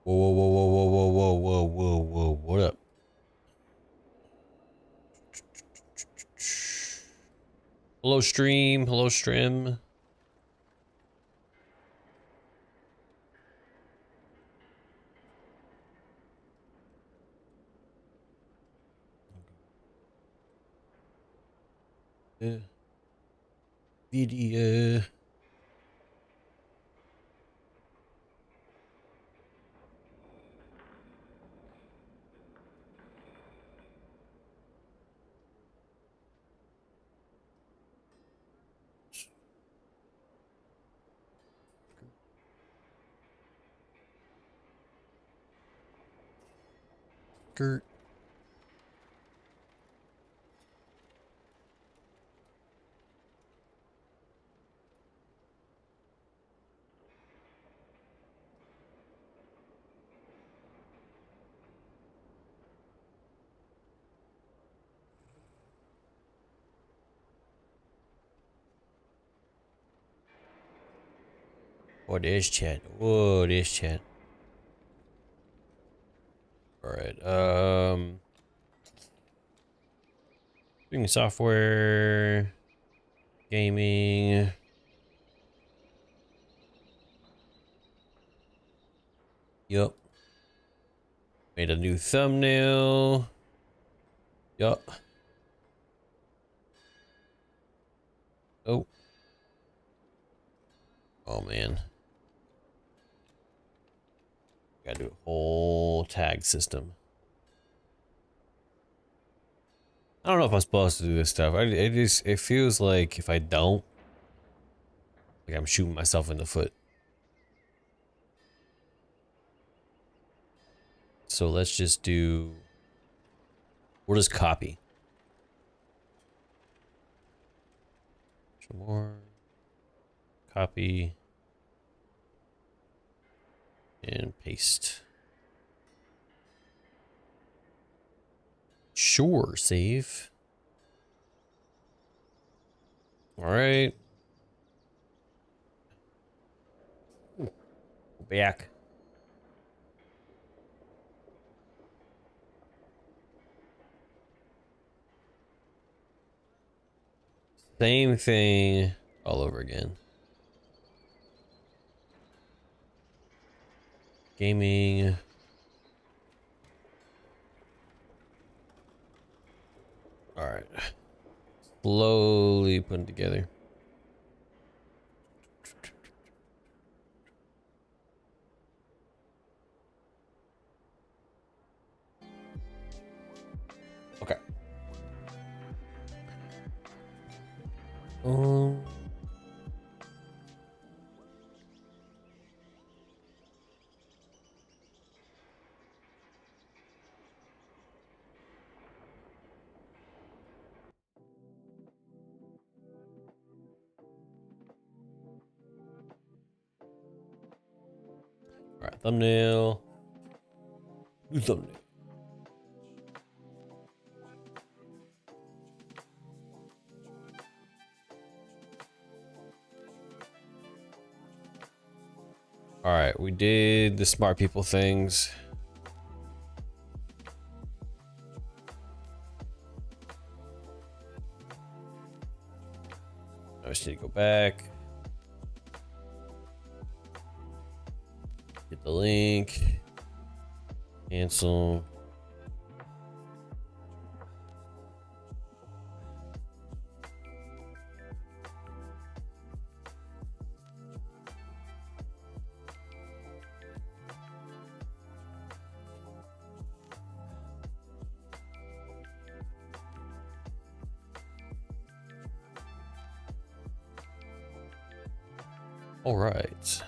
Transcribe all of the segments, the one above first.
Whoa, whoa, whoa, whoa, whoa, whoa, whoa, whoa, whoa, what up? Hello, stream. Hello, stream. Video. Skirt. Oh, there's chat. Whoa, there's chat. All right. Doing software, gaming. Yup. Made a new thumbnail. Yup. Oh. Oh man. Gotta do a whole tag system. I don't know if I'm supposed to do this stuff. It feels like if I don't, like I'm shooting myself in the foot. So let's just do, we'll just copy. Some more. Copy. And paste. Sure, save. All right. Ooh, back. Same thing all over again. Gaming. All right. Slowly putting together. Okay. All right, thumbnail. New thumbnail. All right, we did the smart people things. I just need to go back. Get the link. Cancel. All right.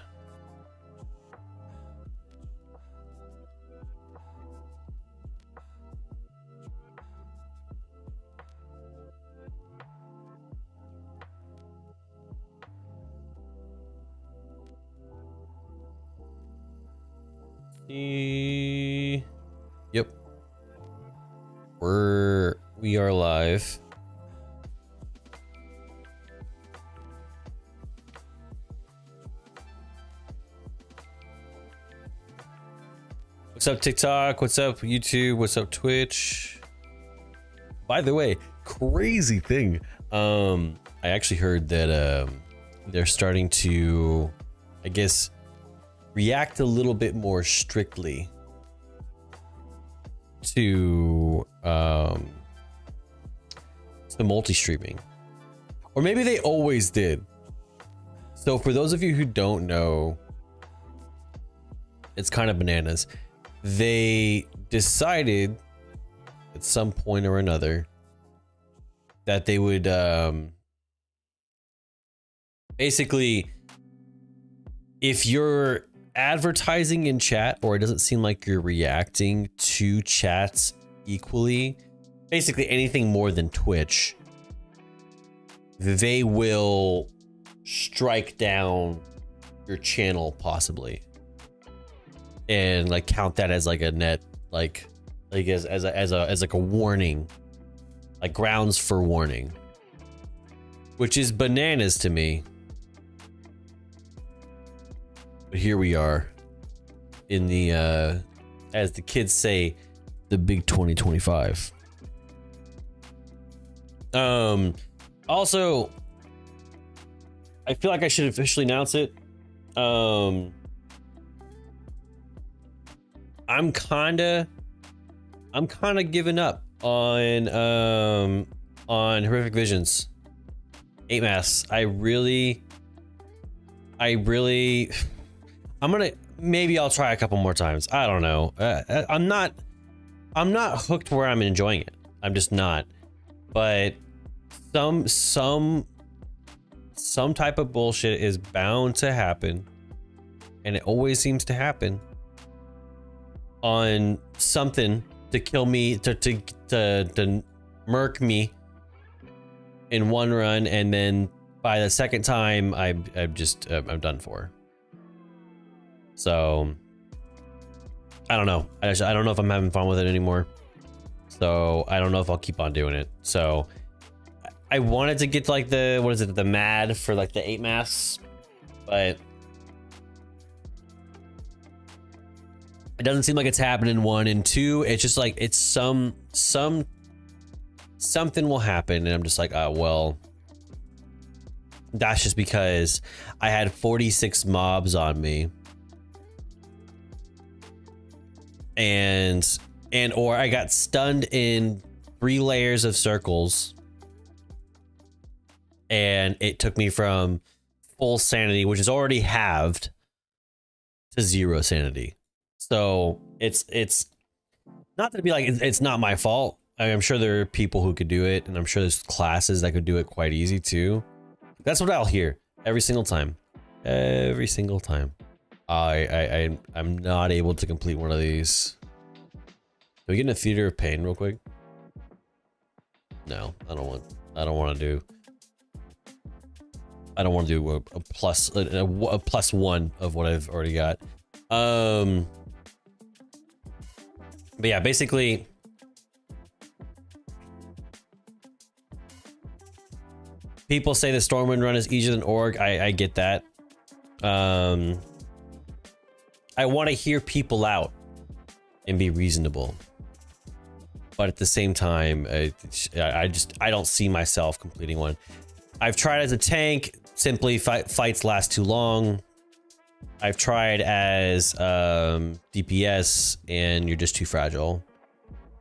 Yep. We are live. What's up, TikTok? What's up, YouTube? What's up, Twitch? By the way, crazy thing. I actually heard that they're starting to, I guess, react a little bit more strictly to multi-streaming, or maybe they always did. So for those of you who don't know, it's kind of bananas. They decided at some point or another that they would basically, if you're advertising in chat or it doesn't seem like you're reacting to chats equally, basically anything more than Twitch, they will strike down your channel possibly, and like count that as like a net, like as like a warning, like grounds for warning, which is bananas to me. But here we are in the as the kids say, the big 2025. Also, I feel like I should officially announce it. I'm kinda giving up on Horrific Visions 8 Mass. Maybe I'll try a couple more times. I don't know. I'm not hooked where I'm enjoying it. I'm just not. But some type of bullshit is bound to happen, and it always seems to happen on something to kill me, to murk me in one run, and then by the second time I'm done for. So I don't know. I don't know if I'm having fun with it anymore. So I don't know if I'll keep on doing it. So I wanted to get like the, what is it, the MAD for like the 8 Mass, but it doesn't seem like it's happening. 1 and 2, it's just like it's something will happen, and I'm just like, oh well, that's just because I had 46 mobs on me, and or I got stunned in 3 layers of circles, and it took me from full sanity, which is already halved, to 0 sanity. So it's not to be like it's not my fault. I'm sure there are people who could do it, and I'm sure there's classes that could do it quite easy too. That's what I'll hear every single time. Every single time. I'm not able to complete one of these. Can we get in a Theater of Pain real quick? No, I don't want to do a plus +1 of what I've already got. But yeah, basically people say the Stormwind run is easier than Org. I get that. I want to hear people out and be reasonable, but at the same time, I don't see myself completing one. I've tried as a tank. Simply fights last too long. I've tried as DPS, and you're just too fragile.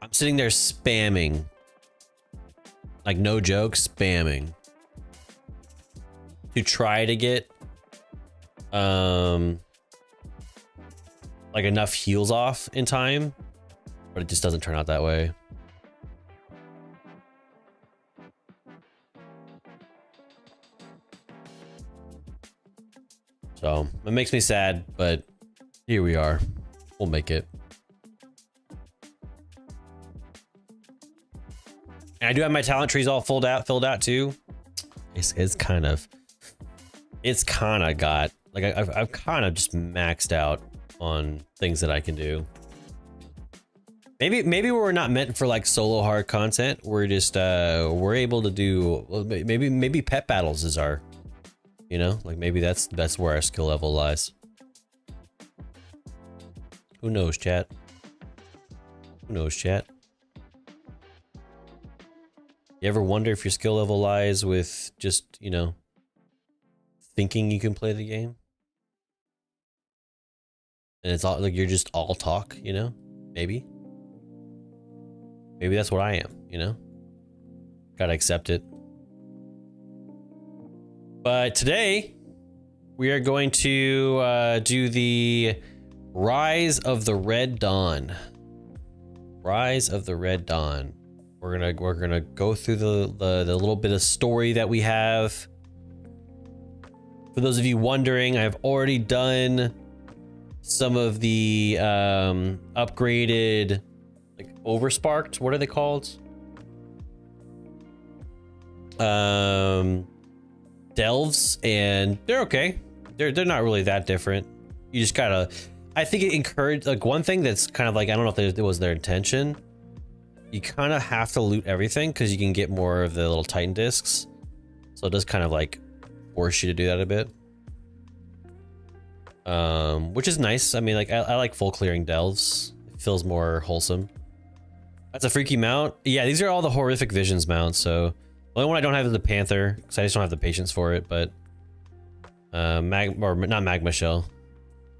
I'm sitting there spamming, like no joke, spamming to try to get like enough heals off in time, but it just doesn't turn out that way. So it makes me sad, but here we are. We'll make it. And I do have my talent trees all filled out too. It's kind of got like I've kind of just maxed out on things that I can do. Maybe we're not meant for like solo hard content. We're just we're able to do, well, maybe pet battles is our, you know, like maybe that's where our skill level lies. Who knows, chat? Who knows, chat? You ever wonder if your skill level lies with just, you know, thinking you can play the game? And it's all like you're just all talk, you know? Maybe. Maybe that's what I am, you know? Gotta accept it. But today, we are going to do the Rise of the Red Dawn. Rise of the Red Dawn. We're gonna go through the little bit of story that we have. For those of you wondering, I've already done some of the upgraded, like oversparked. What are they called? Delves, and they're okay. They're not really that different. You just gotta. I think it encouraged, like, one thing that's kind of like, I don't know if it was their intention. You kind of have to loot everything because you can get more of the little Titan discs. So it does kind of like force you to do that a bit. Which is nice. I mean, like, I like full clearing delves. It feels more wholesome. That's a freaky mount. Yeah, these are all the horrific visions mounts. So the only one I don't have is the Panther because I just don't have the patience for it. But not magma shell.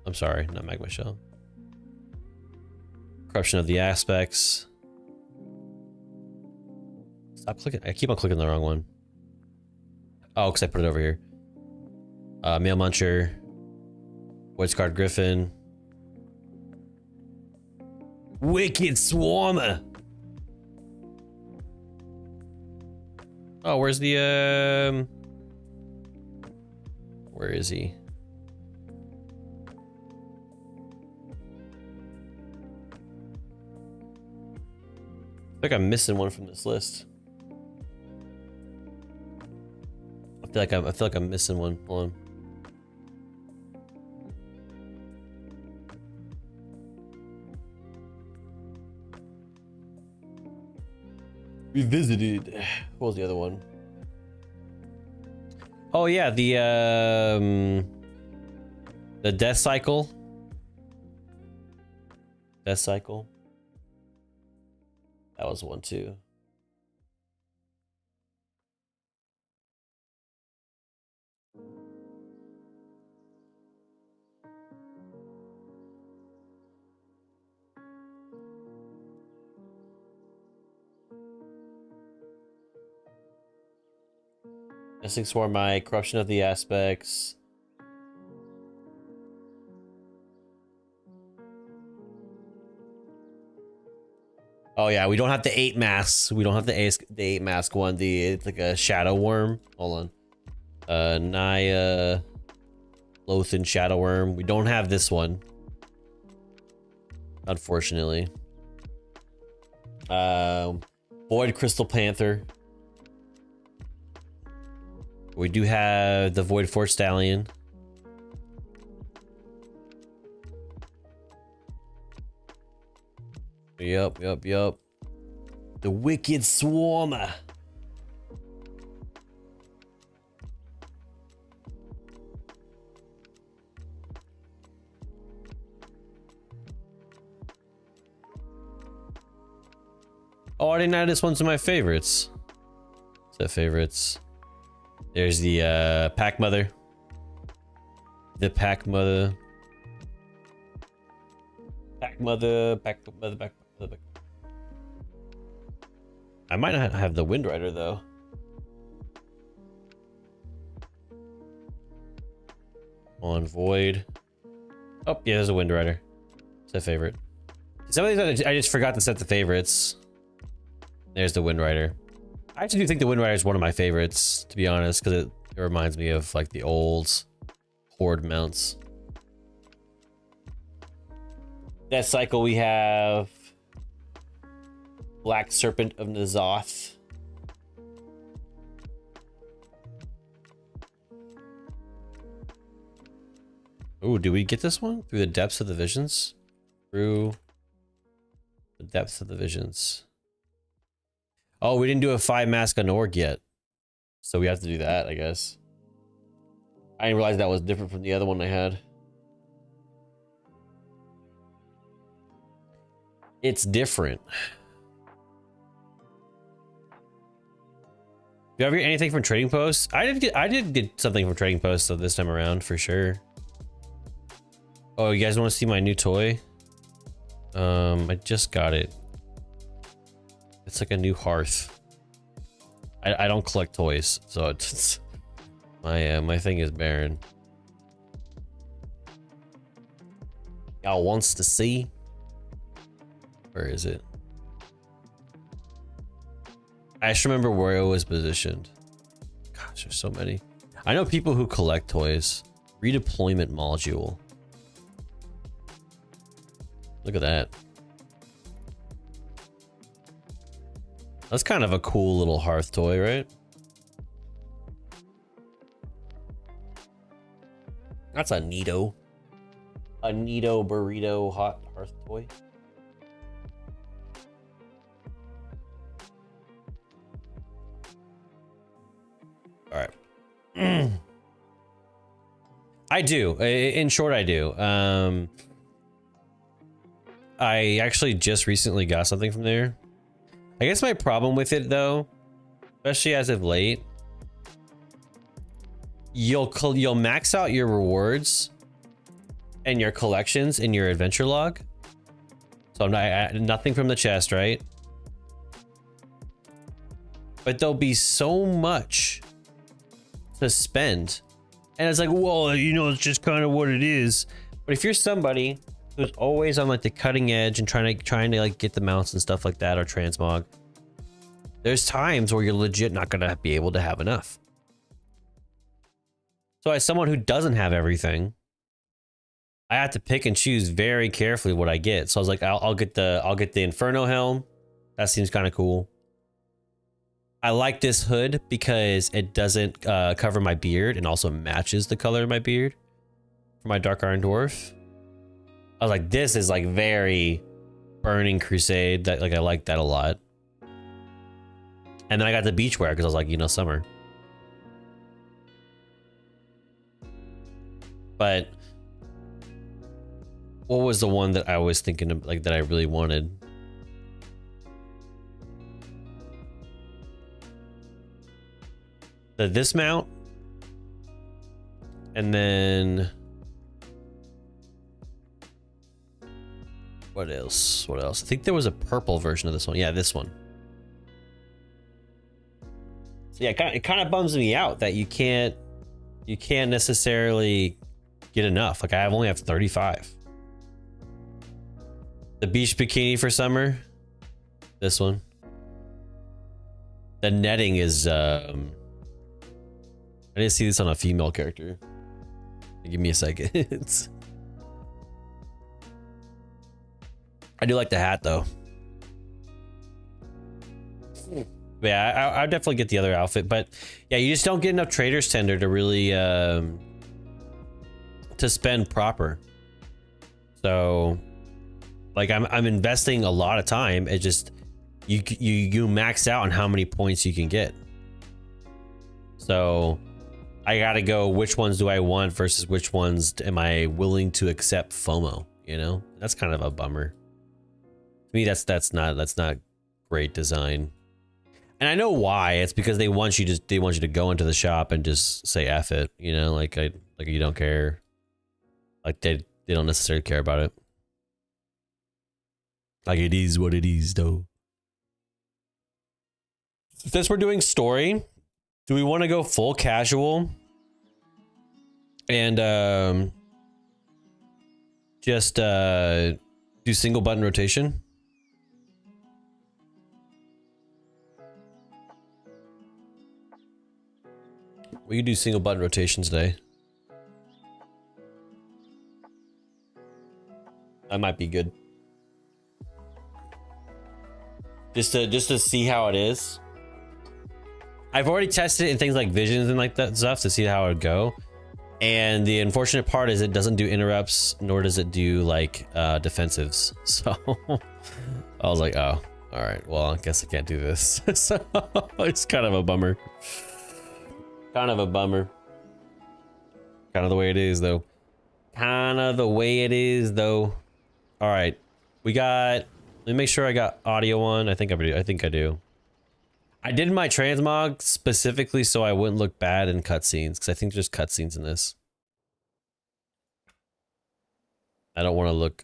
I'm sorry, not magma shell. Corruption of the aspects. Stop clicking. I keep on clicking the wrong one. Oh, because I put it over here. Male Muncher. Void Scarred Griffin. Wicked Swarmer. Oh, where's the where is he? I think I'm missing one from this list. I feel like I'm missing one. Hold on. Revisited. What was the other one? Oh yeah, the death cycle. Death cycle. That was one too. Nesting Swarm, my Corruption of the Aspects. Oh yeah, we don't have the 8 masks. We don't have the 8 mask one. It's like a shadow worm. Hold on. Naya Lothan Shadow Worm. We don't have this one. Unfortunately. Void Crystal Panther. We do have the Void Force Stallion. Yup. The Wicked Swarmer. Oh, I didn't add this one to my favorites. What's that favorites? There's the Pack Mother. The Pack Mother. Pack Mother. I might not have the Wind Rider though. On Void. Oh, yeah, there's a Wind Rider. It's a favorite. Some of these I just forgot to set the favorites. There's the Wind Rider. I actually do think the Wind Rider is one of my favorites, to be honest, because it reminds me of like the old Horde mounts. That cycle we have Black Serpent of N'Zoth. Oh, do we get this one? Through the depths of the visions? Through the depths of the visions. Oh, we didn't do a 5 mask on Org yet. So we have to do that, I guess. I didn't realize that was different from the other one I had. It's different. Do you ever get anything from Trading Post? I did get something from Trading Post so this time around for sure. Oh, you guys want to see my new toy? I just got it. It's like a new hearth. I don't collect toys, so it's my thing is barren. Y'all wants to see? Where is it? I just remember where it was positioned. Gosh, there's so many. I know people who collect toys. Redeployment module. Look at that. That's kind of a cool little hearth toy, right? That's a neato. A neato burrito hot hearth toy. All right. I do. In short, I do. I actually just recently got something from there. I guess my problem with it though, especially as of late, you'll max out your rewards and your collections in your adventure log. So I'm not nothing from the chest, right? But there'll be so much to spend, and it's like, well, you know, it's just kind of what it is. But if you're somebody who's always on like the cutting edge and trying to like get the mounts and stuff like that, or transmog, there's times where you're legit not gonna be able to have enough. So as someone who doesn't have everything, I have to pick and choose very carefully what I get. So I was like, I'll get the Inferno helm. That seems kind of cool. I like this hood because it doesn't cover my beard and also matches the color of my beard for my Dark Iron Dwarf. I was like, this is like very Burning Crusade. That, like, I like that a lot. And then I got the beach wear because I was like, you know, summer. But what was the one that I was thinking of, like, that I really wanted? The dismount, and then what else? What else? I think there was a purple version of this one. Yeah, this one. So yeah, it kind of bums me out that you can't necessarily get enough. Like I only have 35. The beach bikini for summer. This one. The netting is I didn't see this on a female character. Give me a second. I do like the hat though. But yeah, I'll definitely get the other outfit. But yeah, you just don't get enough Trader's Tender to really to spend proper. So like I'm investing a lot of time. It just you max out on how many points you can get. So I gotta go, which ones do I want versus which ones am I willing to accept FOMO, you know? That's kind of a bummer. To me, that's not great design. And I know why. It's because they want you to go into the shop and just say F it, you know, like you don't care. Like they don't necessarily care about it. Like it is what it is though. Since we're doing story, do we want to go full casual and just do single button rotation? We can do single button rotation today. That might be good. Just to see how it is. I've already tested it in things like visions and like that stuff to see how it would go. And the unfortunate part is it doesn't do interrupts, nor does it do like defensives. So I was like, oh, all right, well, I guess I can't do this. So it's kind of a bummer. Kind of a bummer. Kind of the way it is though. Kind of the way it is though. All right, we got Let me make sure I got audio on. I think I do. I did my transmog specifically so I wouldn't look bad in cutscenes, because I think there's cutscenes in this. I don't want to look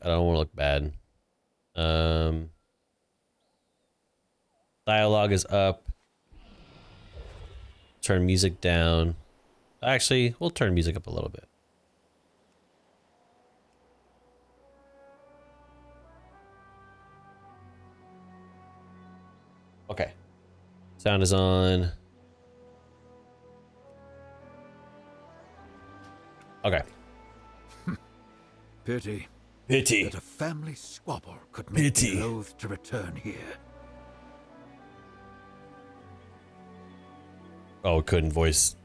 bad. Dialogue is up. Turn music down. Actually, we'll turn music up a little bit. Okay. Sound is on. Okay. Pity. Pity. That a family squabble could make Pity. me loath to return here. Oh, couldn't voice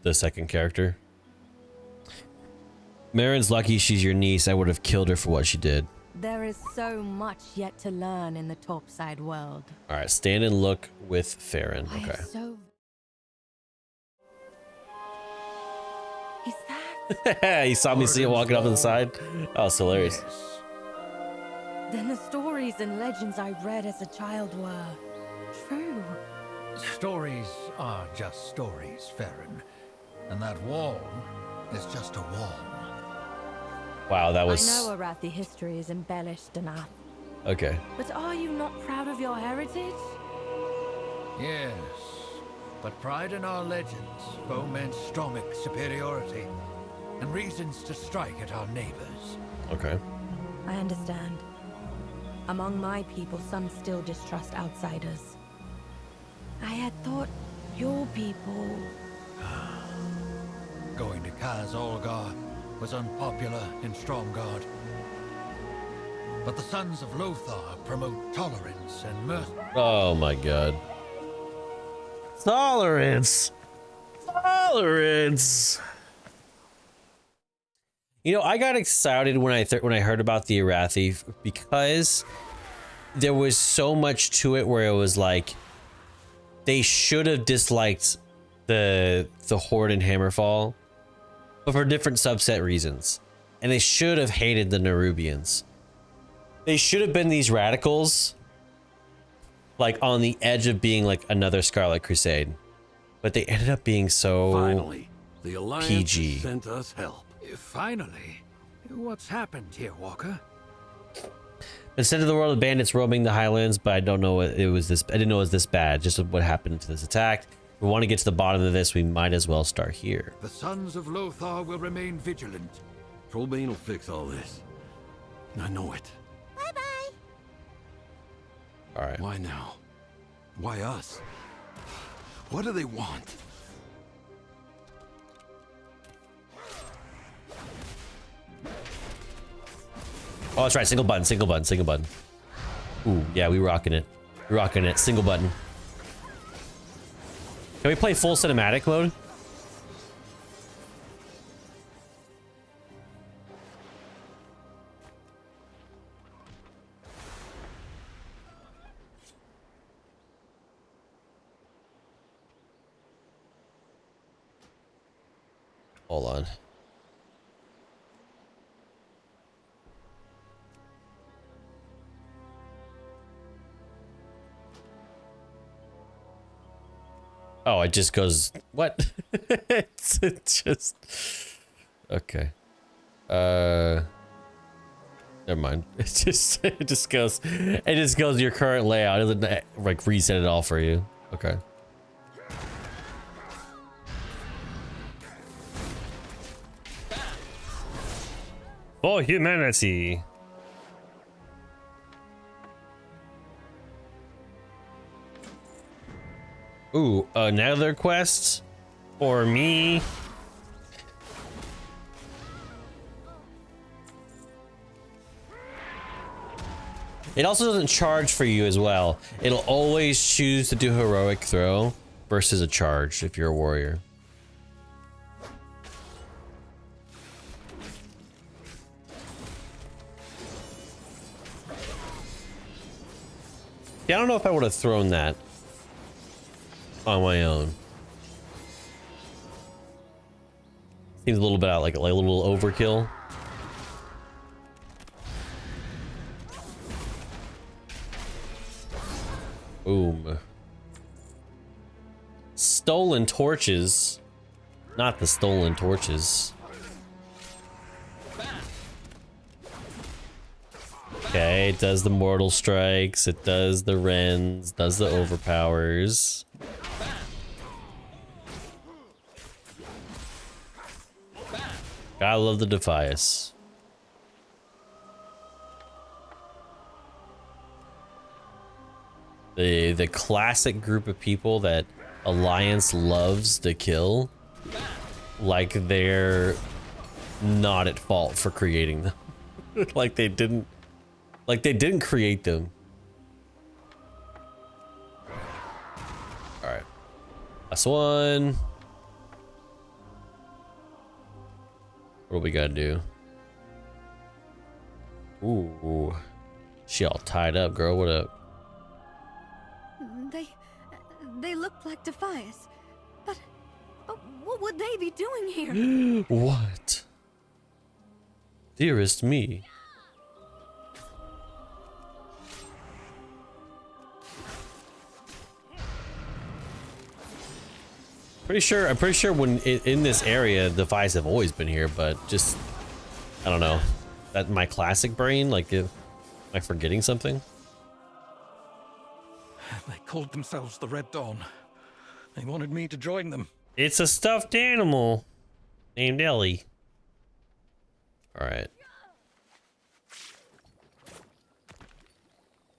the second character. Marin's lucky she's your niece. I would have killed her for what she did. There is so much yet to learn in the topside world. All right, stand and look with Farron. I Okay. am so... Is that? He saw me see it walking off to the side. Oh, it's hilarious. Yes. Then the stories and legends I read as a child were true. Stories are just stories, Farron. And that wall is just a wall. Wow, that I was... know Arathi history is embellished enough. Okay. But are you not proud of your heritage? Yes. But pride in our legends foments stromic superiority and reasons to strike at our neighbors. Okay. I understand. Among my people, some still distrust outsiders. I had thought your people... Going to Kaz Olgar was unpopular in Stromgarde. But the Sons of Lothar promote tolerance and mercy. Oh my god. Tolerance. Tolerance. You know, I got excited when I heard about the Arathi because there was so much to it where it was like they should have disliked the Horde and Hammerfall, but for different subset reasons. And they should have hated the Nerubians. They should have been these radicals, like on the edge of being like another Scarlet Crusade, but they ended up being so Finally, the Alliance PG. has sent us help. Finally, what's happened here, Walker? Instead of the world of bandits roaming the highlands, but I don't know what it was this. I didn't know it was this bad. Just what happened to this attack. If we want to get to the bottom of this, we might as well start here. The Sons of Lothar will remain vigilant. Trollbane will fix all this. I know it. Bye-bye. All right. Why now? Why us? What do they want? Oh, that's right. Single button, single button, single button. Ooh, yeah, we rocking it. We're rocking it. Single button. Can we play full cinematic mode? Hold on. Oh, it just goes, what? It's just, okay. Never mind. It just goes to your current layout. It doesn't like reset it all for you. Okay. For humanity. Ooh, another quest for me. It also doesn't charge for you as well. It'll always choose to do heroic throw versus a charge if you're a warrior. Yeah, I don't know if I would have thrown that on my own. Seems a little bit out like a little overkill. Boom. Stolen torches. Not the stolen torches. Okay, it does the mortal strikes, it does the rends, does the overpowers. Gotta love the Defias. The classic group of people that Alliance loves to kill, like they're not at fault for creating them. like they didn't create them. All right, last one. What do we gotta do? Ooh, she all tied up, girl. What up? They look like Defias, but what would they be doing here? What? Dearest me. I'm pretty sure when in this area, the Defias have always been here, but just, I don't know. That my classic brain, like, am I forgetting something? They called themselves the Red Dawn. They wanted me to join them. It's a stuffed animal named Ellie. All right.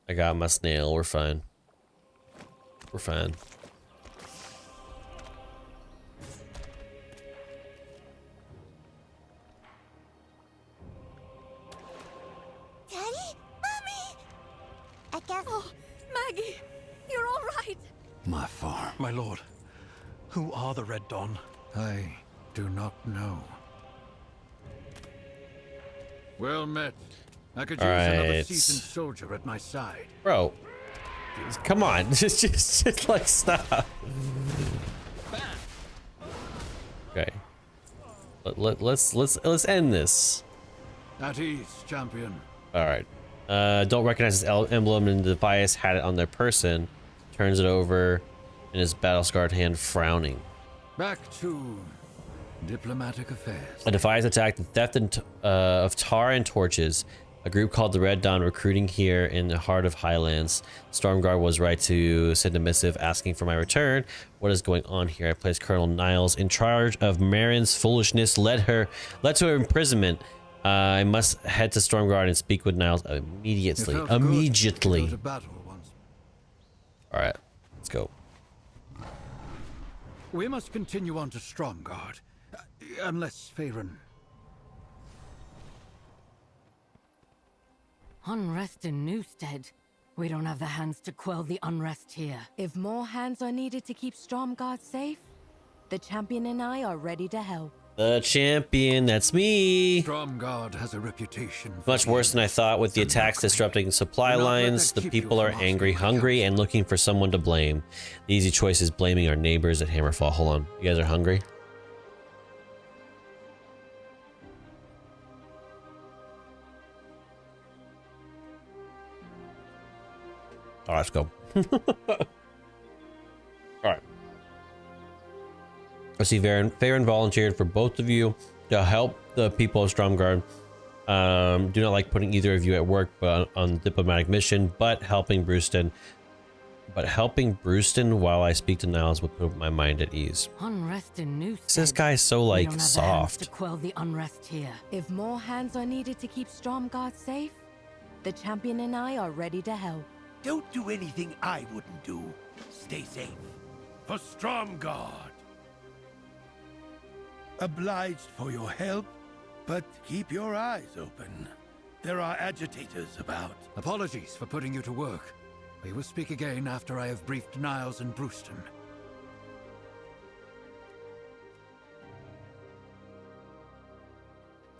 I got my snail. We're fine. We're fine. Daddy? Mommy? I guess... Oh, Maggie, you're all right. My farm. My lord, who are the Red Dawn? I do not know. Well met. I could use another seasoned soldier at my side. Bro, come on. just like stop. Okay. Let's end this. At ease, champion. All right. Don't recognize this emblem, and the Defias had it on their person. Turns it over in his battle-scarred hand, frowning. Back to diplomatic affairs. A Defias attacked the theft of tar and torches. A group called the Red Dawn recruiting here in the heart of Highlands. Stormguard was right to send a missive asking for my return. What is going on here? I placed Colonel Niles in charge of Marin's foolishness, led to her imprisonment. I must head to Stormguard and speak with Niles immediately. Immediately. All right, let's go. We must continue on to Stormguard, unless Faerun. Unrest in Newstead. We don't have the hands to quell the unrest here. If more hands are needed to keep Stormguard safe, the champion and I are ready to help. The champion, that's me. Stormguard has a reputation. Much worse than I thought with the attacks disrupting supply lines. The people are angry, hungry, and looking for someone to blame. The easy choice is blaming our neighbors at Hammerfall. Hold on, you guys are hungry? All right, let's go. All right. I see Faerun volunteered for both of you to help the people of Stromgarde. Do not like putting either of you at work, but on diplomatic mission, but helping Brewston. While I speak to Niles would put my mind at ease. Unrest in Newstead. This guy's so like we don't have soft. The hands to quell the unrest here. If more hands are needed to keep Stormguard safe, the champion and I are ready to help. Don't do anything I wouldn't do. Stay safe. For Stromguard. Obliged for your help, but keep your eyes open. There are agitators about. Apologies for putting you to work. We will speak again after I have briefed Niles and Brewston.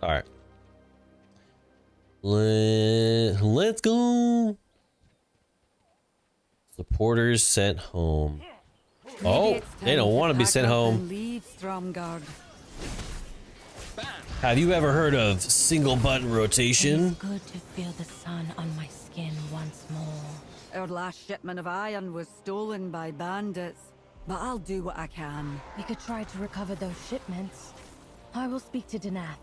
All right. Let's go. Supporters sent home. Oh, they don't want to be sent home. Have you ever heard of single button rotation? It's good to feel the sun on my skin once more. Our last shipment of iron was stolen by bandits, but I'll do what I can. We could try to recover those shipments. I will speak to Danath.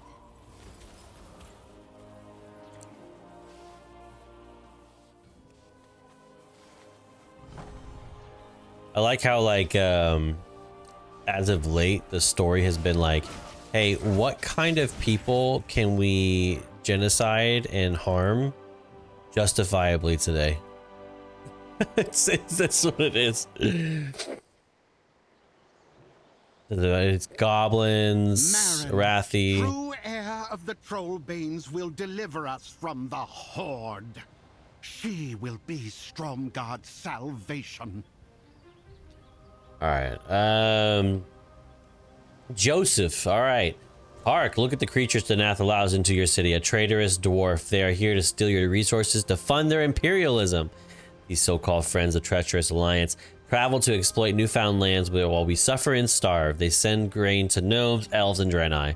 I like how, like, as of late, the story has been like, hey, what kind of people can we genocide and harm justifiably today? That's what it is. It's goblins, Arathi. True heir of the Trollbanes will deliver us from the Horde. She will be Stromgard's salvation. All right. Joseph. All right. Hark, look at the creatures Danath allows into your city. A traitorous dwarf. They are here to steal your resources to fund their imperialism. These so-called friends of treacherous alliance travel to exploit newfound lands while we suffer and starve. They send grain to gnomes, elves, and Draenei.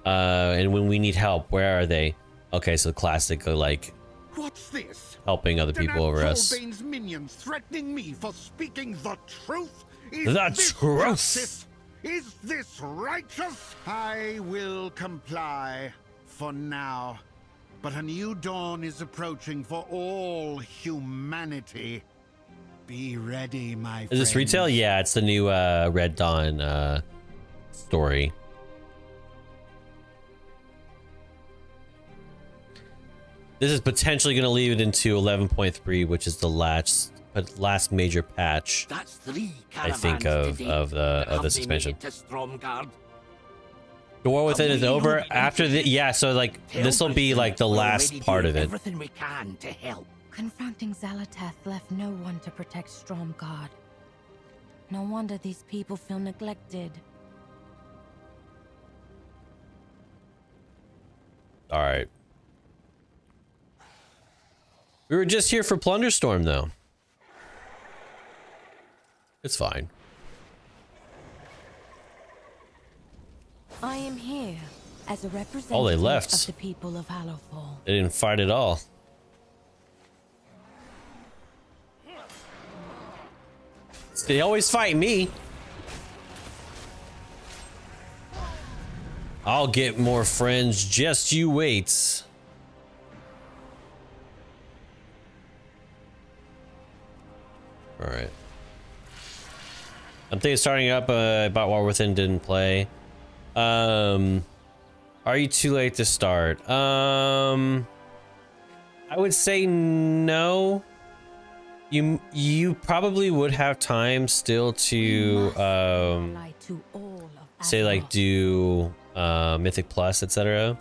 And when we need help, where are they? Okay, so classic, like, what's this? Helping other people over us. Trollbane's minions threatening me for speaking the truth? Is The this truth. justice? Is this righteous? I will comply for now. But a new dawn is approaching for all humanity. Be ready, my friend. Is this retail? Yeah, it's the new Red Dawn story. This is potentially going to lead it into 11.3, which is the last major patch. That's 3 I think caravans of today the that this have made expansion. it to Stromgard. The war with it is over after the so like this will be like the We're last already part of doing it. Everything we can to help. Confronting Xal'atath left no one to protect Stromgard. No wonder these people feel neglected. All right. We were just here for Plunderstorm though. It's fine. I am here as a representative Oh, they left. of the people of Hallowfall. They didn't fight at all. They always fight me. I'll get more friends, just you wait. All right. I'm thinking starting up about War Within didn't play. Are you too late to start? I would say no. You probably would have time still to say like do Mythic Plus, etc.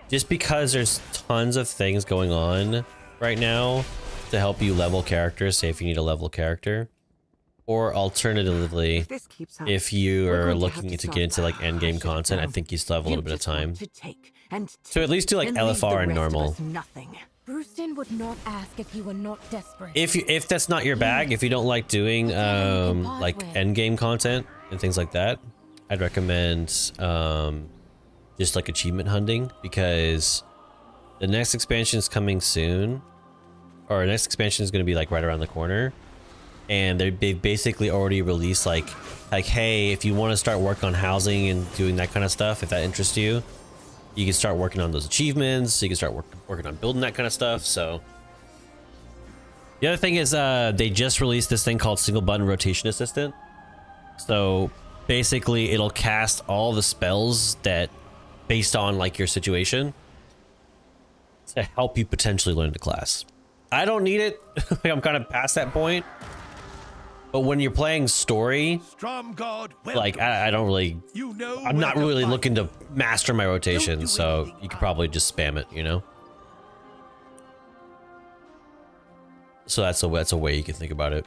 Just because there's tons of things going on right now to help you level characters, say if you need a level character. Or alternatively, if you are looking to get into like end game content, I think you still have a little bit of time. So at least do like LFR and normal. Brewston would not ask if you were not desperate. If that's not your bag, if you don't like doing like end game content and things like that, I'd recommend just like achievement hunting, because the next expansion is coming soon, or the next expansion is going to be like right around the corner. And they've basically already released like hey, if you want to start working on housing and doing that kind of stuff, if that interests you, you can start working on those achievements. You can start working on building that kind of stuff. So the other thing is they just released this thing called Single Button Rotation Assistant. So basically it'll cast all the spells that based on like your situation to help you potentially learn the class. I don't need it. I'm kind of past that point. But when you're playing story, like I don't really, I'm not really looking to master my rotation, so you could probably just spam it, you know? So that's a way you can think about it.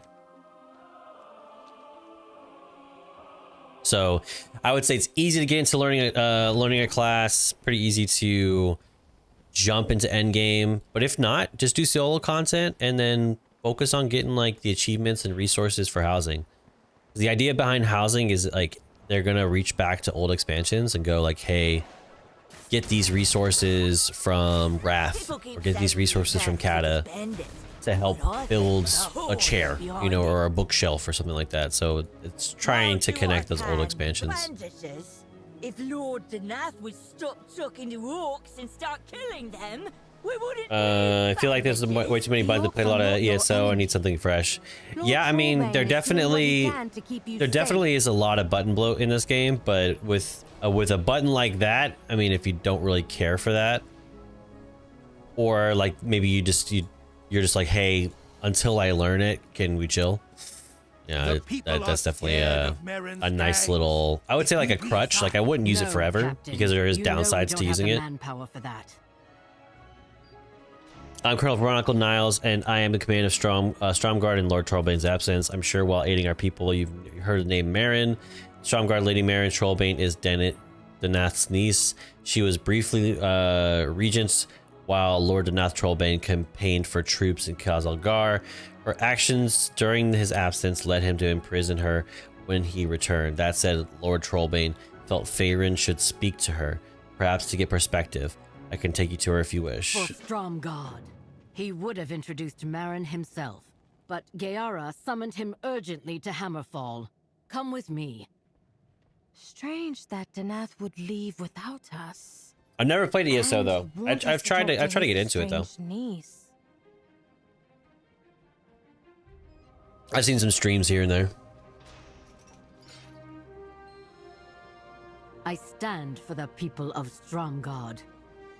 So I would say it's easy to get into learning a class, pretty easy to jump into endgame, but if not, just do solo content and then focus on getting like the achievements and resources for housing. The idea behind housing is like they're gonna reach back to old expansions and go like, hey, get these resources from Wrath or get these resources from Kata to help build a chair, you know, or a bookshelf or something like that. So it's trying to connect those old expansions. If Lord Danath would stop talking to orcs and start killing them, we wouldn't. I feel like there's way too many buttons to play a lot of ESO. I need something fresh. Yeah, I mean, there definitely is a lot of button bloat in this game, but with a button like that, I mean, if you don't really care for that, or like maybe you're just like, hey, until I learn it, can we chill? Yeah, that's definitely a nice little, I would say like a crutch. Like I wouldn't use it forever because there is downsides to using it. I'm Colonel Veronica Niles, and I am the command of Stromgarde in Lord Trollbane's absence. I'm sure while aiding our people, you've heard the name Marin. Stromgarde Lady Marin Trollbane is Danath's niece. She was briefly regent while Lord Danath Trollbane campaigned for troops in Khazalgar. Her actions during his absence led him to imprison her when he returned. That said, Lord Trollbane felt Faerun should speak to her, perhaps to get perspective. I can take you to her if you wish. For Stromgarde, he would have introduced Marin himself, but Geara summoned him urgently to Hammerfall. Come with me. Strange that Danath would leave without us. I've never played ESO though. I've tried to get into it though. Niece. I've seen some streams here and there. I stand for the people of Stromgarde.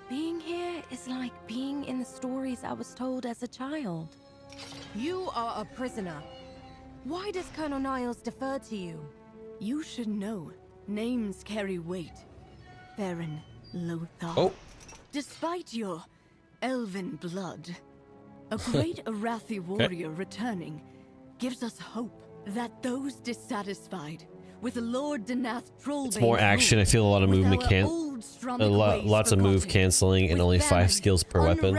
Being here is like being in the stories I was told as a child. You are a prisoner. Why does Colonel Niles defer to you? You should know. Names carry weight. Faerun Lothar. Oh. Despite your elven blood, a great Arathi warrior returning gives us hope that those dissatisfied with Lord Danath Trollbane. It's more action. I feel a lot of movement lots of move canceling and only 5 skills per weapon.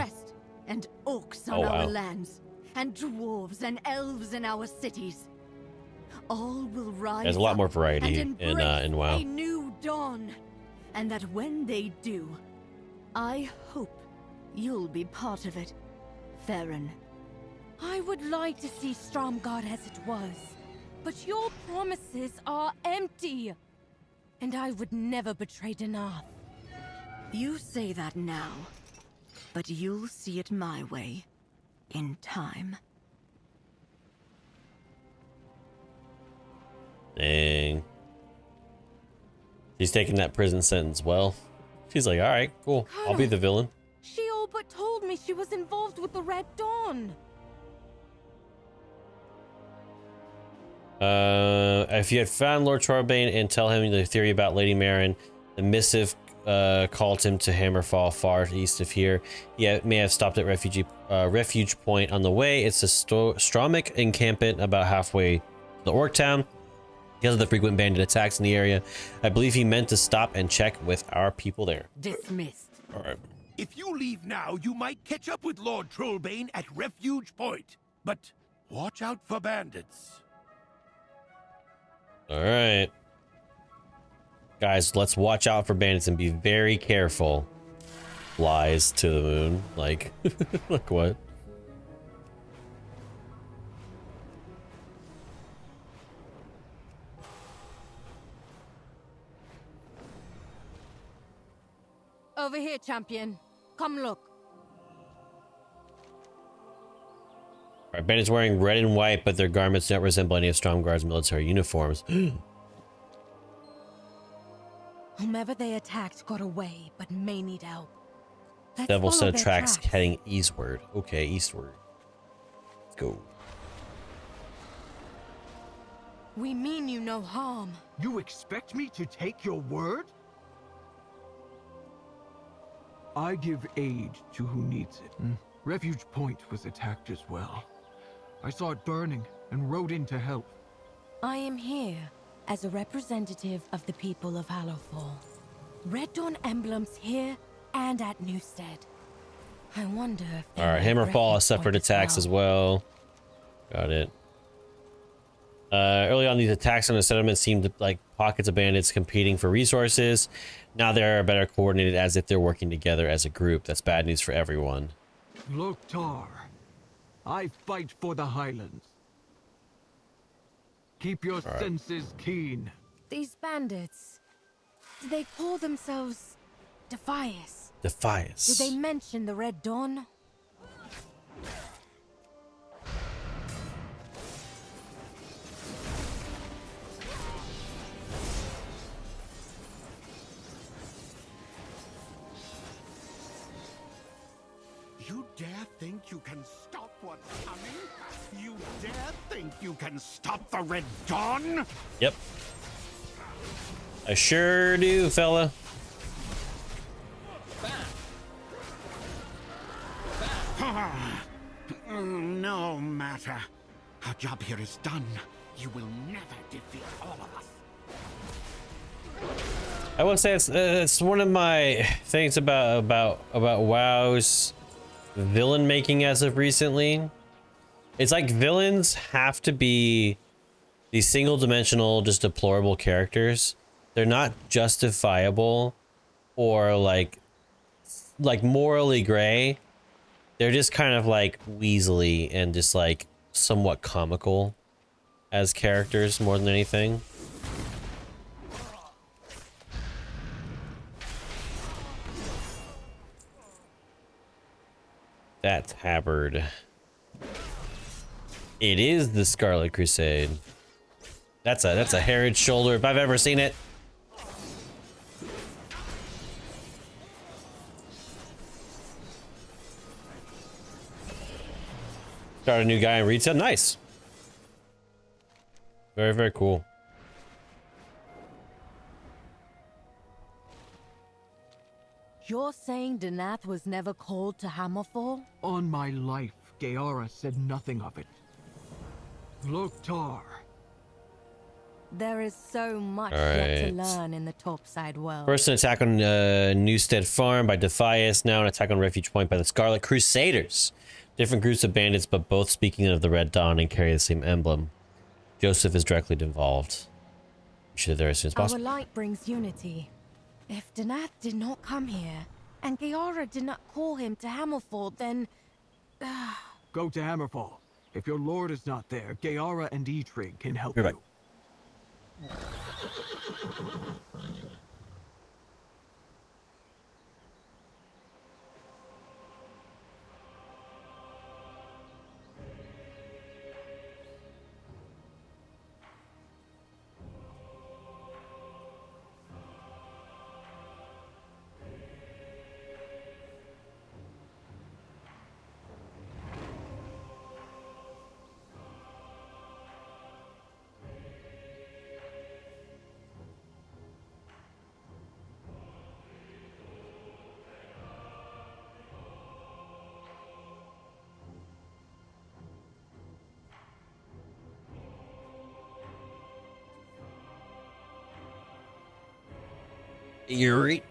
And orcs on our lands, and dwarves and elves in our cities. All will rise. There's a lot more variety in WoW. A new dawn, and that when they do, I hope you'll be part of it, Faerun. I would like to see Stromgarde as it was, but your promises are empty. And I would never betray Danath. You say that now, but you'll see it my way, in time. Dang. She's taking that prison sentence well. She's like, alright, cool. I'll be the villain. She all but told me she was involved with the Red Dawn. If you had found Lord Trollbane and tell him the theory about Lady Marin, the missive called him to Hammerfall, far east of here. He may have stopped at Refuge Point on the way. It's a Stromic encampment about halfway to the Orc Town. Because of the frequent bandit attacks in the area, I believe he meant to stop and check with our people there. Dismissed. All right. If you leave now, you might catch up with Lord Trollbane at Refuge Point. But watch out for bandits. All right. Guys, let's watch out for bandits and be very careful. Flies to the moon. Like, like what? Over here, champion. Come look. All right, bandits wearing red and white, but their garments don't resemble any of Stromgarde's military uniforms. Whomever they attacked got away, but may need help. Several set of tracks heading eastward. Okay, eastward. Let's go. We mean you no harm. You expect me to take your word? I give aid to who needs it. Refuge Point was attacked as well. I saw it burning and rode in to help. I am here as a representative of the people of Hallowfall. Red Dawn emblems here and at Newstead. I wonder if... Alright, Hammerfall has suffered attacks as well. Got it. Early on, these attacks on the settlement seemed like pockets of bandits competing for resources. Now they're better coordinated, as if they're working together as a group. That's bad news for everyone. Lothar, I fight for the Highlands. Keep your senses keen. These bandits, do they call themselves Defias? Defias. Did they mention the Red Dawn? You dare think you can stop what's coming? You dare think you can stop the Red Dawn? Yep. I sure do, fella. No matter. Our job here is done. You will never defeat all of us. I will say it's one of my things about WoW's villain making as of recently. It's like villains have to be these single-dimensional, just deplorable characters. They're not justifiable or like morally gray. They're just kind of like weaselly and just like somewhat comical as characters more than anything. That tabard. It is the Scarlet Crusade. That's a Herod's shoulder if I've ever seen it. Start a new guy in retail. Nice. Very, very cool. You're saying Danath was never called to Hammerfall? On my life, Geara said nothing of it. Loktar. There is so much yet to learn in the topside world. First an attack on Newstead Farm by Defias, now an attack on Refuge Point by the Scarlet Crusaders. Different groups of bandits, but both speaking of the Red Dawn and carry the same emblem. Joseph is directly involved. We should be there as soon as possible. Our light brings unity. If Danath did not come here, and Geara did not call him to Hammerfall, then... Go to Hammerfall. If your lord is not there, Geara and Eitrig can help You're you. back. You're right.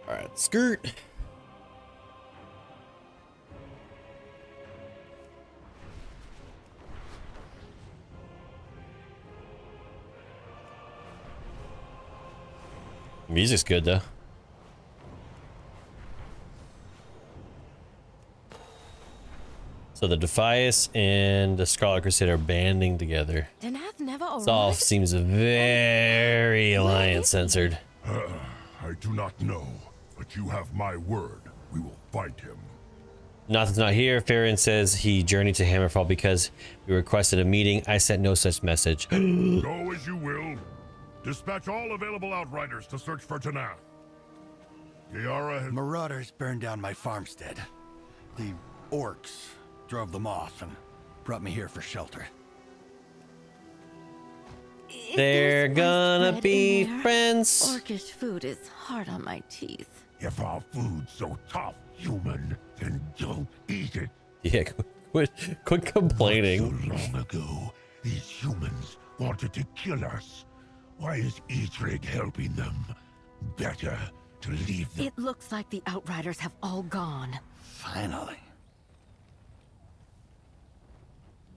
All right, skirt. Music's good though. So the Defias and the Scarlet Crusade are banding together. Danath never arrived? This all seems very alliance censored. I do not know, but you have my word. We will fight him. Nathan's not here. Farron says he journeyed to Hammerfall because we requested a meeting. I sent no such message. Go as you will. Dispatch all available outriders to search for Danath. Geara has... Marauders burned down my farmstead. The orcs drove them off and brought me here for shelter. They're gonna be friends. Orcish food is hard on my teeth. If our food's so tough, human, then don't eat it. Yeah, quit complaining. Not so long ago, these humans wanted to kill us. Why is Eitrig helping them? Better to leave them. It looks like the Outriders have all gone. Finally.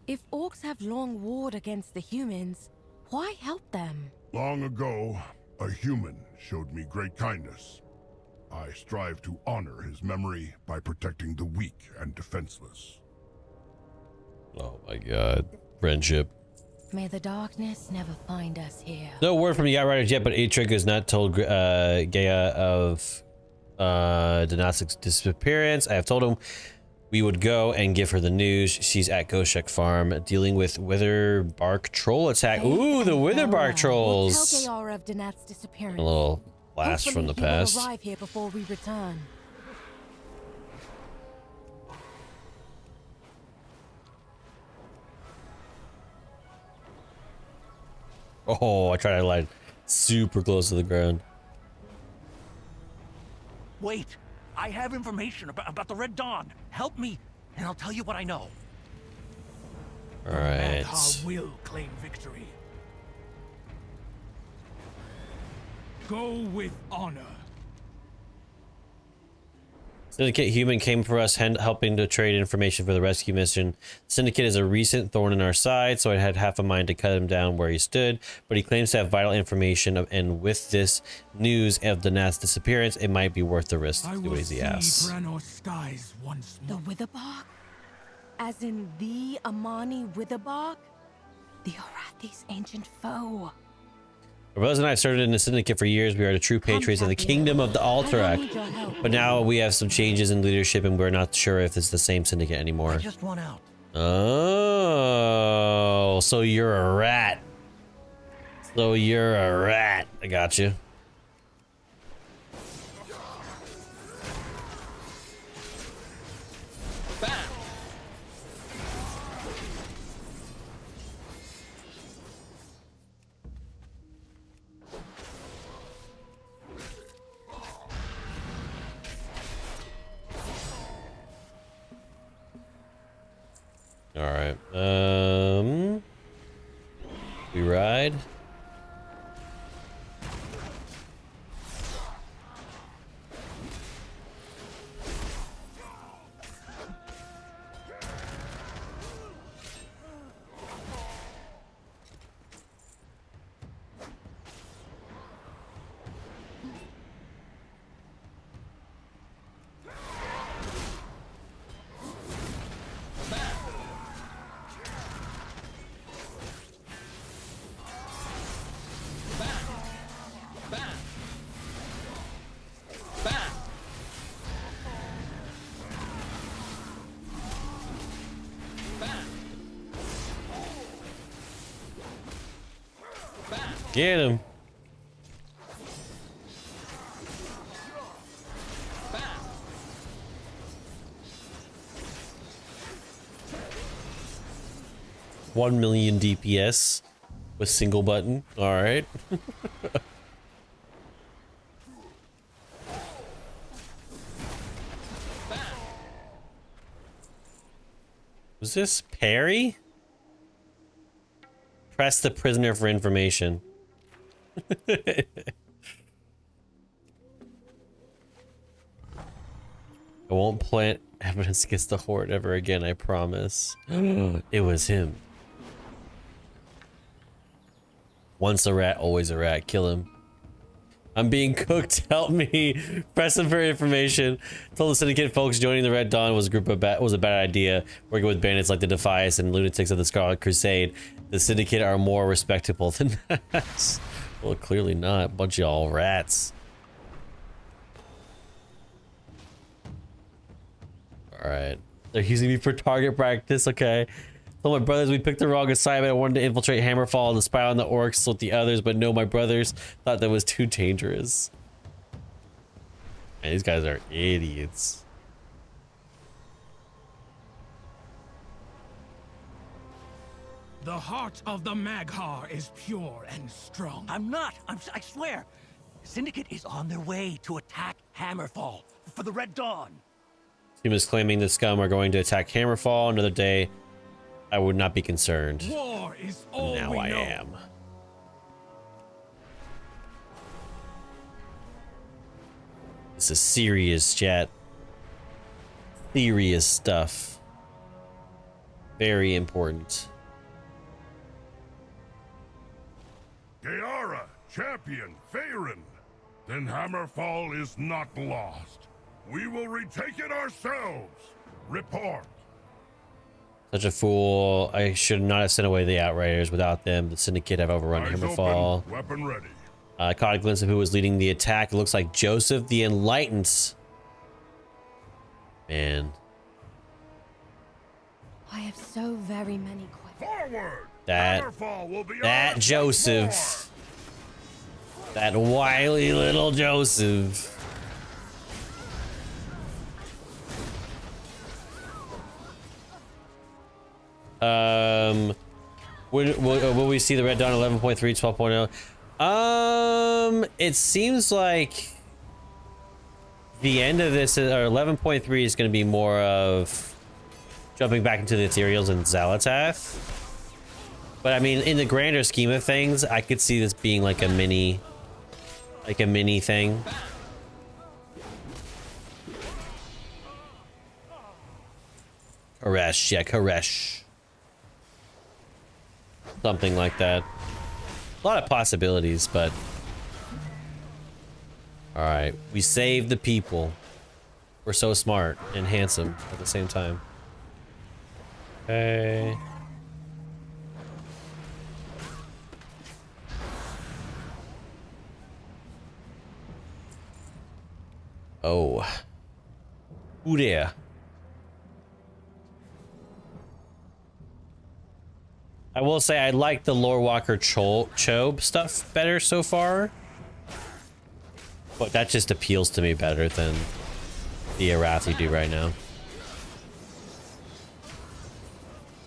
If orcs have long warred against the humans, why help them? Long ago, a human showed me great kindness. I strive to honor his memory by protecting the weak and defenseless. Oh my god. Friendship. May the darkness never find us here. No word from the Outriders yet, but Atric has not told Gaia of Danath's disappearance. I have told him we would go and give her the news. She's at Goshek Farm dealing with Witherbark troll attack. Ooh, the Witherbark trolls. We'll tell Gaia of Danath's disappearance. A little blast from the past. He will arrive here before we return. Oh, I tried to line super close to the ground. Wait, I have information about the Red Dawn. Help me, and I'll tell you what I know. All right. Ara-Kara will claim victory. Go with honor. Syndicate human came for us, helping to trade information for the rescue mission. Syndicate is a recent thorn in our side, so I had half a mind to cut him down where he stood, but he claims to have vital information, and with this news of Danath's disappearance, it might be worth the risk to do what he asks. The Witherbark? As in the Amani Witherbark? The Orathi's ancient foe. My brothers and I have served in the Syndicate for years. We are the true patriots of the Kingdom of the Alterac. But now we have some changes in leadership, and we're not sure if it's the same Syndicate anymore. I just want out. Oh, so you're a rat. So you're a rat. I got you. All right. We ride. Get him. $1 million DPS with single button. All right. Was this Perry? Press the prisoner for information. I won't plant evidence against the Horde ever again, I promise. It was him. Once a rat, always a rat. Kill him. I'm being cooked. Help me. Press him for information. Told the Syndicate folks joining the Red Dawn was a bad idea. Working with bandits like the Defias and lunatics of the Scarlet Crusade. The Syndicate are more respectable than us. Well, clearly not. Bunch of all rats. Alright. They're using me for target practice. Okay. Told my brothers we picked the wrong assignment. I wanted to infiltrate Hammerfall and spy on the orcs with the others, but no, my brothers thought that was too dangerous. Man, these guys are idiots. The heart of the Maghar is pure and strong. I'm not. I swear. Syndicate is on their way to attack Hammerfall for the Red Dawn. Team is claiming the scum are going to attack Hammerfall another day. I would not be concerned. War is all now we I know. am. This is serious, chat. Serious stuff. Very important. Geara, champion, Faerun. Then Hammerfall is not lost. We will retake it ourselves. Report. Such a fool. I should not have sent away the Outriders. Without them, the Syndicate have overrun Eyes Hammerfall. open, weapon ready. I caught a glimpse of who was leading the attack. It looks like Joseph the Enlightened. Man. I have so very many questions. Forward! That Joseph. That wily little Joseph. Will we see the Red Dawn 11.3, 12.0? It seems like the end of this, or 11.3 is going to be more of jumping back into the Ethereals and Xalatath. But I mean, in the grander scheme of things, I could see this being like a mini thing. Koresh, yeah, Koresh. Something like that. A lot of possibilities, but... Alright, we saved the people. We're so smart and handsome at the same time. Okay. Oh. Ooh there. I will say I like the Lorewalker Chobe stuff better so far. But that just appeals to me better than the Arathi do right now.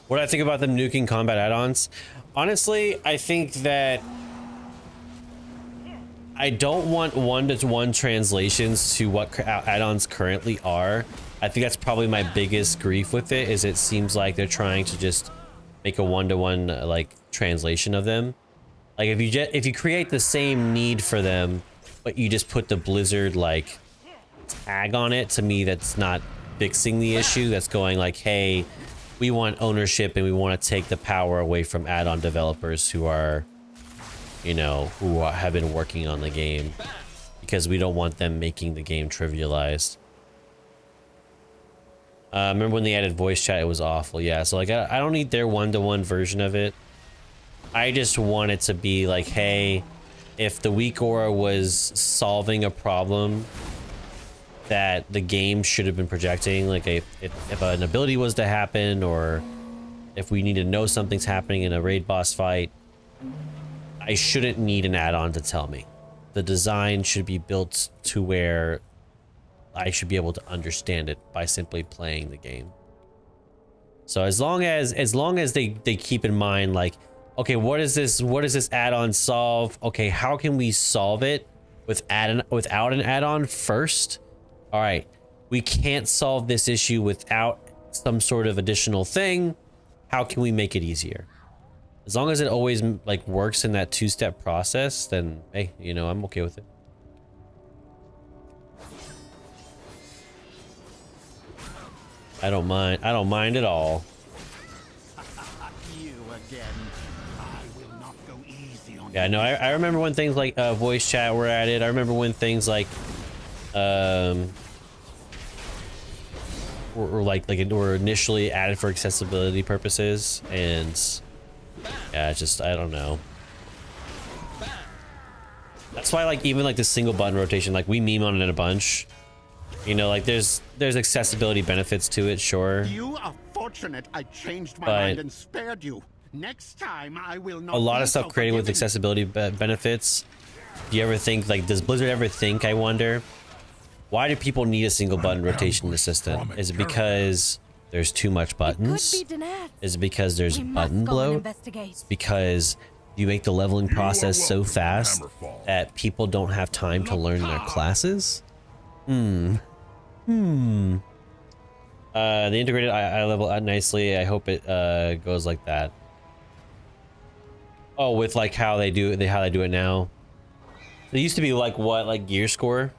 What do I think about them nuking combat add-ons? Honestly, I think that I don't want one-to-one translations to what add-ons currently are. I think that's probably my biggest grief with it, is it seems like they're trying to just make a one-to-one like translation of them. Like if you create the same need for them, but you just put the Blizzard like tag on it, to me that's not fixing the issue. That's going like, hey, we want ownership and we want to take the power away from add-on developers who are, you know, who have been working on the game, because we don't want them making the game trivialized. Remember when they added voice chat? It was awful. Yeah, so like I don't need their one-to-one version of it. I just want it to be like, hey, if the weak aura was solving a problem that the game should have been projecting, like if an ability was to happen, or if we need to know something's happening in a raid boss fight, I shouldn't need an add-on to tell me. The design should be built to where I should be able to understand it by simply playing the game. So as long as they keep in mind, like, okay, what does this add-on solve? Okay, how can we solve it without an add-on first? All right, we can't solve this issue without some sort of additional thing. How can we make it easier? As long as it always like works in that two-step process, then hey, you know, I'm okay with it. I don't mind. I don't mind at all. You again. I will not go easy on Yeah, no, I remember when things like voice chat were added. I remember when things like were initially added for accessibility purposes, and yeah, it's just, I don't know. That's why, like, even like the single button rotation, like we meme on it a bunch. You know, like there's accessibility benefits to it, sure. You are fortunate I changed my But mind and spared you. Next time I will not. A lot be of stuff so created with forgiving. accessibility benefits. Do you ever think, like, does Blizzard ever think, I wonder, why do people need a single button rotation assistant? Is it because there's too much buttons? Is it because there's button bloat? It's because you make the leveling process so fast that people don't have time to learn their classes? The integrated eye level nicely. I hope it goes like that. Oh, with like how they do it now. It used to be like what, like gear score?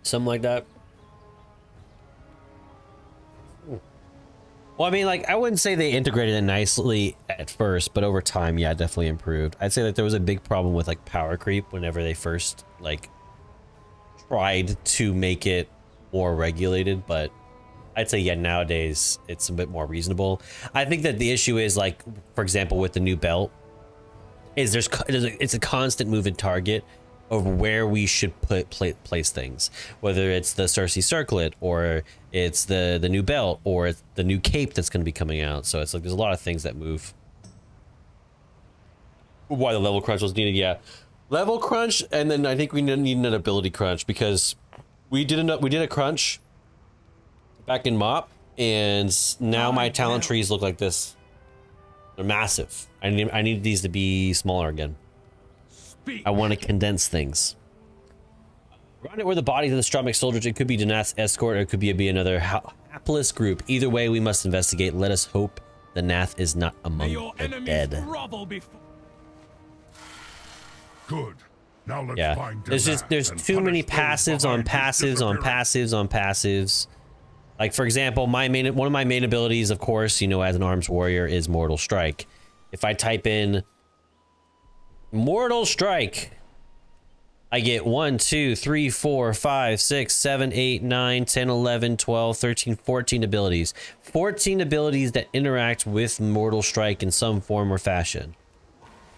Something like that. Well, I mean, like, I wouldn't say they integrated it nicely at first, but over time, yeah, definitely improved. I'd say that there was a big problem with, like, power creep whenever they first, like, tried to make it more regulated, but I'd say, yeah, nowadays, it's a bit more reasonable. I think that the issue is, like, for example, with the new belt, is it's a constant moving target of where we should place things, whether it's the Cersei circlet or it's the new belt or it's the new cape that's going to be coming out. So it's like there's a lot of things that move. Why the level crunch was needed? Yeah, level crunch, and then I think we need an ability crunch because we did a crunch back in MOP, and now my talent trees look like this. They're massive. I need these to be smaller again. I want to condense things. Around it were the bodies of the Stromik soldiers. It could be Danath's escort, or it could be another hapless group. Either way, we must investigate. Let us hope the Nath is not among the dead. Good. Now let's find there's too many passives on passives on passives on passives. Like, for example, one of my main abilities, of course, you know, as an arms warrior, is Mortal Strike. If I type in Mortal Strike, I get 1, 2, 3, 4, 5, 6, 7, 8, 9, 10, 11, 12, 13, 14 abilities. 14 abilities that interact with Mortal Strike in some form or fashion.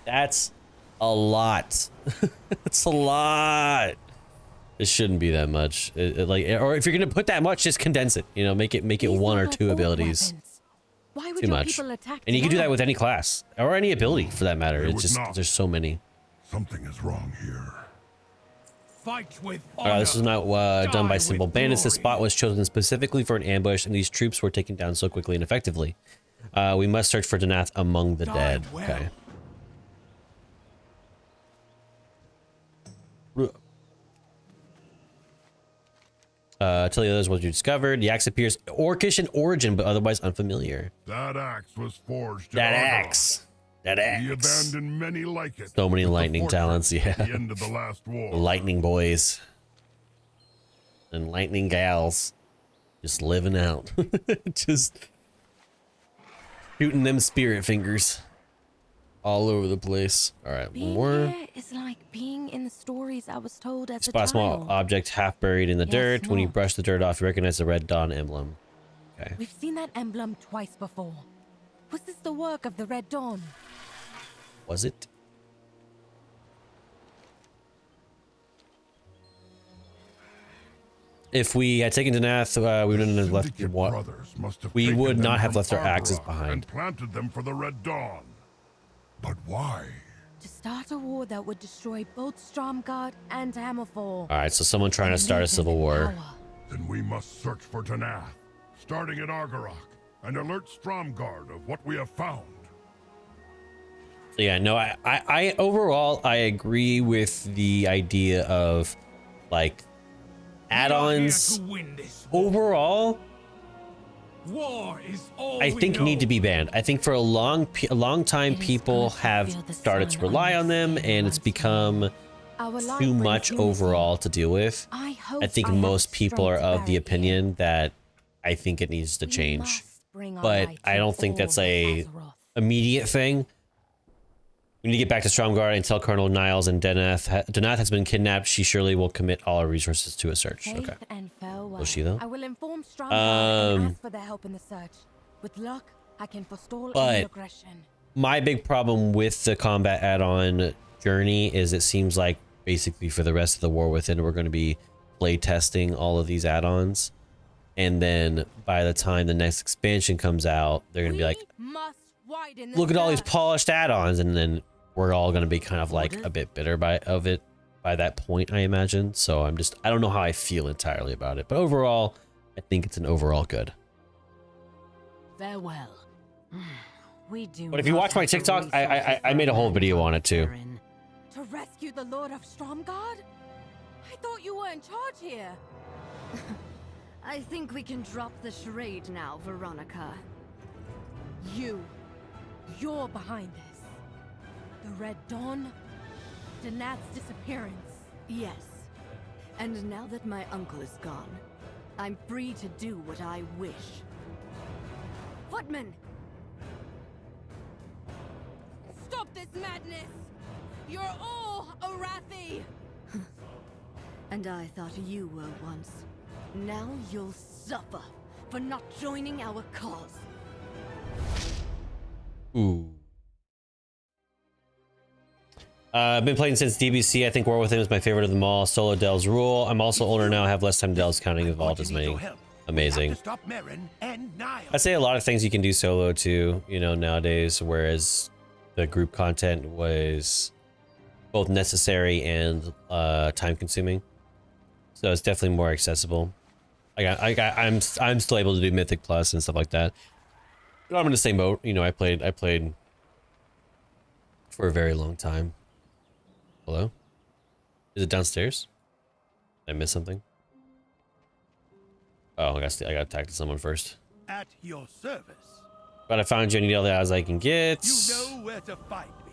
That's a lot. It's a lot. It shouldn't be that much. Or if you're gonna put that much, just condense it. You know, make it 1 or 2 abilities. Why would Too much. And you can do that with any class or any ability for that matter. It's just there's so many. Something is wrong here. Fight with honor. This was not done by simple bandits. This spot was chosen specifically for an ambush, and these troops were taken down so quickly and effectively. We must search for Danath among the dead. Okay. Tell the others what you discovered. The axe appears orcish in origin, but otherwise unfamiliar. That axe was forged. That axe. We abandoned many like it. So many lightning talents, yeah. At the end of the last war. The lightning boys. And lightning gals. Just living out. Just shooting them spirit fingers. All over the place. Alright, one more. Here is like being in the stories I was told as Spot a small object half buried in the dirt. When you brush the dirt off, you recognize the Red Dawn emblem. Okay. We've seen that emblem twice before. Was this the work of the Red Dawn? Was it? If we had taken Danath, we wouldn't have left. We would not have left our axes behind. And planted them for the Red Dawn. But why? To start a war that would destroy both Stromgard and Hammerfall. Alright, so someone trying to start a civil war. Then we must search for Danath, starting at Ara-Kara, and alert Stromgard of what we have found. Yeah, no, I overall, I agree with the idea of, like, add-ons. Overall, war is all I think need to be banned. I think for a long time people have started to rely on them, and it's become too much overall to deal with. I think most people are of the opinion that I think it needs to change, but I don't think that's a immediate thing. We need to get back to Stromgard and tell Colonel Niles and Danath has been kidnapped. She surely will commit all our resources to a search. Okay. Will she though? I will inform Stromgard and ask for their help in the search. With luck, I can forestall any aggression. My big problem with the combat add-on journey is it seems like basically for the rest of the War Within, we're going to be play testing all of these add-ons, and then by the time the next expansion comes out, they're going to be like, look at all these polished add-ons, and then we're all going to be kind of like a bit bitter by that point, I imagine. So I don't know how I feel entirely about it, but overall, I think it's an overall good. Farewell. We do. But if you watch my TikTok, I made a whole video on it too. To rescue the Lord of Stromgard? I thought you were in charge here. I think we can drop the charade now, Veronica. You're behind this. The Red Dawn? Danath's disappearance? Yes. And now that my uncle is gone, I'm free to do what I wish. footmen! Stop this madness! You're all Arathi! And I thought you were once. Now you'll suffer for not joining our cause. Ooh. I've been playing since DBC. I think War with Him is my favorite of them all. Solo delves rule. I'm also older now. I have less time delves counting evolved as many. Amazing. I'd say a lot of things you can do solo too, you know, nowadays, whereas the group content was both necessary and time consuming. So it's definitely more accessible. I'm still able to do Mythic Plus and stuff like that. But I'm in the same boat. You know, I played for a very long time. Hello? Is it downstairs? Did I miss something? Oh, I got attacked to someone first. At your service. But I found you. I need all the odds I can get. You know where to find me.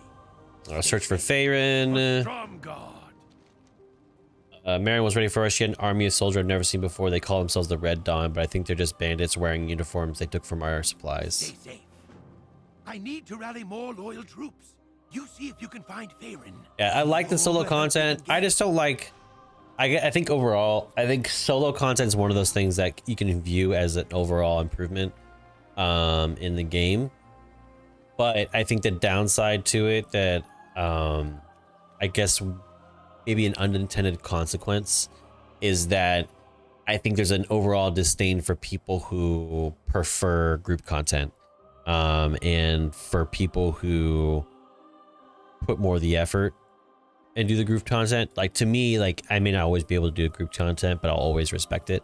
I'll search for Tavern. Marion was ready for us. She had an army of soldiers I've never seen before. They call themselves the Red Dawn, but I think they're just bandits wearing uniforms they took from our supplies. Stay safe. I need to rally more loyal troops. You see if you can find Tavern. Yeah, I like the solo content. I just don't like... I think overall, I think solo content is one of those things that you can view as an overall improvement in the game. But I think the downside to it that I guess maybe an unintended consequence is that I think there's an overall disdain for people who prefer group content and for people who put more of the effort and do the group content. Like, to me, like, I may not always be able to do group content, but I'll always respect it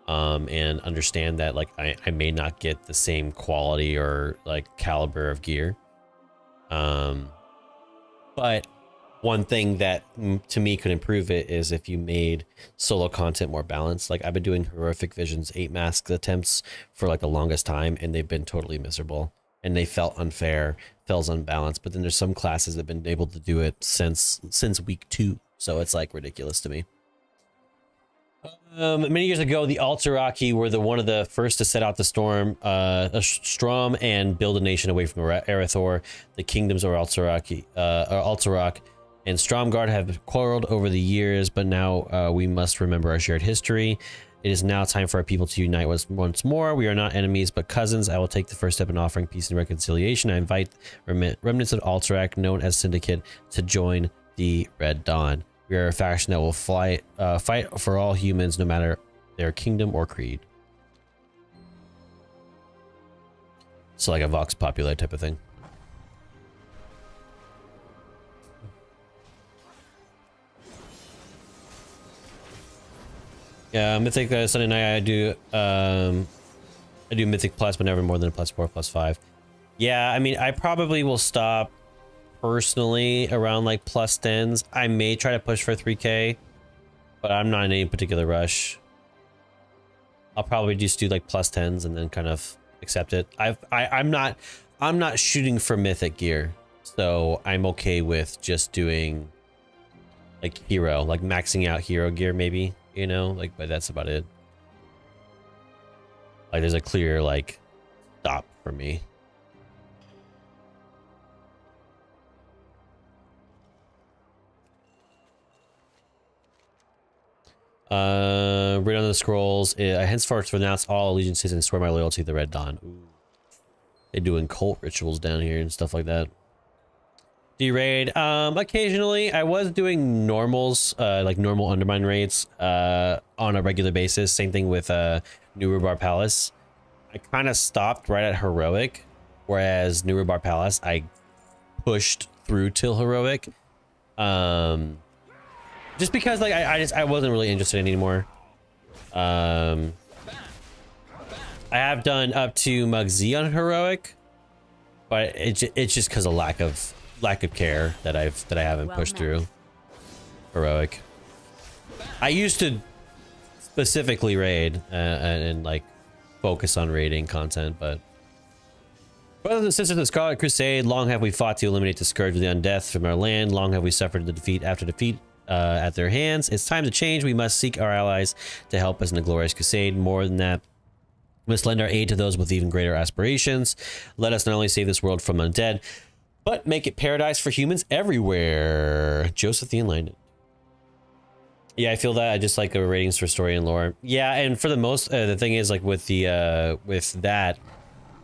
and understand that, like, I may not get the same quality or like caliber of gear. But one thing that to me could improve it is if you made solo content more balanced. Like, I've been doing Horrific Visions 8 mask attempts for like the longest time, and they've been totally miserable. And they felt unfair, felt unbalanced. But then there's some classes that have been able to do it since week 2. So it's like ridiculous to me. Many years ago, the Alterachi were one of the first to set out to storm Strom and build a nation away from Erethdor. The kingdoms of Alterac and Stromgarde have quarreled over the years, but now we must remember our shared history. It is now time for our people to unite once more. We are not enemies, but cousins. I will take the first step in offering peace and reconciliation. I invite remnants of Alterac, known as Syndicate, to join the Red Dawn. We are a faction that will fight for all humans, no matter their kingdom or creed. So like a Vox Populi type of thing. Yeah, Mythic Sunday night I do Mythic Plus, but never more than a +4, +5. Yeah, I mean, I probably will stop personally around like +10s. I may try to push for 3K, but I'm not in any particular rush. I'll probably just do like +10s and then kind of accept it. I'm not shooting for mythic gear, so I'm okay with just doing like hero, like maxing out hero gear maybe. You know, like, but that's about it. Like, there's a clear, like, stop for me. Read on the scrolls. I henceforth renounce all allegiances and swear my loyalty to the Red Dawn. Ooh. They're doing cult rituals down here and stuff like that. D-raid. Occasionally I was doing normals, like normal Undermine raids, on a regular basis. Same thing with New Rubar Palace. I kind of stopped right at heroic, whereas New Rubar Palace I pushed through till heroic. Just because like I wasn't really interested anymore. I have done up to Mug Z on heroic, but it's just because of lack of care that I haven't pushed through heroic. I used to specifically raid and like focus on raiding content, but brothers and sisters of the Scarlet Crusade, long have we fought to eliminate the scourge of the undeath from our land. Long have we suffered the defeat after defeat at their hands. It's time to change. We must seek our allies to help us in the glorious crusade. More than that, Must lend our aid to those with even greater aspirations. Let us not only save this world from undead, but make it paradise for humans everywhere. Joseph the Enlightened. Yeah, I feel that. I just like ratings for story and lore. Yeah, and for the most, the thing is, like, with the with that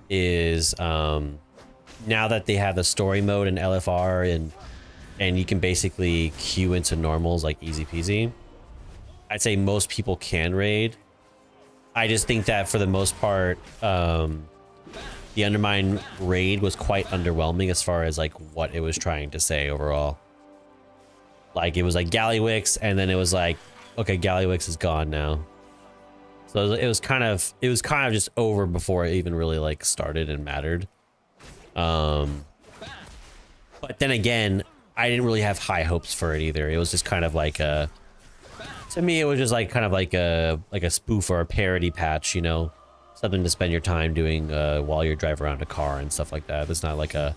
is now that they have the story mode in LFR and you can basically queue into normals like easy peasy. I'd say most people can raid. I just think that for the most part, the Undermine raid was quite underwhelming as far as like what it was trying to say overall. Like it was like Gallywix, and then it was like, okay, Gallywix is gone now. So it was kind of just over before it even really like started and mattered. But then again, I didn't really have high hopes for it either. It was just kind of like a, to me, it was just like kind of like a spoof or a parody patch, you know, something to spend your time doing while you're driving around a car and stuff like that. It's not like a,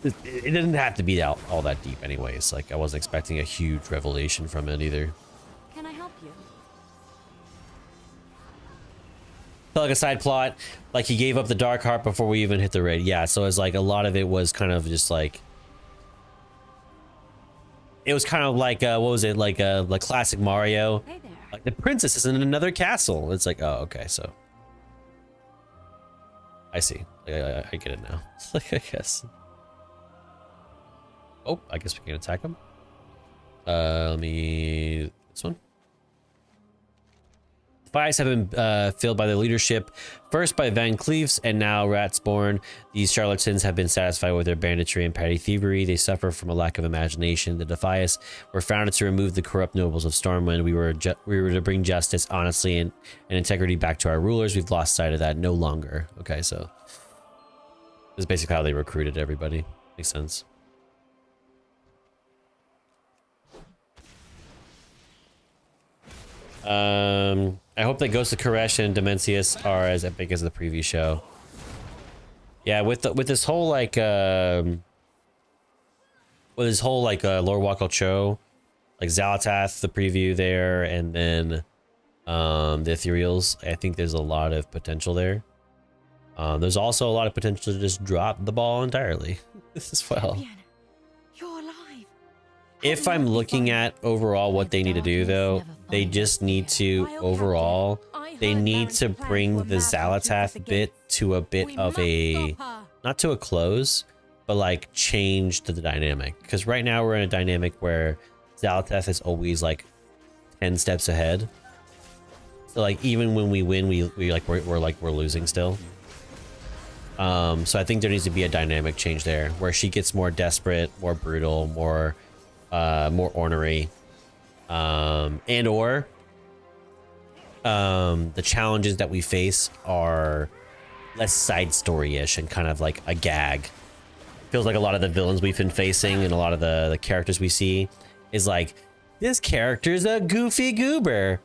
it doesn't have to be all that deep anyways. Like I wasn't expecting a huge revelation from it either. Can I help you? Felt like a side plot, like he gave up the dark heart before we even hit the raid. Yeah, so it's like a lot of it was kind of just like, it was kind of like what was it, like classic Mario. Hey there. Like the princess is in another castle. It's like, oh, okay, so I see. I get it now. Like I guess. Oh, I guess we can attack him. Let me, this one. Fights have been filled by the leadership, first by Van Cleves and now Ratsborn. These charlatans have been satisfied with their banditry and petty thievery. They suffer from a lack of imagination. The Defias were founded to remove the corrupt nobles of Stormwind. We were to bring justice, honesty, and integrity back to our rulers. We've lost sight of that no longer. Okay, so this is basically how they recruited everybody. Makes sense. I hope that Ghost of Koresh and Dimensius are as epic as the preview show. Yeah, with this whole like with this whole like Lord Wako Cho, like Xalatath, the preview there, and then the Ethereals, I think there's a lot of potential there. There's also a lot of potential to just drop the ball entirely as well. You're alive. If I'm looking at overall what they need to do, though, they just need to overall, they need to bring the Xalatath bit to a bit of a, not to a close, but like change to the dynamic. Because right now we're in a dynamic where Xalatath is always like 10 steps ahead. So like even when we win, we're losing still. So I think there needs to be a dynamic change there where she gets more desperate, more brutal, more ornery, and or the challenges that we face are less side story-ish and kind of like a gag. Feels like a lot of the villains we've been facing and a lot of the characters we see is like, this character's a goofy goober,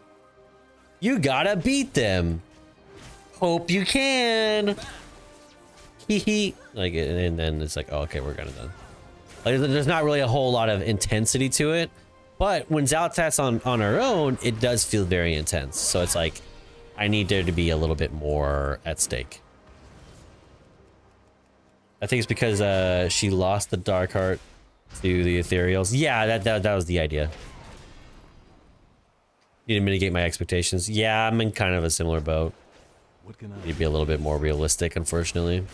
you gotta beat them, hope you can, hee like, and then it's like, oh, okay, we're gonna done. Like, there's not really a whole lot of intensity to it, but when Xalatath's on her own, it does feel very intense. So it's like, I need there to be a little bit more at stake. I think it's because she lost the Dark Heart to the Ethereals. Yeah, that was the idea. Need to mitigate my expectations. Yeah, I'm in kind of a similar boat. Need to be a little bit more realistic, unfortunately.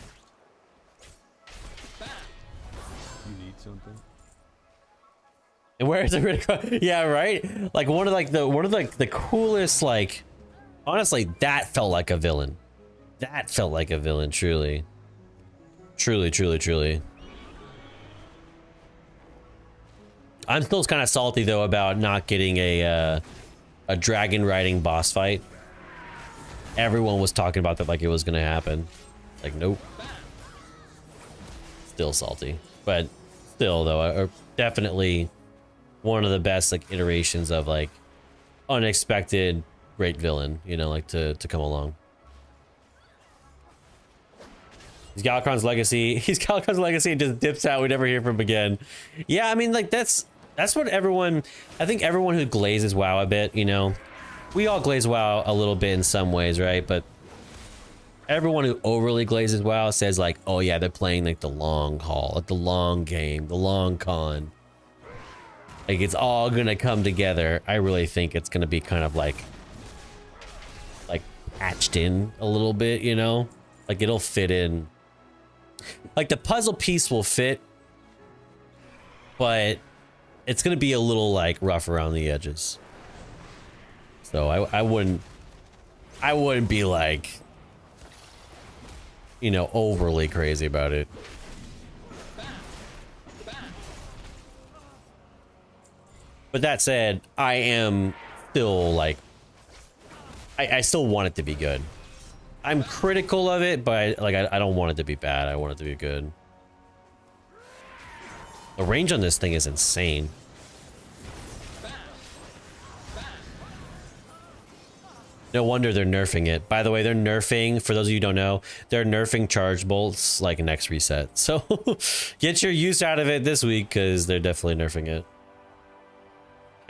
And where is it? Yeah, right. Like one of the coolest, like, honestly, that felt like a villain. That felt like a villain, truly. Truly. I'm still kind of salty though about not getting a dragon riding boss fight. Everyone was talking about that like it was gonna happen. Like, nope. Still salty, but still though, definitely one of the best like iterations of like unexpected great villain, you know, like to come along. He's Galakrond's legacy. He's Galakrond's legacy and just dips out. We never hear from him again. Yeah, I mean, like that's what everyone, I think everyone who glazes WoW a bit, you know, we all glaze WoW a little bit in some ways, right? But everyone who overly glazes WoW says like, oh yeah, they're playing like the long haul, like the long game, the long con. Like it's all gonna come together. I really think it's gonna be kind of like patched in a little bit, you know? Like it'll fit in. Like the puzzle piece will fit, but it's gonna be a little like rough around the edges. So I wouldn't be like, you know, overly crazy about it. But that said, I am still like, I still want it to be good. I'm critical of it, but I don't want it to be bad. I want it to be good. The range on this thing is insane. No wonder they're nerfing it. By the way, they're nerfing, for those of you who don't know, they're nerfing charge bolts like next reset. So get your use out of it this week because they're definitely nerfing it.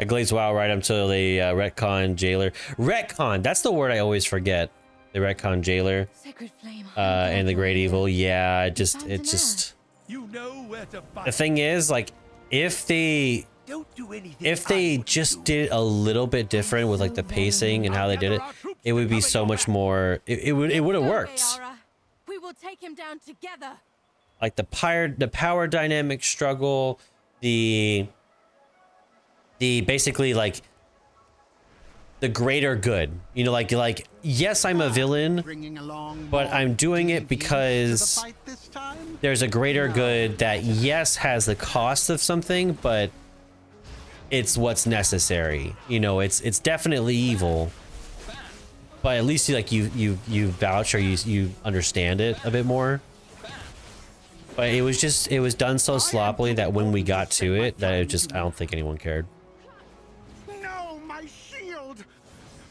I glazed WoW right until they retcon Jailer. Retcon, that's the word I always forget. The retcon Jailer. Sacred Flame. And the Great Evil. Yeah, it just You know where to find. The thing is, like, if they just did a little bit different with like the pacing and how they did it, it would be so much more. It would have worked. We will take him down together. Like the power dynamic struggle, the basically like the greater good, you know, like yes, I'm a villain, but I'm doing it because there's a greater good that yes has the cost of something, but it's what's necessary. You know, it's definitely evil, but at least you vouch or you understand it a bit more. But it was done so sloppily that when we got to it, that I don't think anyone cared.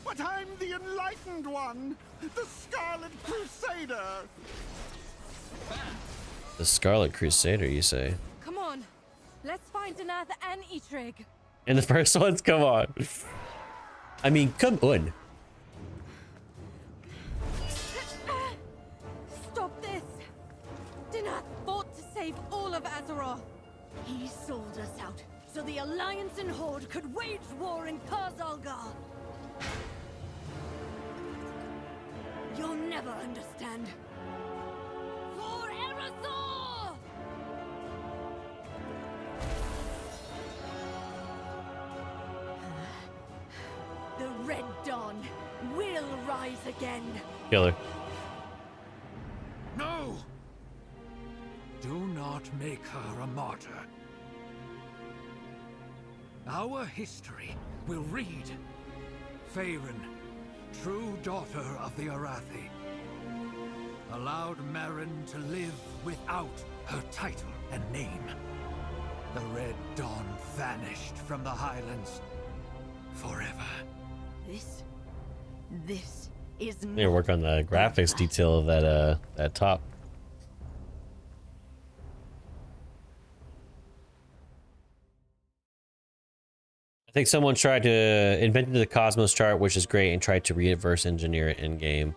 But I'm the enlightened one, the Scarlet Crusader. The Scarlet Crusader, you say? Come on, let's find Danath and Eitrig. And the first ones, come on. I mean, come on. Stop this! Danath fought to save all of Azeroth. He sold us out so the Alliance and Horde could wage war in Kar-Zalgar. You'll never understand. For Erethdor! The Red Dawn will rise again. Killer. No! Do not make her a martyr. Our history will read. Faerun, true daughter of the Arathi, allowed Marin to live without her title and name. The Red Dawn vanished from the Highlands forever. This is They work on the graphics detail of that top. I think someone tried to invent the Cosmos chart, which is great, and tried to reverse engineer it in game.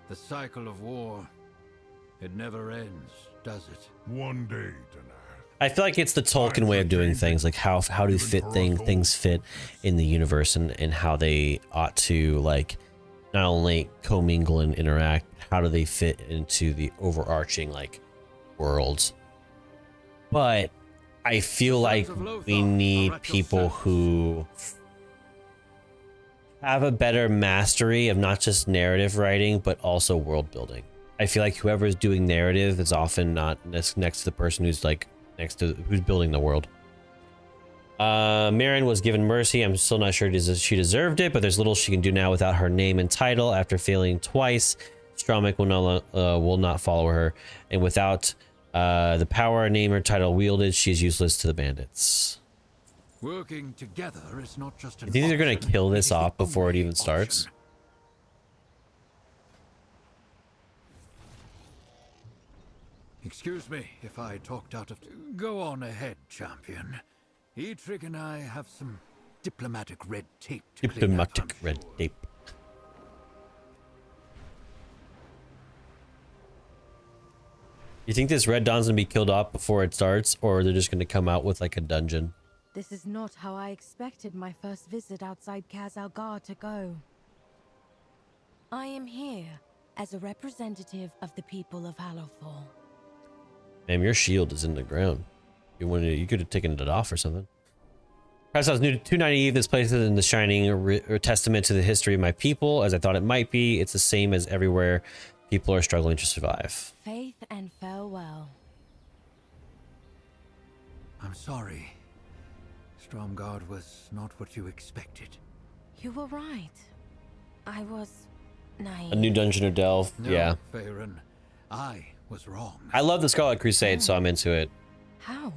The cycle of war, it never ends, does it? One day, Danath. I feel like it's the Tolkien way of doing things, like how do things fit in the universe and how they ought to like not only commingle and interact, how do they fit into the overarching like worlds. But I feel like we need people who have a better mastery of not just narrative writing, but also world building. I feel like whoever is doing narrative is often not next to the person who's like who's building the world. Marin was given mercy. I'm still not sure she deserved it, but there's little she can do now without her name and title. After failing twice, Stromik will not follow her, and without the power, name, or title wielded, she is useless to the bandits. Working together is not just an You think they're gonna option, kill it this is the off before it only even starts? option. Excuse me if I talked out of... Go on ahead, champion. Eitrig and I have some diplomatic red tape to clean up, Diplomatic red tape. You think this Red Dawn's gonna be killed off before it starts, or they're just gonna come out with like a dungeon? This is not how I expected my first visit outside Kaz-Algar to go. I am here as a representative of the people of Hallowfall. Damn, your shield is in the ground. You could have taken it off or something. Perhaps I was new too naive. This place isn't the shining or testament to the history of my people as I thought it might be. It's the same as everywhere. People are struggling to survive. Faith and farewell. I'm sorry. Stromgarde was not what you expected. You were right. I was naive. A new dungeon or delve. No, Yeah. Faerun, I was wrong. I love the Scarlet Crusade, so I'm into it. How?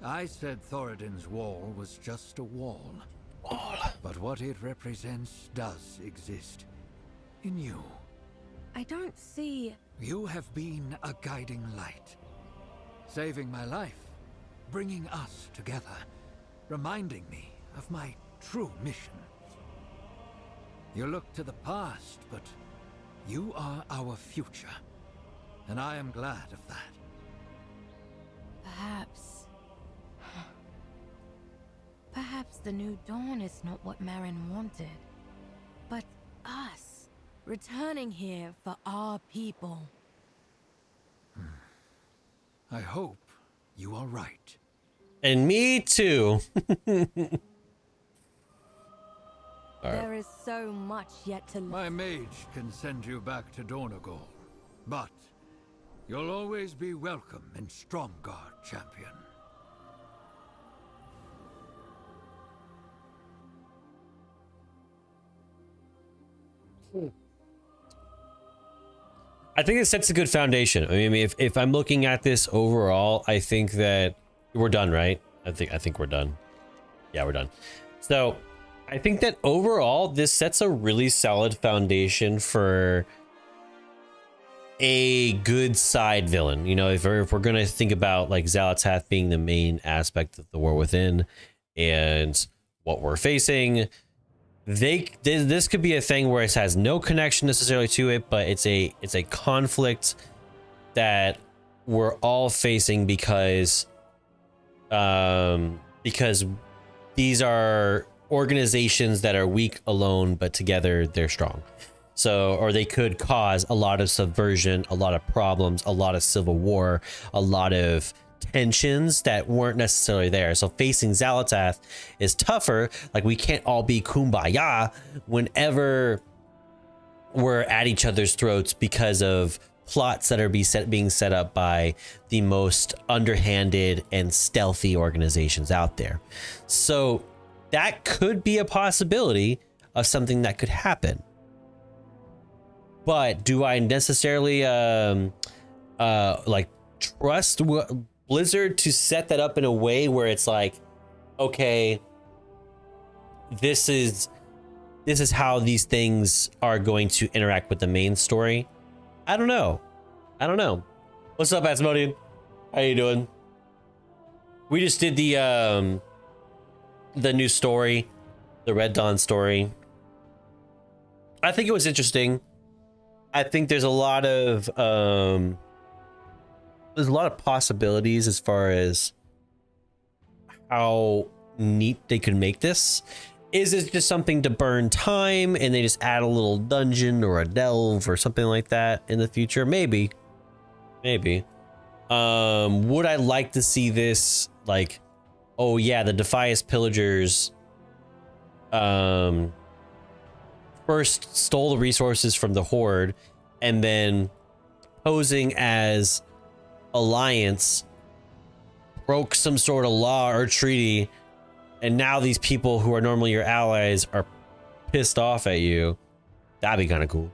I said Thoradin's wall was just a wall. But what it represents does exist. In you. I don't see... You have been a guiding light. Saving my life. Bringing us together. Reminding me of my true mission. You look to the past, but you are our future. And I am glad of that. Perhaps the new dawn is not what Marin wanted. But us, returning here for our people. I hope you are right. And me too. There is so much yet to learn. My mage can send you back to Dornagol, but you'll always be welcome in Stromgarde, champion. I think it sets a good foundation. I mean, if I'm looking at this overall, I think that we're done, right? I think we're done. Yeah, we're done. So I think that overall, this sets a really solid foundation for a good side villain. You know, if we're gonna think about like Xalatath being the main aspect of the War Within and what we're facing, this could be a thing where it has no connection necessarily to it, but it's a conflict that we're all facing because these are organizations that are weak alone, but together they're strong. So, or they could cause a lot of subversion, a lot of problems, a lot of civil war, a lot of tensions that weren't necessarily there. So facing Xalatath is tougher. Like, we can't all be kumbaya whenever we're at each other's throats because of plots that are being set up by the most underhanded and stealthy organizations out there. So that could be a possibility of something that could happen. But do I necessarily like trust Blizzard to set that up in a way where it's like, okay, this is how these things are going to interact with the main story? I don't know. What's up, Asmodean? How you doing? We just did the new story, the Red Dawn story. I think it was interesting. I think there's a lot of possibilities as far as how neat they could make this. Is it just something to burn time and they just add a little dungeon or a delve or something like that in the future? Maybe. Would I like to see this, like, oh yeah, the Defias pillagers first stole the resources from the Horde and then posing as Alliance broke some sort of law or treaty, and now these people who are normally your allies are pissed off at you. That'd be kind of cool.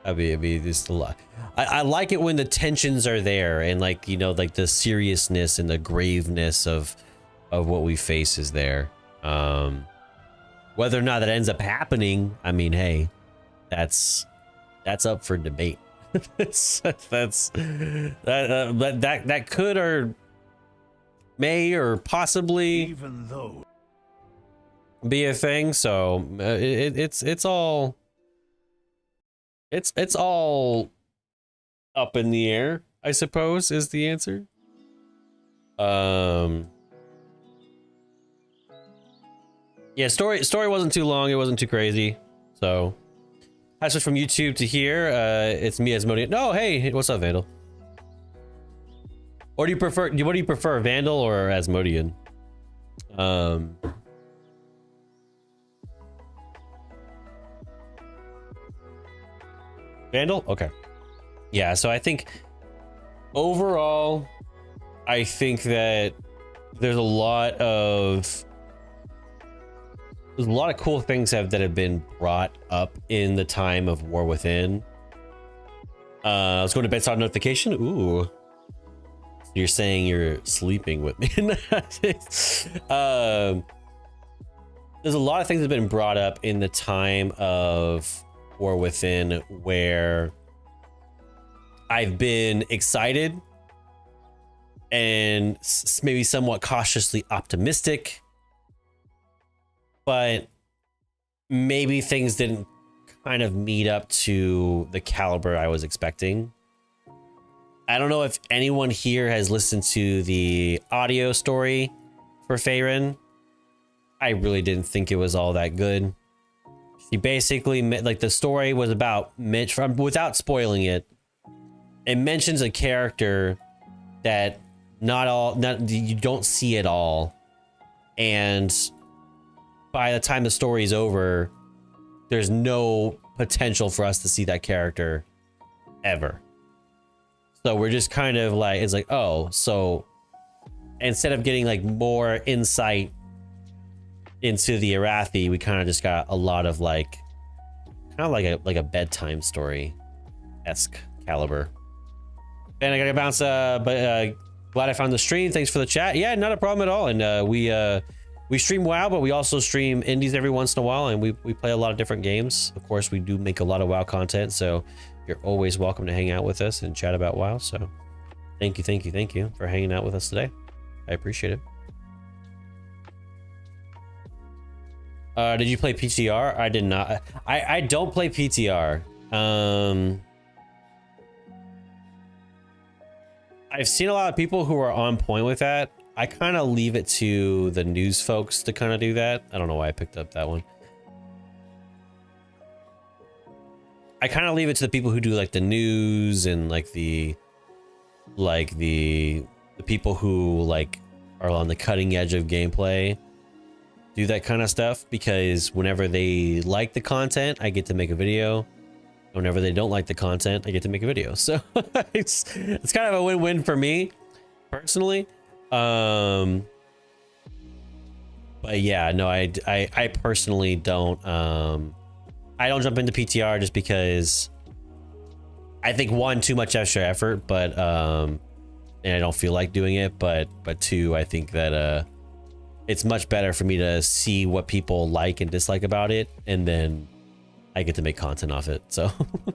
That'd be just a lot. I like it when the tensions are there and, like, you know, like the seriousness and the graveness of what we face is there. Whether or not that ends up happening, I mean, hey, that's up for debate. that could or may or possibly Even though be a thing. So it's all up in the air. I suppose, is the answer. Yeah, story wasn't too long. It wasn't too crazy. So I switched from YouTube to here. It's me, Asmodean. No, hey, what's up, Vandal? Or do you prefer? What do you prefer, Vandal or Asmodean? Vandal? Okay. Yeah, so I think overall, I think that there's a lot of cool things that have been brought up in the time of War Within. I was going to bed, saw a notification. Ooh. So you're saying you're sleeping with me. There's a lot of things that have been brought up in the time of War Within where I've been excited and maybe somewhat cautiously optimistic, but maybe things didn't kind of meet up to the caliber I was expecting. I don't know if anyone here has listened to the audio story for Faerun. I really didn't think it was all that good. She basically, like, the story was about Mitch, without spoiling it, it mentions a character that you don't see at all. And by the time the story's over, there's no potential for us to see that character ever. So we're just kind of like, it's like, oh, so instead of getting like more insight into the Arathi, we kind of just got a lot of like, kind of like a bedtime story-esque caliber. And I gotta bounce, but glad I found the stream. Thanks for the chat. Yeah, not a problem at all. And we stream WoW, but we also stream indies every once in a while, and we play a lot of different games. Of course, we do make a lot of WoW content, so you're always welcome to hang out with us and chat about WoW. So thank you for hanging out with us today. I appreciate it. Did you play PTR? I did not. I don't play PTR. I've seen a lot of people who are on point with that. I kind of leave it to the news folks to kind of do that. I don't know why I picked up that one. I kind of leave it to the people who do like the news and like the people who like are on the cutting edge of gameplay do that kind of stuff, because whenever they like the content, I get to make a video. Whenever they don't like the content, I get to make a video. So it's kind of a win-win for me personally. But yeah, no, I personally don't I don't jump into PTR just because I think, one, too much extra effort, but and I don't feel like doing it, but two, I think that it's much better for me to see what people like and dislike about it, and then I get to make content off it. So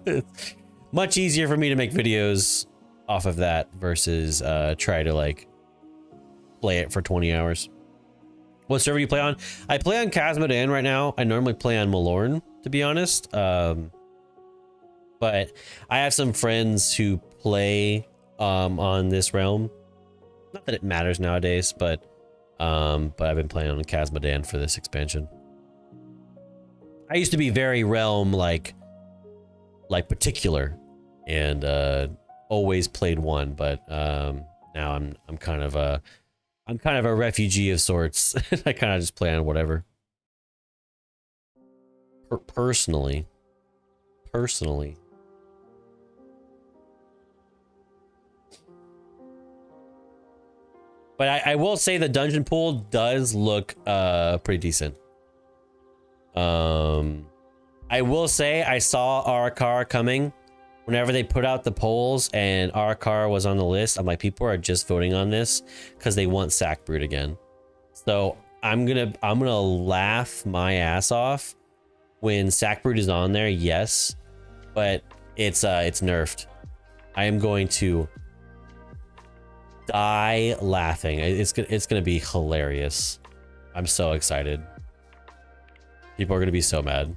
it's much easier for me to make videos off of that versus try to like play it for 20 hours. What server do you play on? I play on Khazad-dûm right now. I normally play on Malorn, to be honest. But I have some friends who play on this realm. Not that it matters nowadays, but I've been playing on Khazad-dûm for this expansion. I used to be very realm like particular and always played one, but now I'm kind of a refugee of sorts. I kind of just play on whatever. Personally. But I will say the dungeon pool does look pretty decent. I will say I saw Ara-Kara coming. Whenever they put out the polls and Ara-Kara was on the list, I'm like, people are just voting on this because they want Sackbrood again. So I'm gonna laugh my ass off when Sackbrood is on there, yes, but it's nerfed. I am going to die laughing. It's gonna be hilarious. I'm so excited. People are gonna be so mad.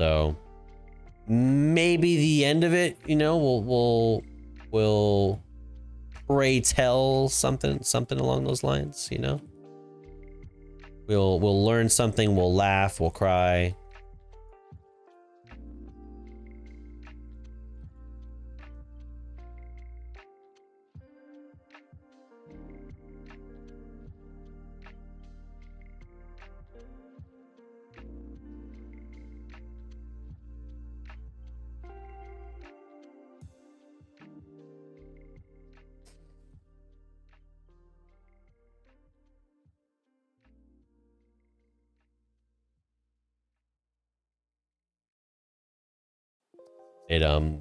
So maybe the end of it, you know, we'll pray tell something along those lines, you know. We'll learn something, we'll laugh, we'll cry.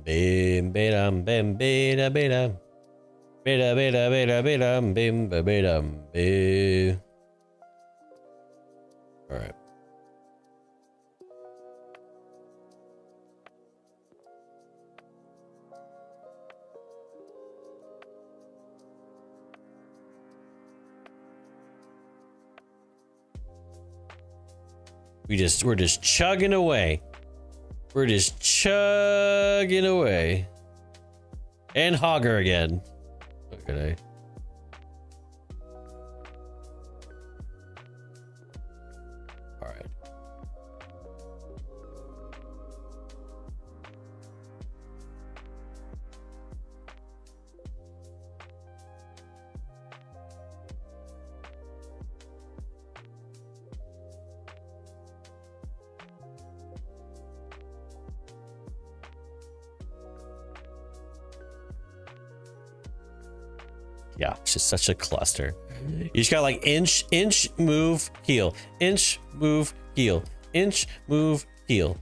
Bim bam bim bida bida bida bida bida bida bim bida bim. All right. We're just chugging away. We're just chugging away. And Hogger again. Okay. All right. Yeah, it's just such a cluster. You just got like inch, move, heal. Inch, move, heal. Inch, move, heal.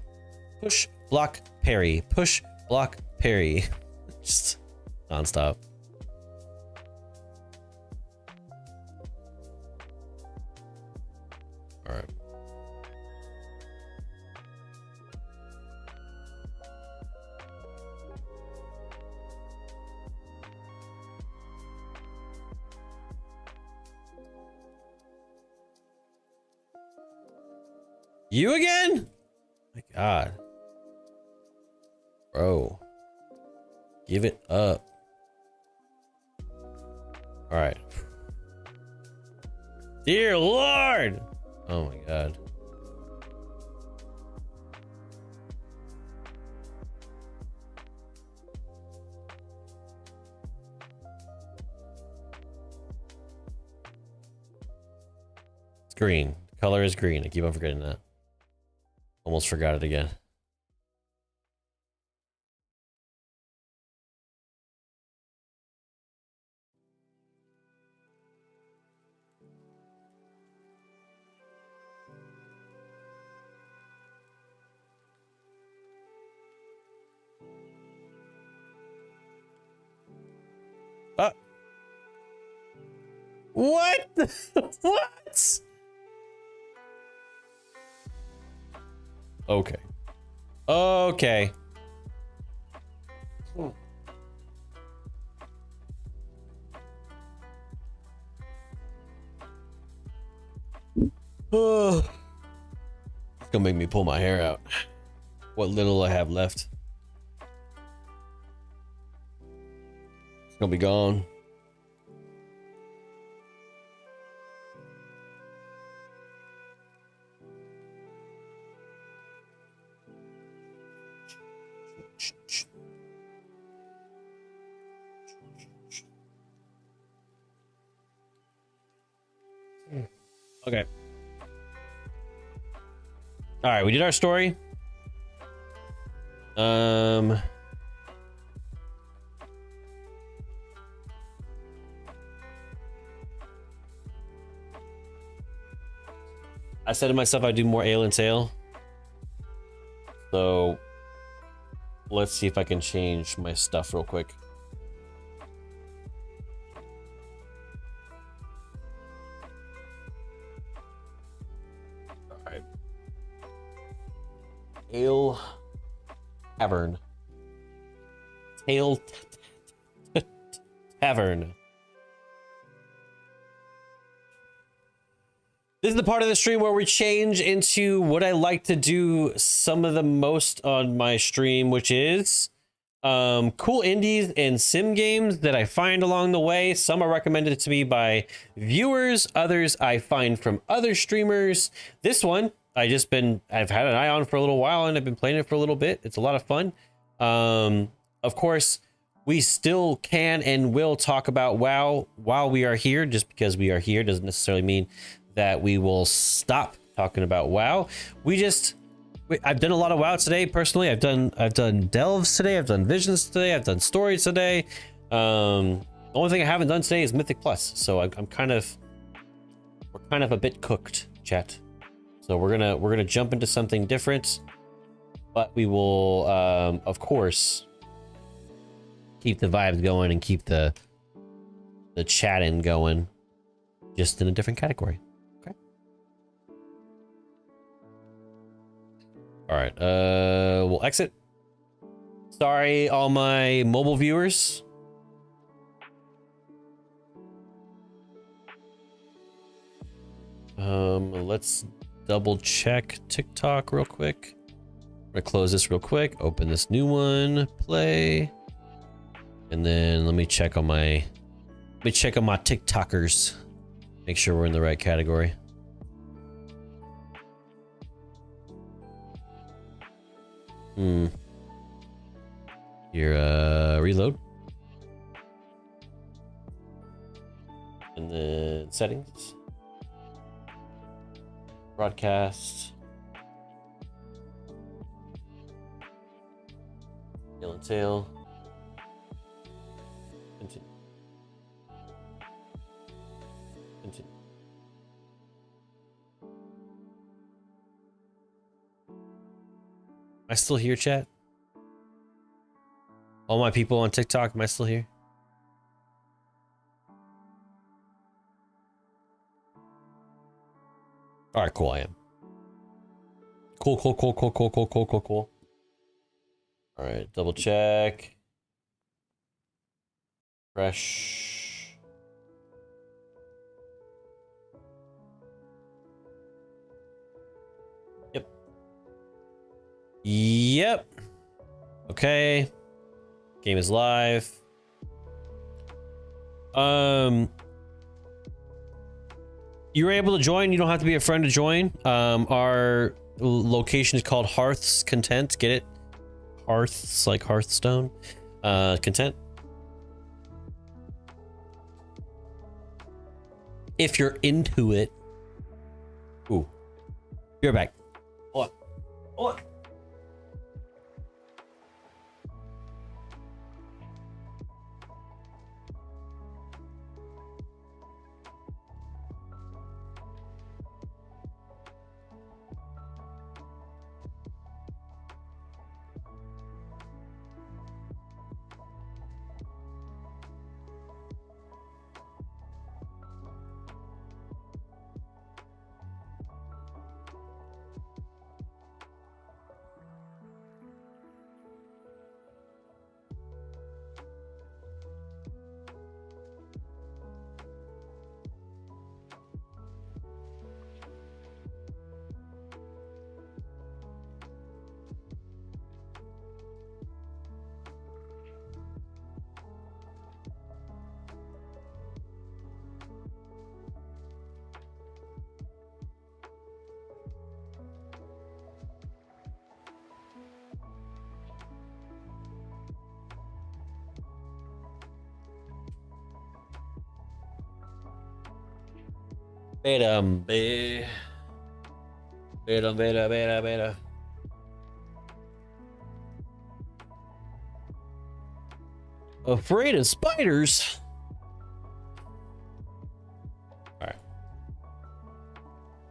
Push, block, parry. Push, block, parry. Just nonstop. All right. You again? My God. Bro. Give it up. All right. Dear Lord. Oh my God. It's green. Color is green. I keep on forgetting that. Almost forgot it again. What? What? Okay. Okay. Oh. It's gonna make me pull my hair out. What little I have left. It's gonna be gone. Okay. All right, we did our story. I said to myself I'd do more ale and tail. So let's see if I can change my stuff real quick. All right. Ale Tavern. Tavern. This is the part of the stream where we change into what I like to do some of the most on my stream, which is cool indies and sim games that I find along the way. Some are recommended to me by viewers, others I find from other streamers. This one I've had an eye on for a little while, and I've been playing it for a little bit. It's a lot of fun. Of course, we still can and will talk about WoW while we are here. Just because we are here doesn't necessarily mean that we will stop talking about WoW. I've done a lot of WoW today personally. I've done delves today, I've done visions today, I've done stories today. The only thing I haven't done today is Mythic Plus. So we're kind of a bit cooked, chat. So we're gonna jump into something different, but we will of course keep the vibes going and keep the chatting going, just in a different category. All right, we'll exit. Sorry, all my mobile viewers. Let's double check TikTok real quick. I'm gonna close this real quick, open this new one, play. And then let me check on my TikTokers. Make sure we're in the right category. Here, reload. And then settings. Broadcast. Tail and tail. Continue. Continue. Am I still here, chat? All my people on TikTok, am I still here? All right, cool, I am. Cool. All right, double check. Fresh. Yep. Okay. Game is live. You're able to join. You don't have to be a friend to join. Our location is called Hearth's Content. Get it? Hearths, like Hearthstone. Content. If you're into it. Ooh. You're back. Hold on. Beta. Afraid of spiders. All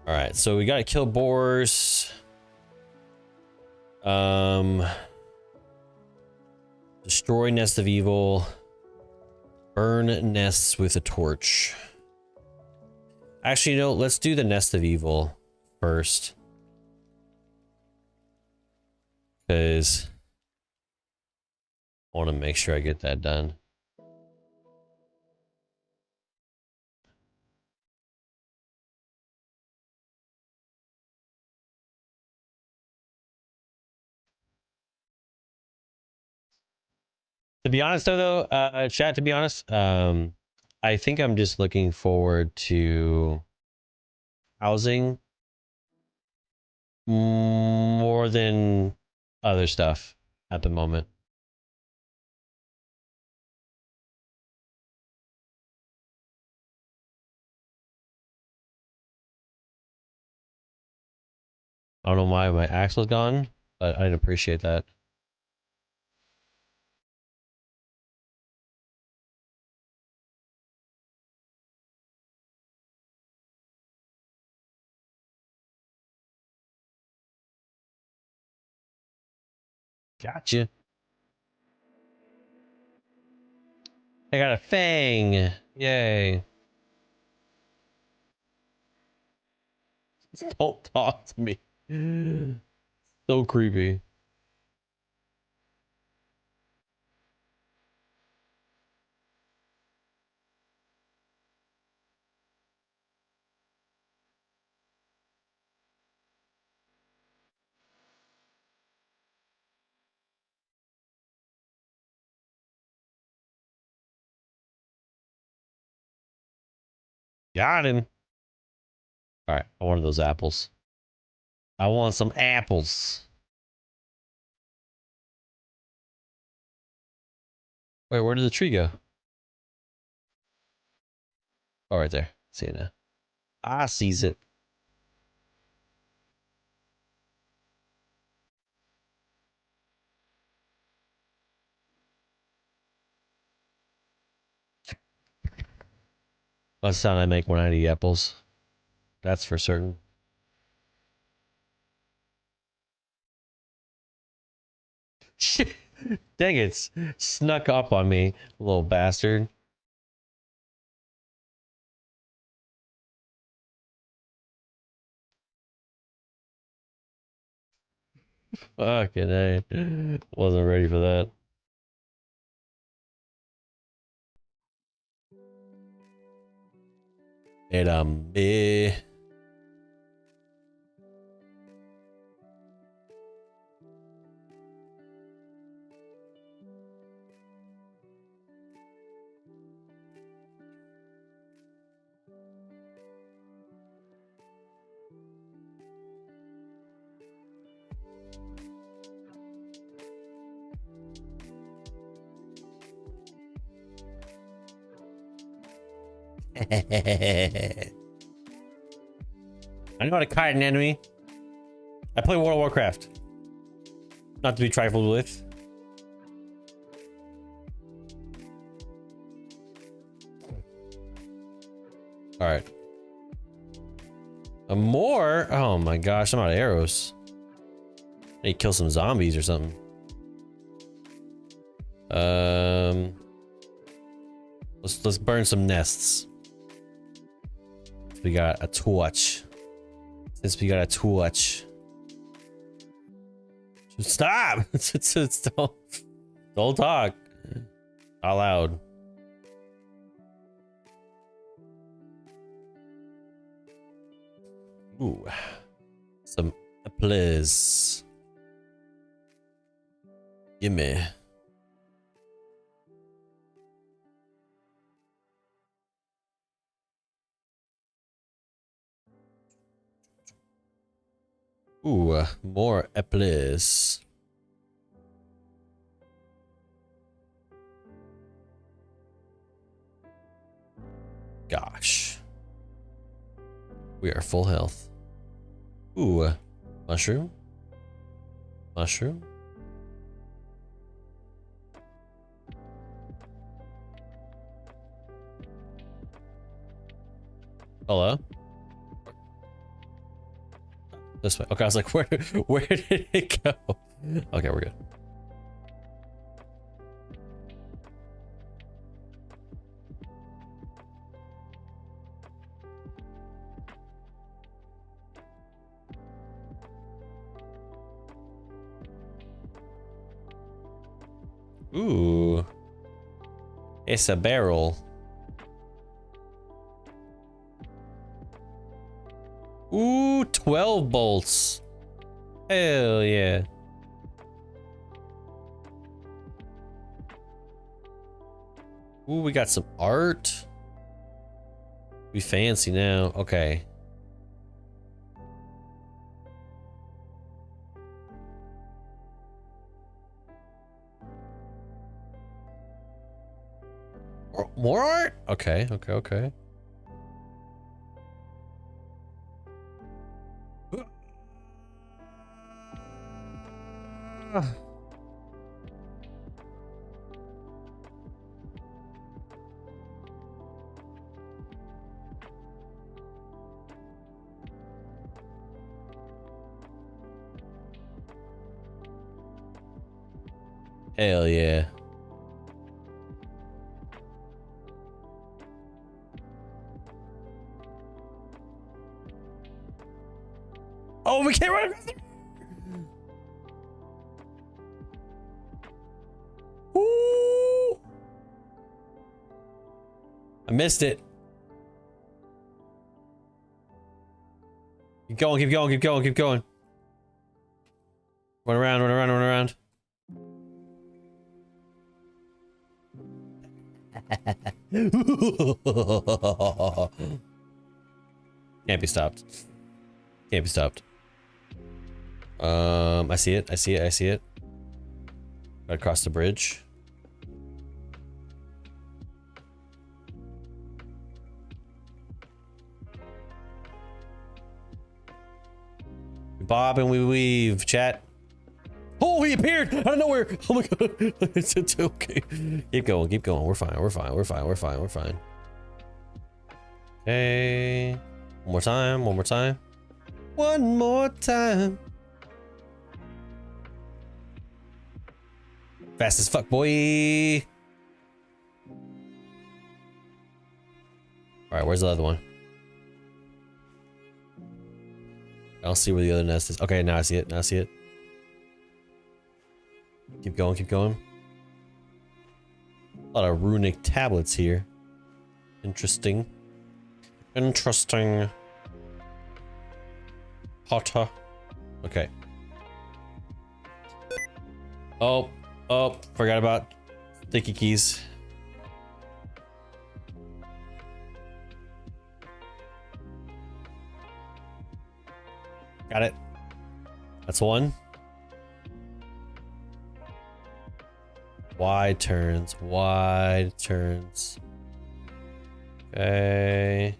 right, so we gotta kill boars. Destroy nest of evil. Burn nests with a torch. Actually, no, let's do the nest of evil first. Because I want to make sure I get that done. To be honest though, chat, to be honest, I think I'm just looking forward to housing more than other stuff at the moment. I don't know why my axe was gone, but I didn't appreciate that. Gotcha. I got a fang. Yay. Don't talk to me. So creepy. Got him. All right, I wanted those apples. I want some apples. Wait, where did the tree go? Oh, right there. See it now. I sees it. That's the sound I make when I eat apples. That's for certain. Dang it. Snuck up on me, little bastard. Fucking A. Wasn't ready for that. Era me. I know how to kite an enemy. I play World of Warcraft. Not to be trifled with. Alright. More? Oh my gosh, I'm out of arrows. I need to kill some zombies or something. Let's burn some nests. We got a torch. Since we got a torch. Stop! Don't talk. Out loud. Ooh. Some apples. Gimme. Ooh, more apples. Gosh. We are full health. Ooh, mushroom. Mushroom. Hello? This way. Okay, I was like, where did it go? Okay, we're good. Ooh. It's a barrel. Ooh, 12 bolts. Hell yeah. Ooh, we got some art. We fancy now. Okay. More art? Okay, okay, okay. Hell yeah. Oh, we can't run across the... Ooh. I missed it. Keep going, keep going, keep going, keep going. Run around, run around, run around. Can't be stopped. Can't be stopped. I see it, I see it, I see it. Right across the bridge. We bob and we weave, chat. Oh, he appeared out of nowhere. Oh my god. It's okay. Keep going, keep going. We're fine, we're fine, we're fine, we're fine, we're fine. Okay. One more time, one more time. One more time. Fast as fuck, boy. Alright, where's the other one? I don't see where the other nest is. Okay, now I see it, now I see it. Keep going, keep going. A lot of runic tablets here. Interesting. Interesting. Hotter. Okay. Oh, oh, forgot about sticky keys. Got it. That's one. Wide turns, wide turns. Okay.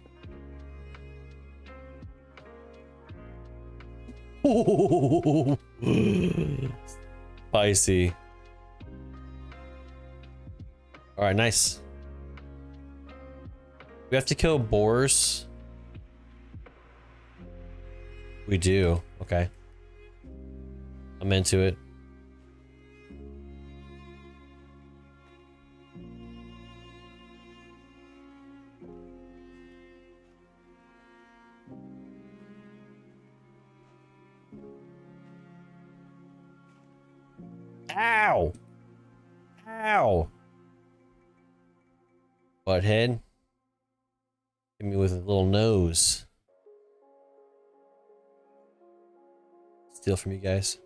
Ooh. Spicy. All right, nice. We have to kill boars. We do. Okay. I'm into it. Ow! Ow! Butthead. Hit me with a little nose. Steal from you guys.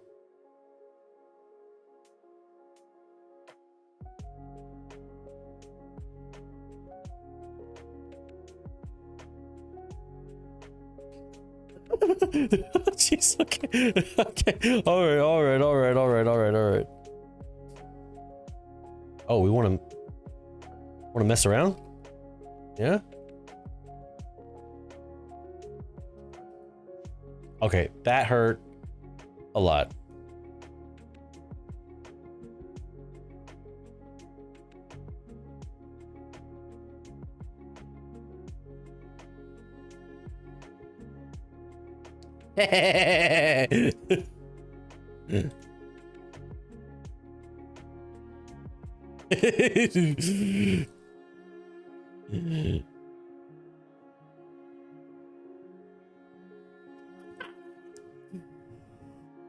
Jeez, okay. Okay. Alright, alright, alright, alright, alright, alright. Oh, we wanna mess around? Yeah? Okay, that hurt a lot.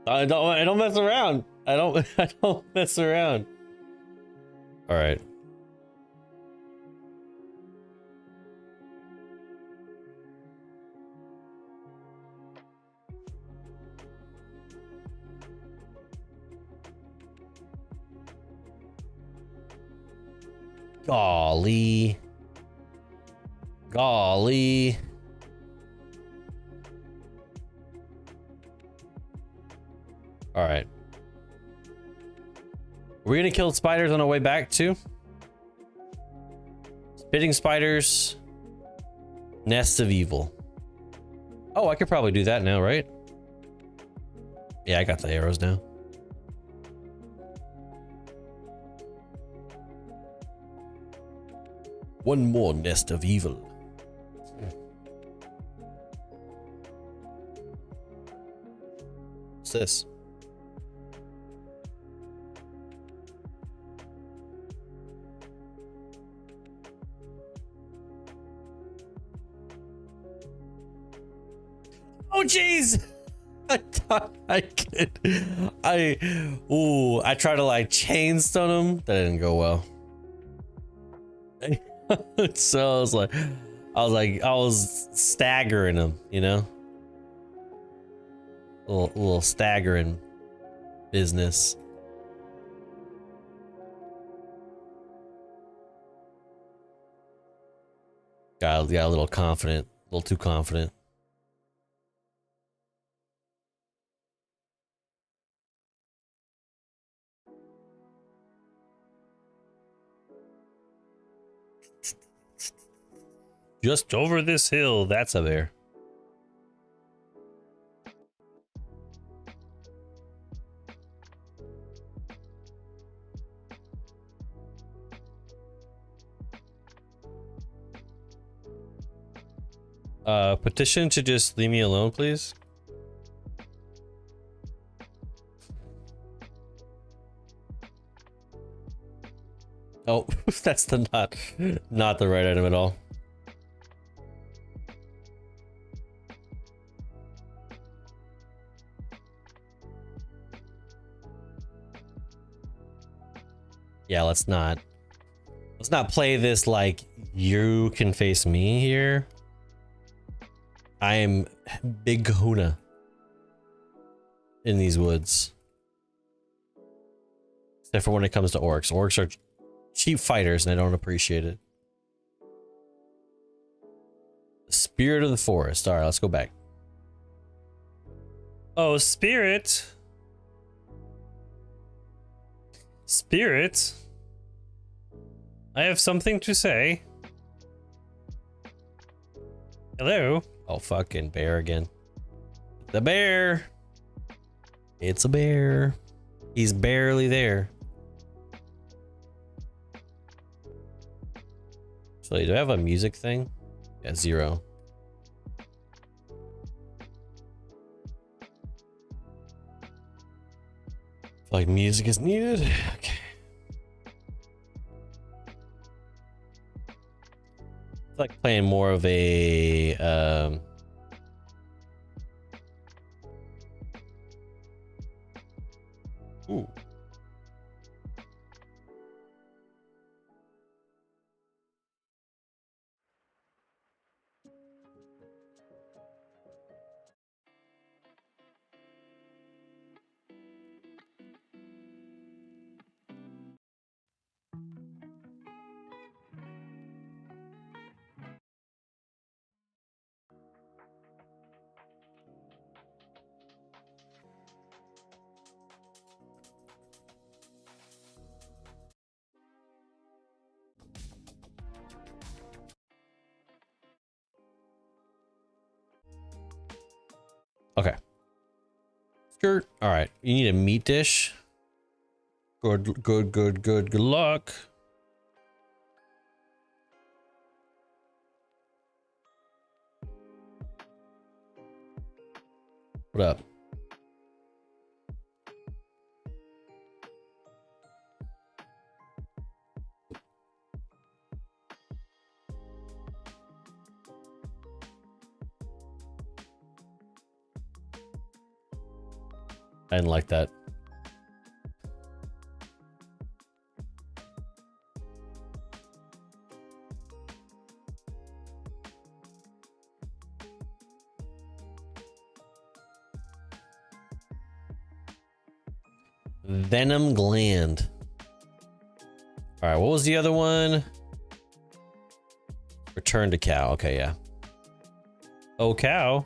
I don't mess around. I don't mess around. All right. Golly. Golly. All right. We're gonna kill spiders on our way back too. Spitting spiders. Nests of evil. Oh, I could probably do that now, right? Yeah, I got the arrows now. One more nest of evil. What's this? Oh jeez! I thought I could. I tried to like chainstone him. That didn't go well. So I was staggering him, you know? A little staggering business. Got a little confident, a little too confident. Just over this hill, that's a bear. Petition to just leave me alone, please. Oh, that's not the right item at all. Yeah, let's not play this like you can face me here. I am Big Kahuna in these woods. Except for when it comes to orcs. Orcs are cheap fighters and I don't appreciate it. The spirit of the forest. All right, let's go back. Oh, spirit. Spirit. I have something to say. Hello. Oh, fucking bear again. The bear. It's a bear. He's barely there. So, do I have a music thing? Yeah, 0. Like music is needed. Okay. It's like playing more of a ooh. Okay. Skirt. All right. You need a meat dish. Good luck. What up? I didn't like that. Venom gland. All right, what was the other one? return to cow. Okay, yeah. Oh, cow.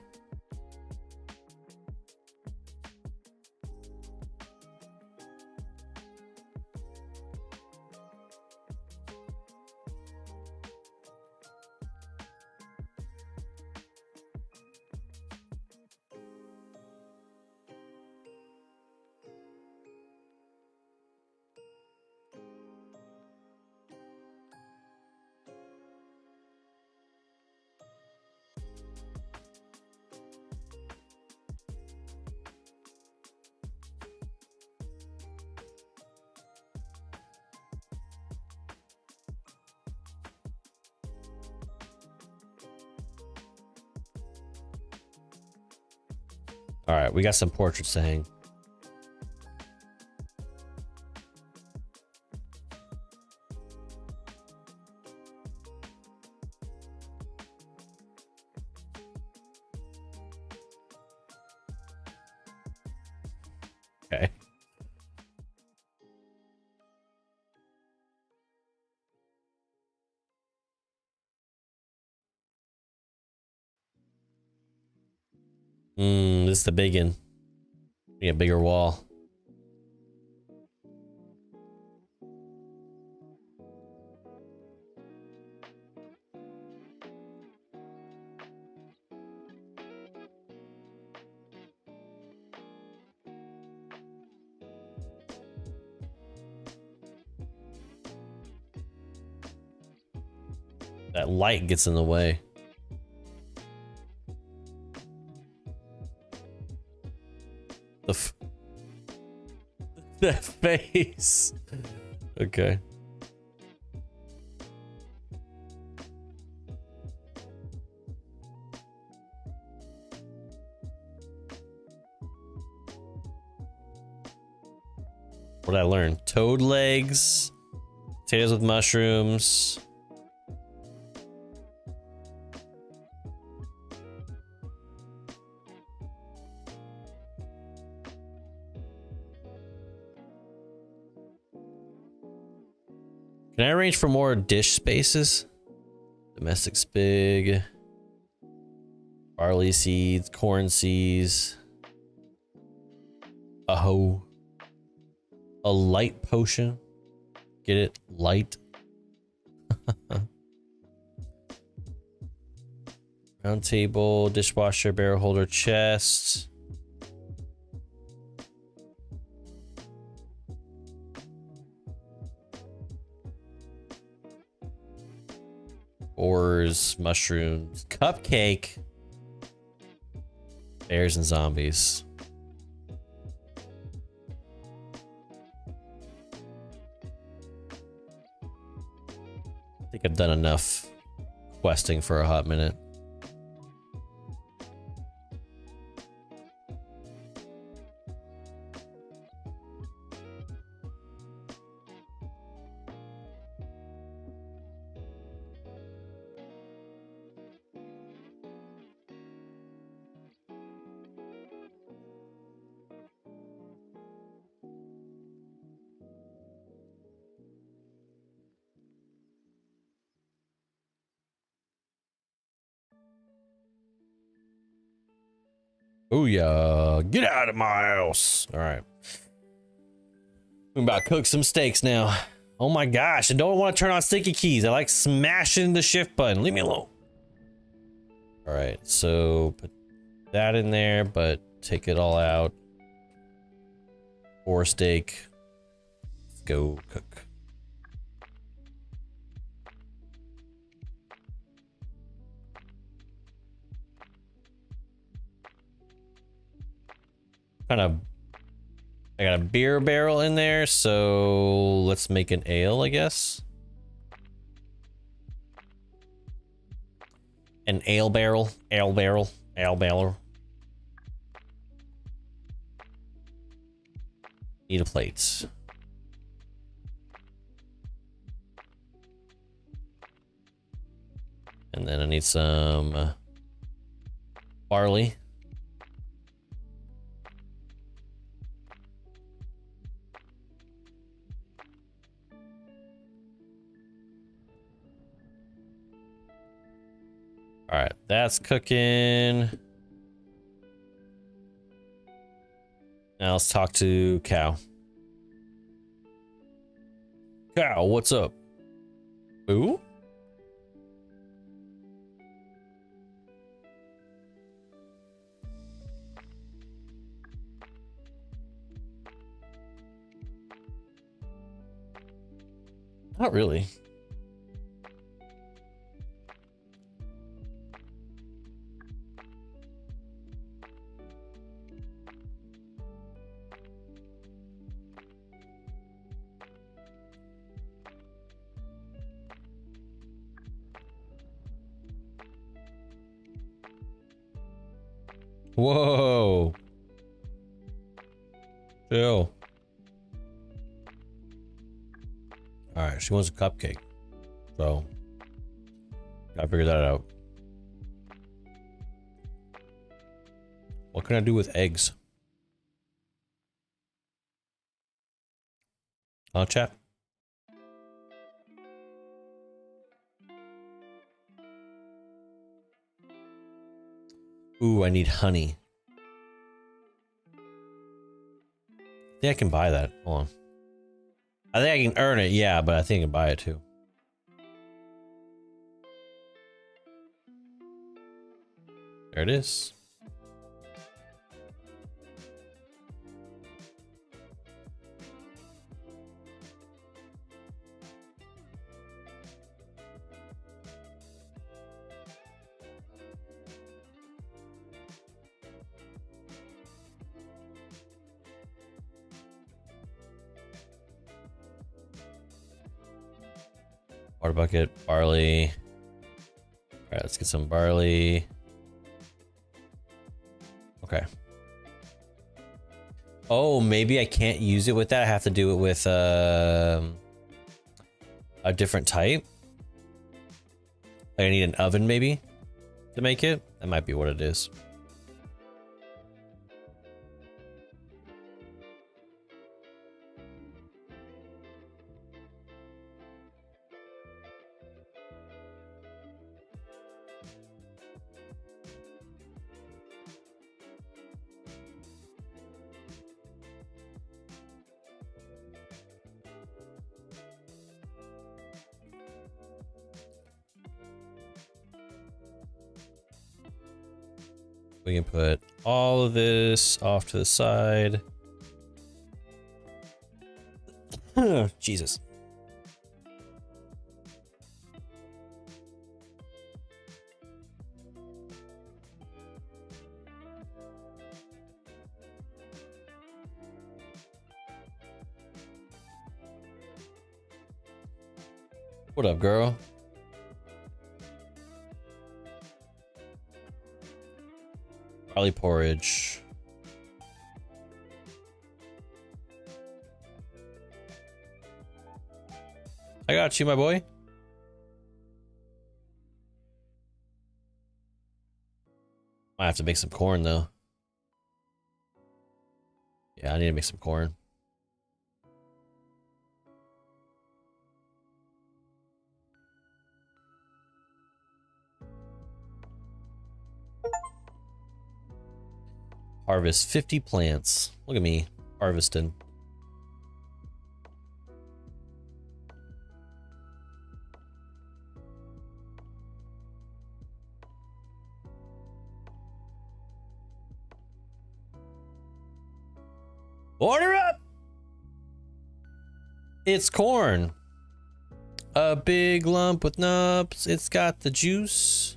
All right, we got some portraits to hang. Okay. This is the big one. Need a bigger wall. That light gets in the way. That face. Okay. What did I learn? Toad legs, potatoes with mushrooms. Can I arrange for more dish spaces? Domestic spig, barley seeds, corn seeds, a hoe, a light potion. Get it? Light. Round table, dishwasher, barrel holder, chest. Ores, mushrooms, cupcake, bears and zombies. I think I've done enough questing for a hot minute. Oh yeah, get out of my house. All right. I'm about to cook some steaks now. Oh my gosh, I don't want to turn on sticky keys. I like smashing the shift button. Leave me alone. All right, so put that in there, but take it all out. Or steak. Let's go cook. Kind of, I got a beer barrel in there, so let's make an ale, I guess. An ale barrel, ale barrel, ale barrel. Need a plate. And then I need some barley. That's cooking. Now let's talk to Cow. Cow, what's up? Ooh? Not really. Whoa. Chill. Alright, she wants a cupcake. So, gotta figure that out. What can I do with eggs? Chat? Ooh, I need honey. I think I can buy that. Hold on. I think I can earn it, yeah, but I think I can buy it too. There it is. Water bucket, barley. All right, let's get some barley. Okay. Oh, maybe I can't use it with that. I have to do it with a different type. Like I need an oven maybe to make it. That might be what it is. We can put all of this off to the side. Jesus. What up, girl? Barley porridge. I got you, my boy. Might have to make some corn, though. Yeah, I need to make some corn. Harvest 50 plants. Look at me harvesting. Order up! It's corn. A big lump with nubs. It's got the juice.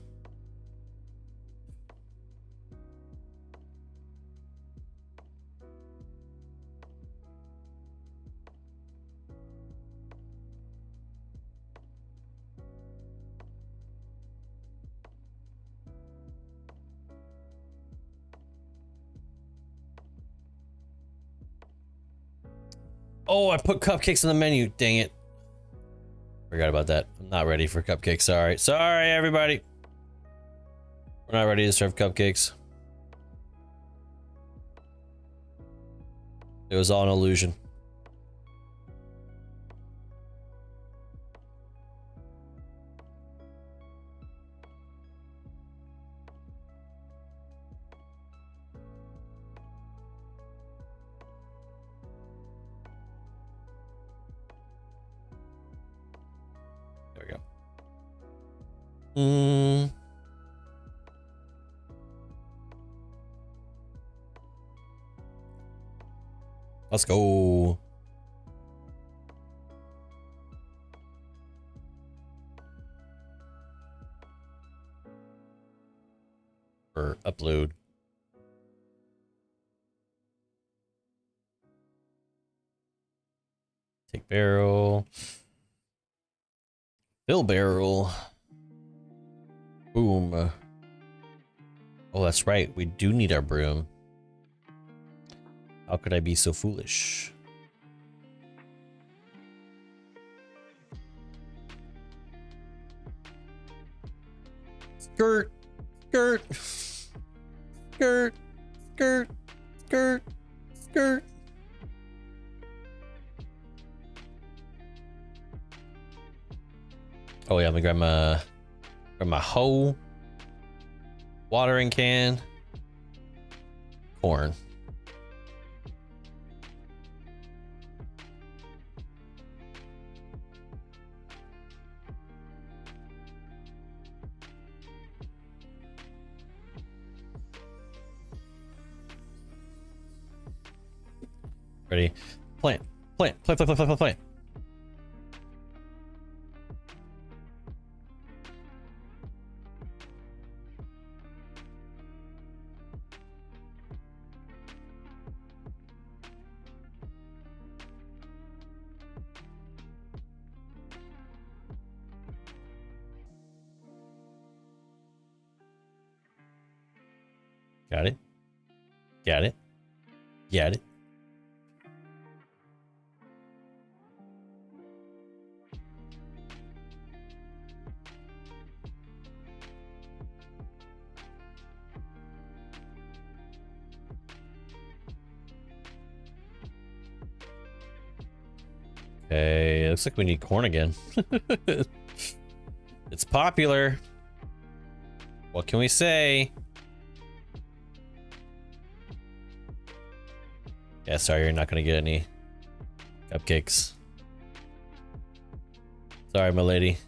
Oh, I put cupcakes on the menu. Dang it. Forgot about that. I'm not ready for cupcakes. Sorry. Sorry, everybody. We're not ready to serve cupcakes. It was all an illusion. Let's go. Or upload. Take barrel. Fill barrel. Boom. Oh, that's right. We do need our broom. How could I be so foolish? Skirt. Skirt. Skirt. Skirt. Skirt. Skirt. Oh yeah, I'm gonna grab my hoe, watering can, corn. Ready? Plant, plant, plant, plant, plant, plant, plant. Got it. Got it. Got it. Okay, looks like we need corn again. It's popular. What can we say? Yeah, sorry, you're not gonna get any cupcakes. Sorry, my lady.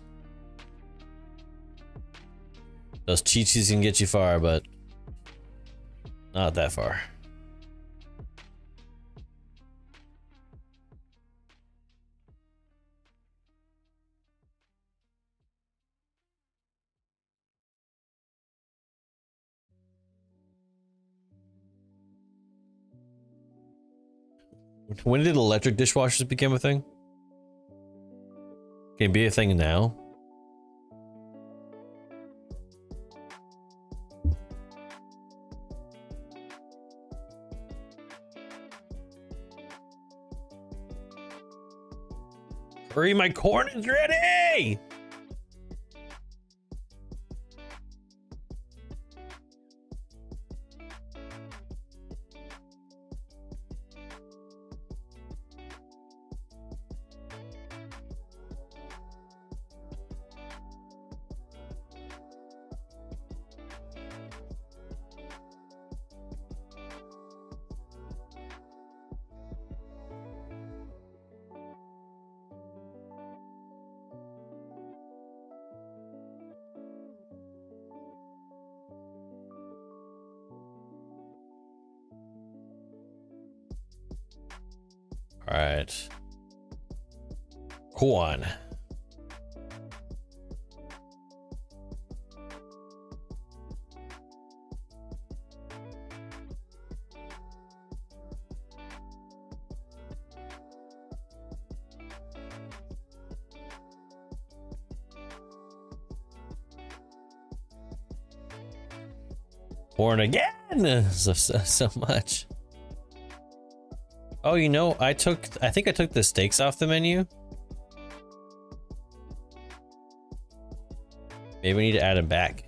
Those chi-chis can get you far, but not that far. When did electric dishwashers become a thing? Can it be a thing now? Hurry, my corn is ready! All right. Corn. Corn again. So much. Oh, you know, I think I took the steaks off the menu. Maybe we need to add them back.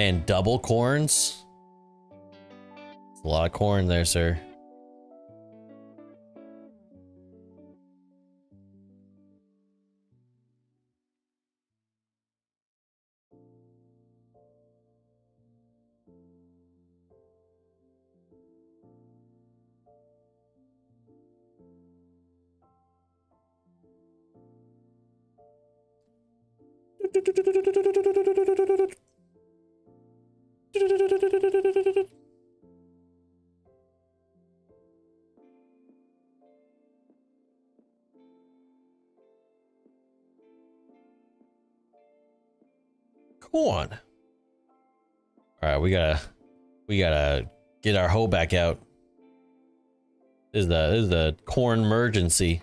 And double corns. That's a lot of corn there, sir. Come on. All right, we gotta get our hoe back out. This is the corn emergency.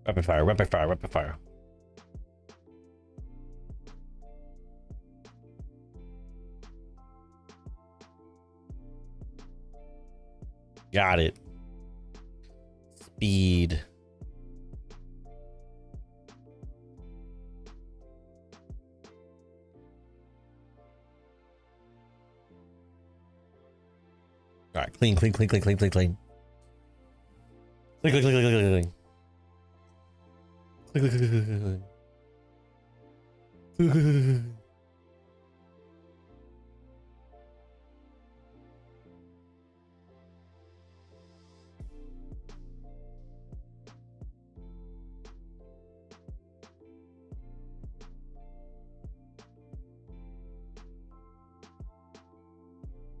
Rapid fire, rapid fire, rapid fire. Got it. Speed. All right, clean, clean, clean, clean, clean, clean, clean. Clean, clean, clean, clean, clean, clean.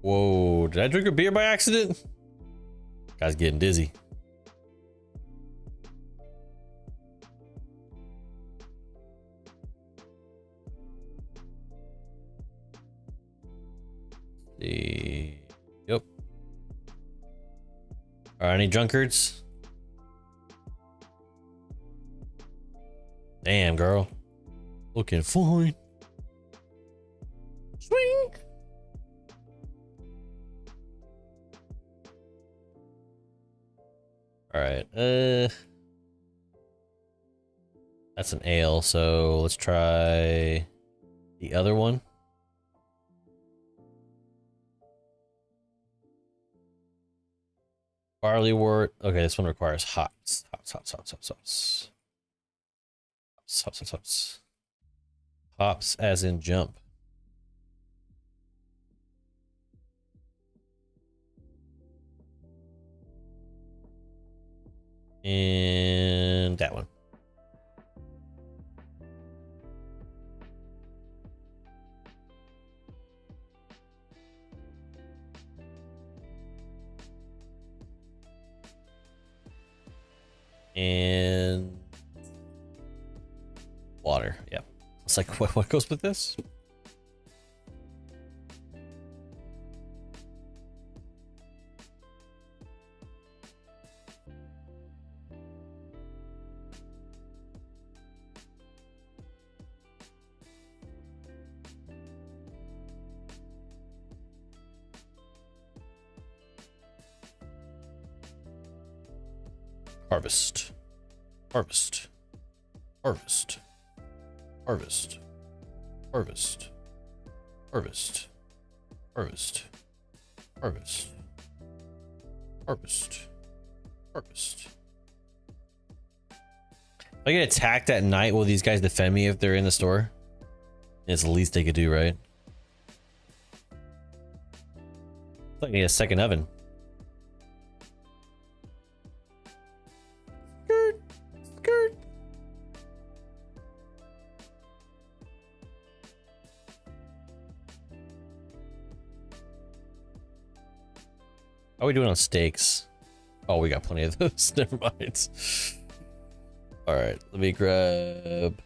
Whoa, did I drink a beer by accident? Guy's getting dizzy. Yep. Are any drunkards? Damn, girl. Looking fine. Swing. All right. That's an ale, so let's try the other one. Barley wort. Okay, this one requires hops. Hops. Hops as in jump. And that one. And water. Yep. It's like, what goes with this? Harvest. Harvest. Harvest. Harvest. Harvest. Harvest. Harvest. Harvest. Harvest. Harvest. If I get attacked at night, will these guys defend me if they're in the store? It's the least they could do, right? I need a second oven. How are we doing on steaks? Oh, we got plenty of those. Never mind. All right, let me grab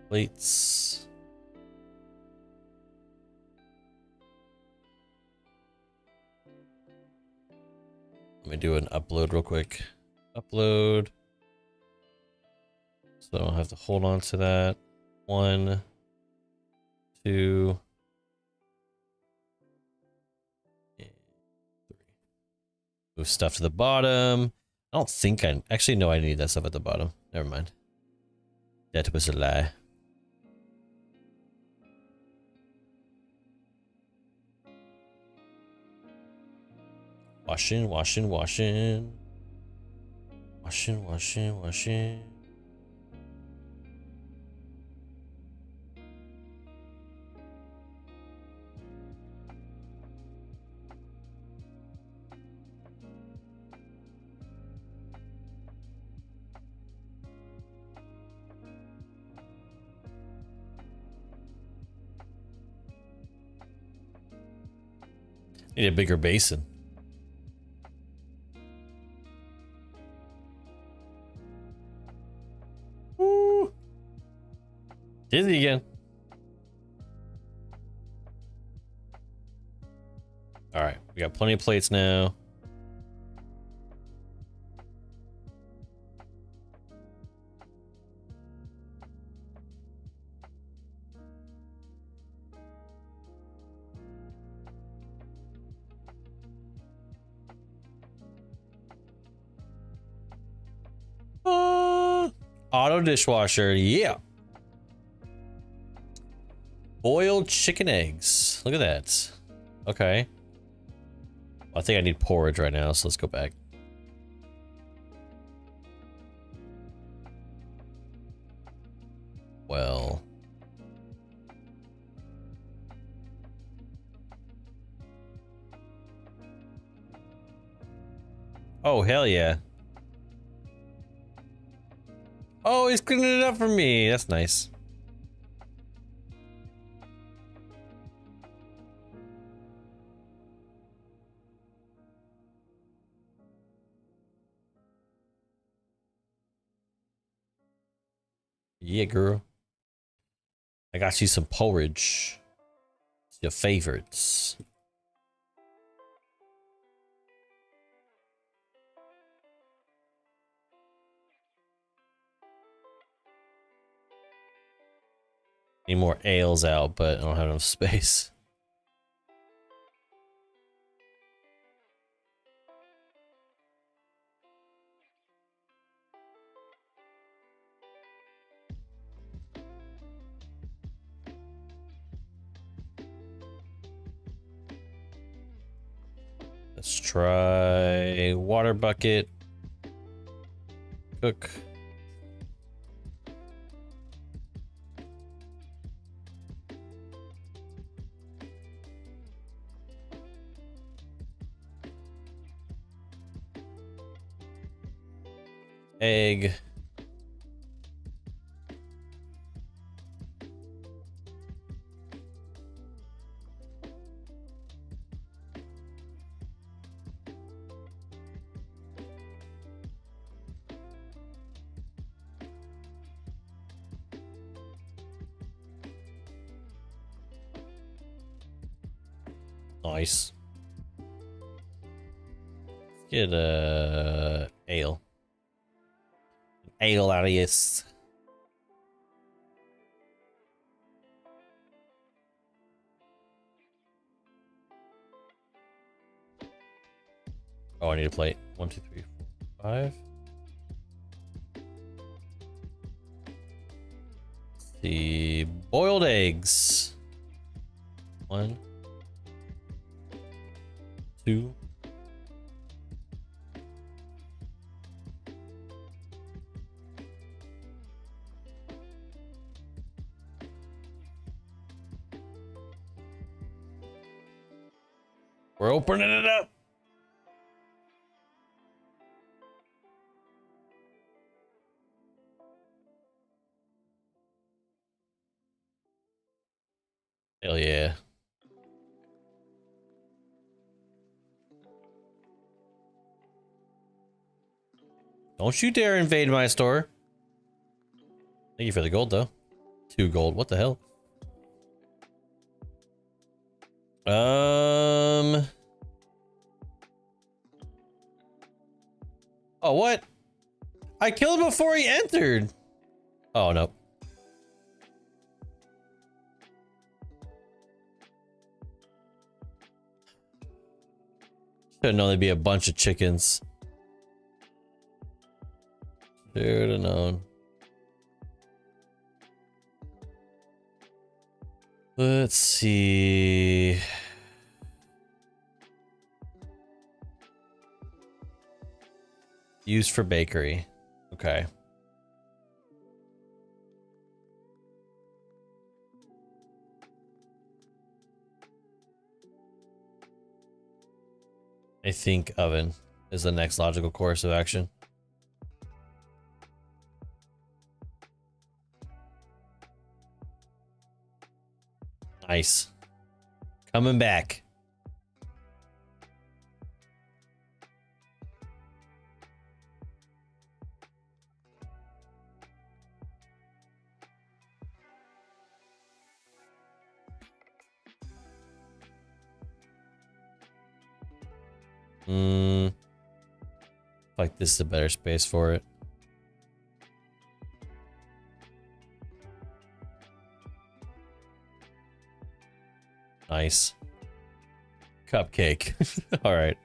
plates. Let me do an upload real quick. Upload. So I don't have to hold on to that. 1, 2. Move stuff to the bottom. I don't think I actually know I need that stuff at the bottom. Never mind. That was a lie. Washing, washing, washing. Washing, washing, washing. Need a bigger basin. Woo. Dizzy again. All right, we got plenty of plates now. Auto dishwasher, yeah. Boiled chicken eggs. Look at that. Okay. I think I need porridge right now, so let's go back. Well. Oh, hell yeah. Oh, he's cleaning it up for me. That's nice. Yeah, girl. I got you some porridge. It's your favorites. Need more ales out, but I don't have enough space. Let's try water bucket. Cook. Egg. Nice. Let's get a ale. Ale out of this. Oh, I need a plate. 1, 2, 3, 4, 5. Let's see, boiled eggs. 1, 2. We're opening it up. Hell yeah. Don't you dare invade my store. Thank you for the gold, though. 2 gold. What the hell? Oh, what? I killed him before he entered. Oh, no. Should've known there'd be a bunch of chickens. Should've known. Let's see. Used for bakery. Okay. I think oven is the next logical course of action. Nice. Coming back. Like this is a better space for it. Nice. Cupcake. All right.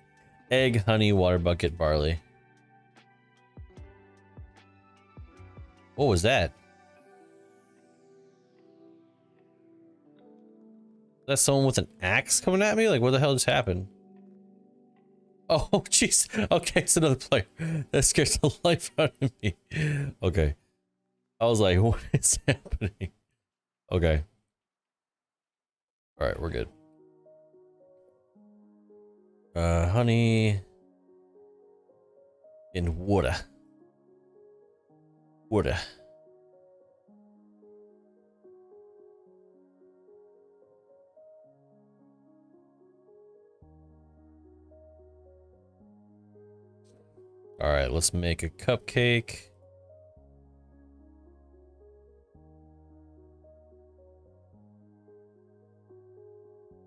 Egg, honey, water bucket, barley. What was that? Is that someone with an axe coming at me? Like, what the hell just happened? Oh, jeez. Okay, it's another player. That scares the life out of me. Okay. I was like, what is happening? Okay. All right, we're good. Honey and water. Water. All right, let's make a cupcake.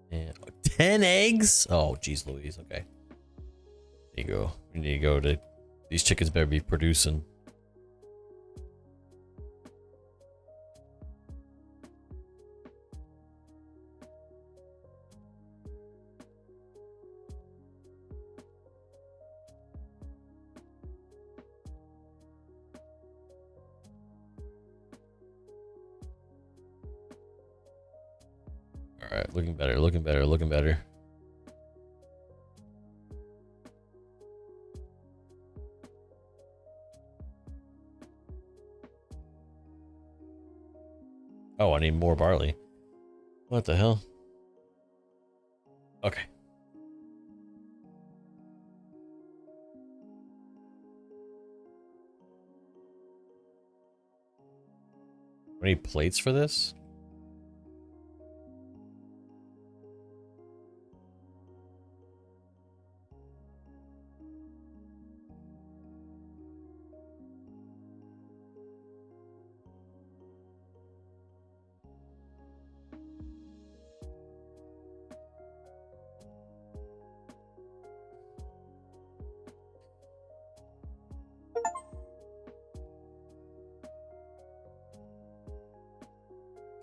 And 10 eggs? Oh, geez Louise. Okay. There you go. We need to go to... These chickens better be producing. All right, looking better, looking better, looking better. Oh, I need more barley. What the hell? Okay. I need plates for this?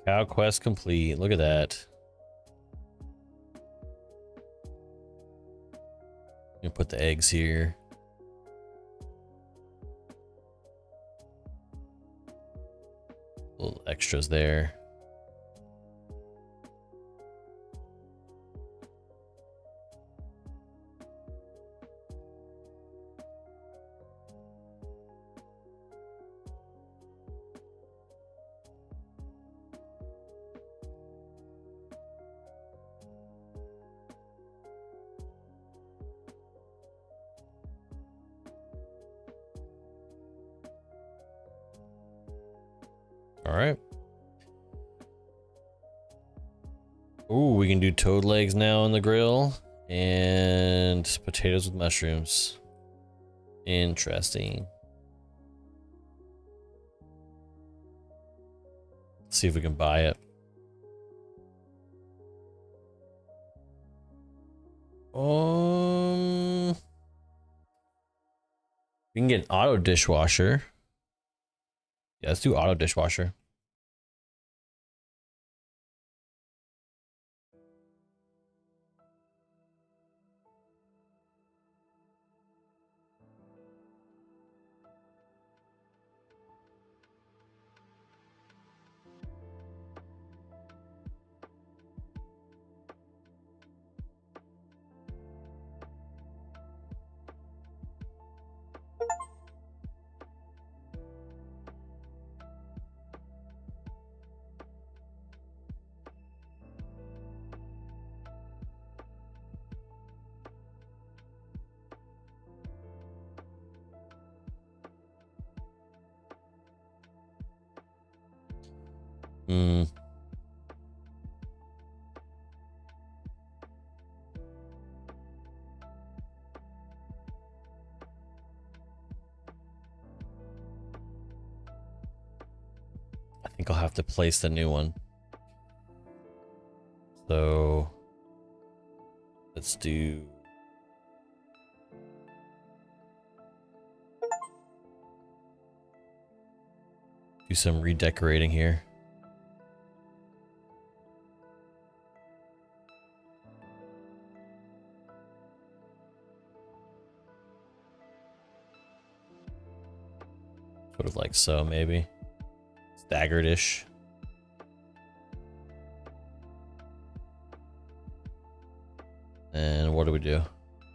Cow quest complete. Look at that. You put the eggs here. Little extras there. All right. Ooh, we can do toad legs now on the grill and potatoes with mushrooms. Interesting. Let's see if we can buy it. We can get an auto dishwasher. Yeah, let's do auto dishwasher. Hmm. I think I'll have to place the new one. So let's do some redecorating here. Sort of like so, maybe. Staggered-ish. And what do we do?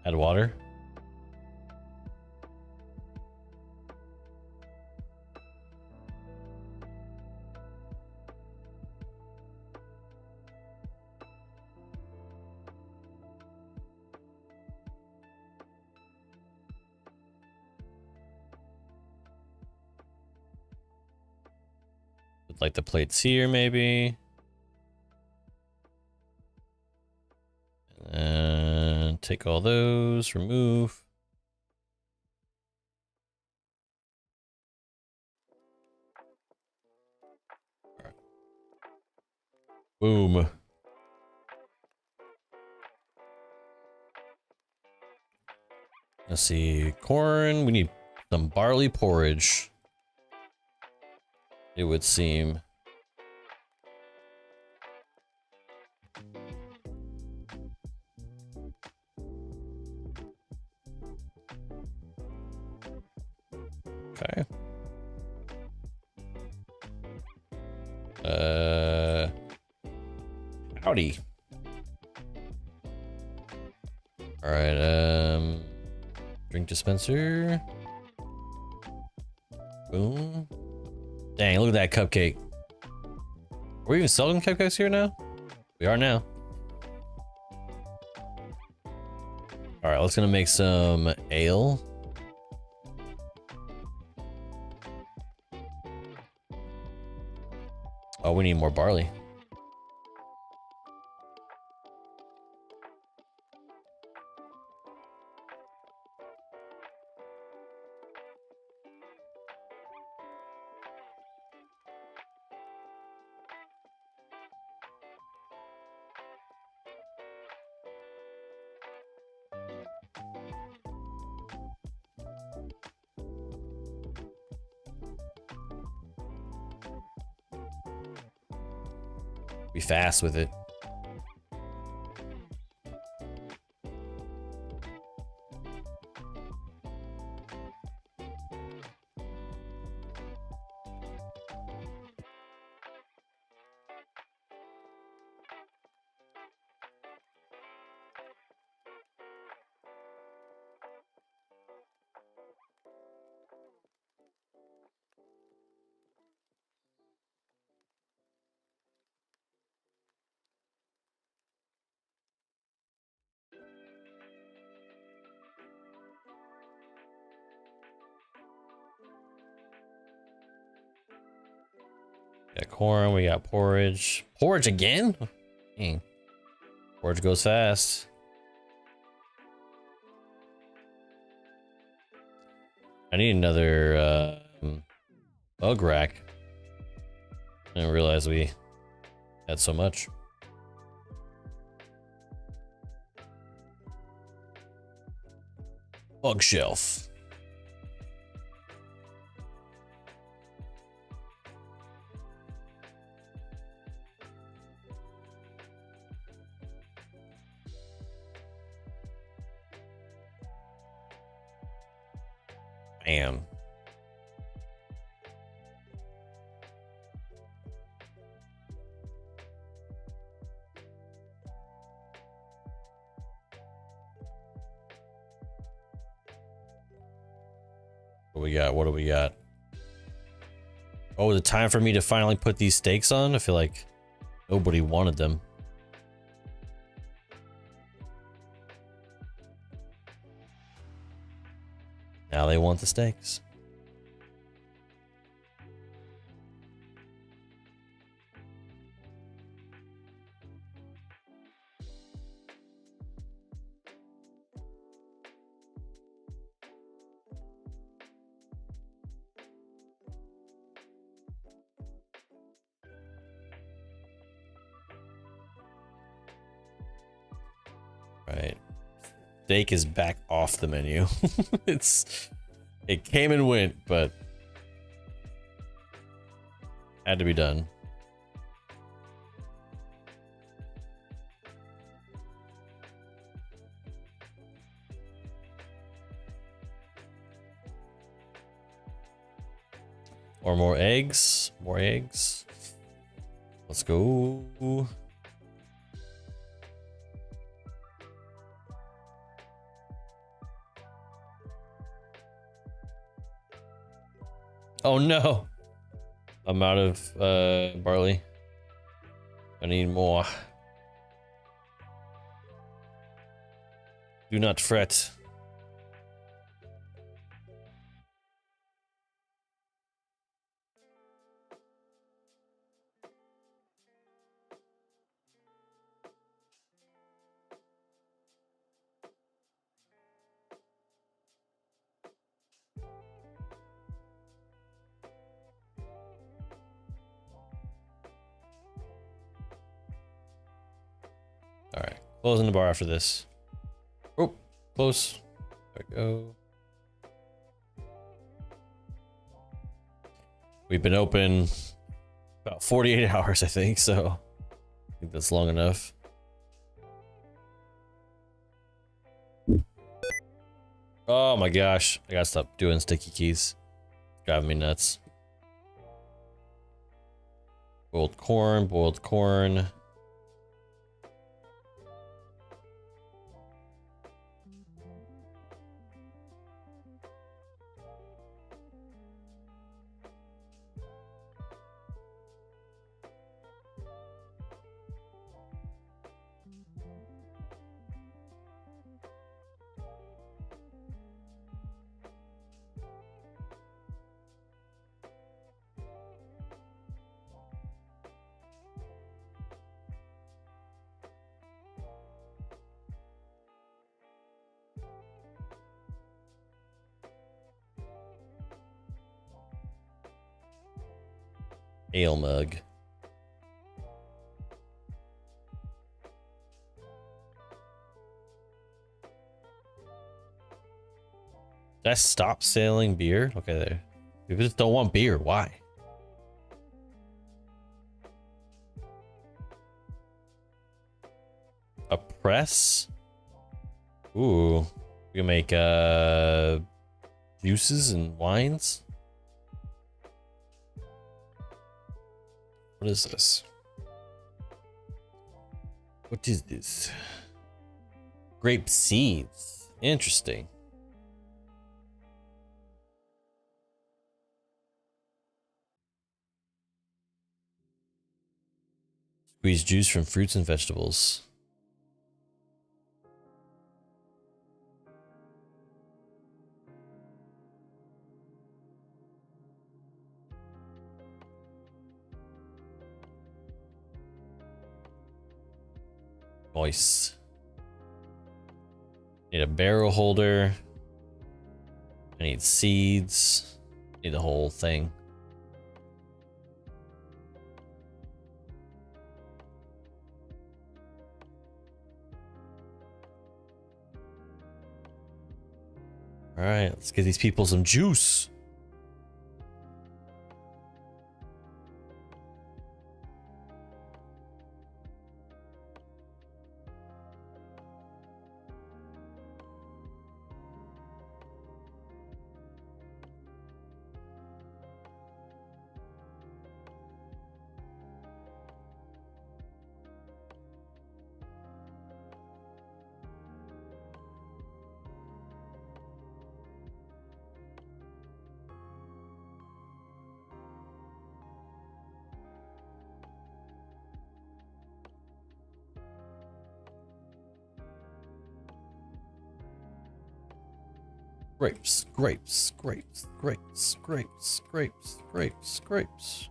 Add water? Like the plates here, maybe. And take all those, remove. Boom. Let's see, corn. We need some barley porridge, it would seem. Okay. Howdy. All right, drink dispenser. Boom. Dang, look at that cupcake. Are we even selling cupcakes here now? We are now. All right, let's gonna make some ale. Oh, we need more barley. Be fast with it. Got corn, we got porridge. Porridge again? Dang. Porridge goes fast. I need another bug rack. I didn't realize we had so much. Bug shelf. Bam. What we got? What do we got? Oh, is it time for me to finally put these stakes on? I feel like nobody wanted them. Now they want the stakes. Steak is back off the menu. It came and went, but had to be done. Or more eggs. More eggs. Let's go. Oh no. I'm out of barley. I need more. Do not fret. All right, closing the bar after this. Oh, close. There we go. We've been open about 48 hours, I think, so I think that's long enough. Oh my gosh, I gotta stop doing sticky keys. It's driving me nuts. Boiled corn, boiled corn. Ale mug. Did I stop selling beer? Okay, there. People just don't want beer. Why? A press? Ooh. We can make juices and wines. What is this? What is this? Grape seeds. Interesting. Squeeze juice from fruits and vegetables. Nice. Need a barrel holder. I need seeds. Need the whole thing. All right, let's give these people some juice. Grapes, grapes, grapes, grapes, grapes, grapes, grapes, grapes.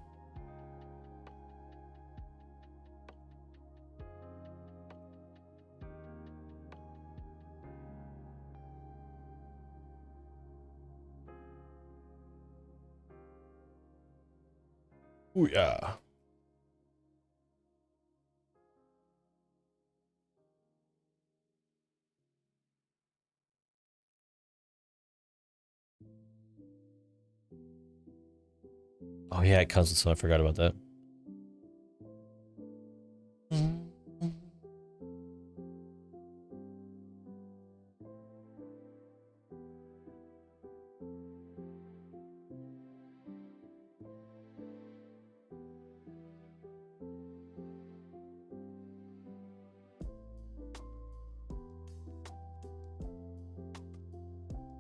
Ooh, yeah. Oh yeah, it comes with some. I forgot about that.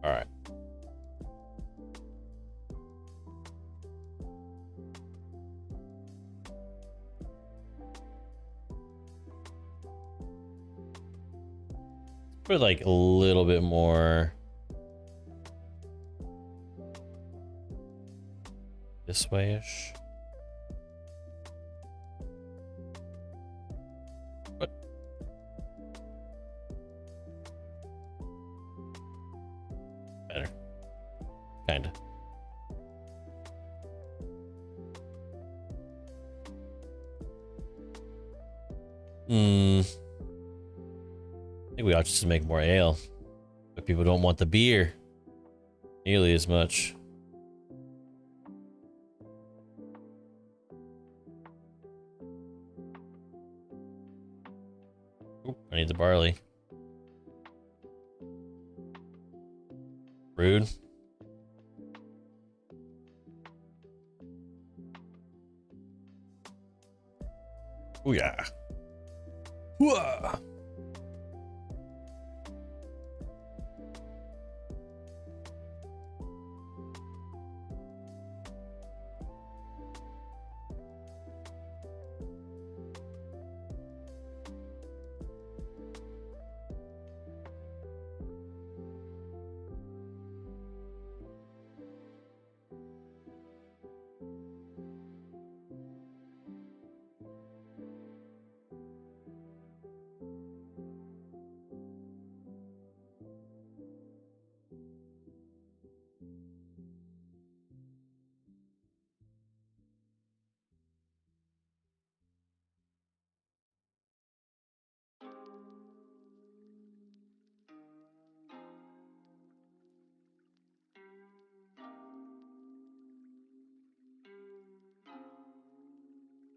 All right. Put like a little bit more this way-ish. What? Better. Kinda. I think we ought to just make more ale. But people don't want the beer nearly as much. Oop, I need the barley. Rude. Oh yeah. Whoa.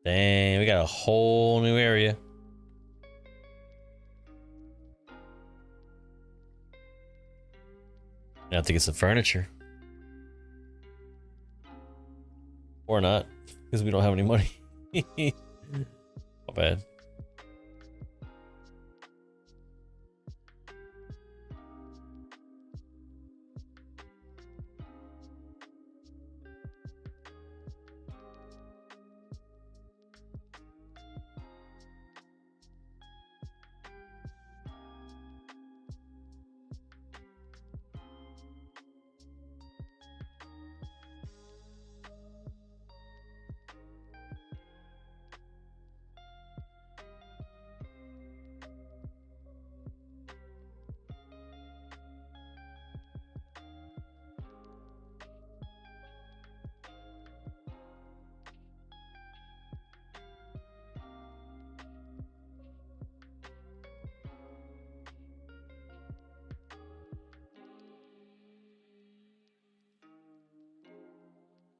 Dang, we got a whole new area. I have to get some furniture. Or not, because we don't have any money. Not bad.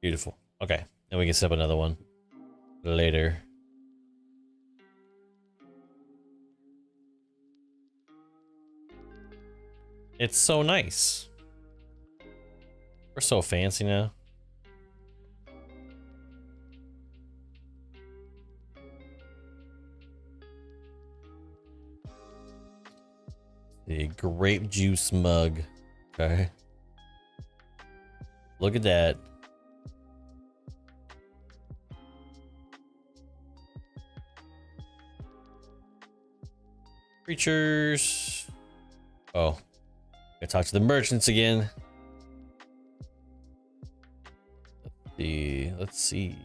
Beautiful. Okay, then we can set up another one later. It's so nice. We're so fancy now. The grape juice mug. Okay. Look at that. Creatures. Oh. Gotta talk to the merchants again. Let's see.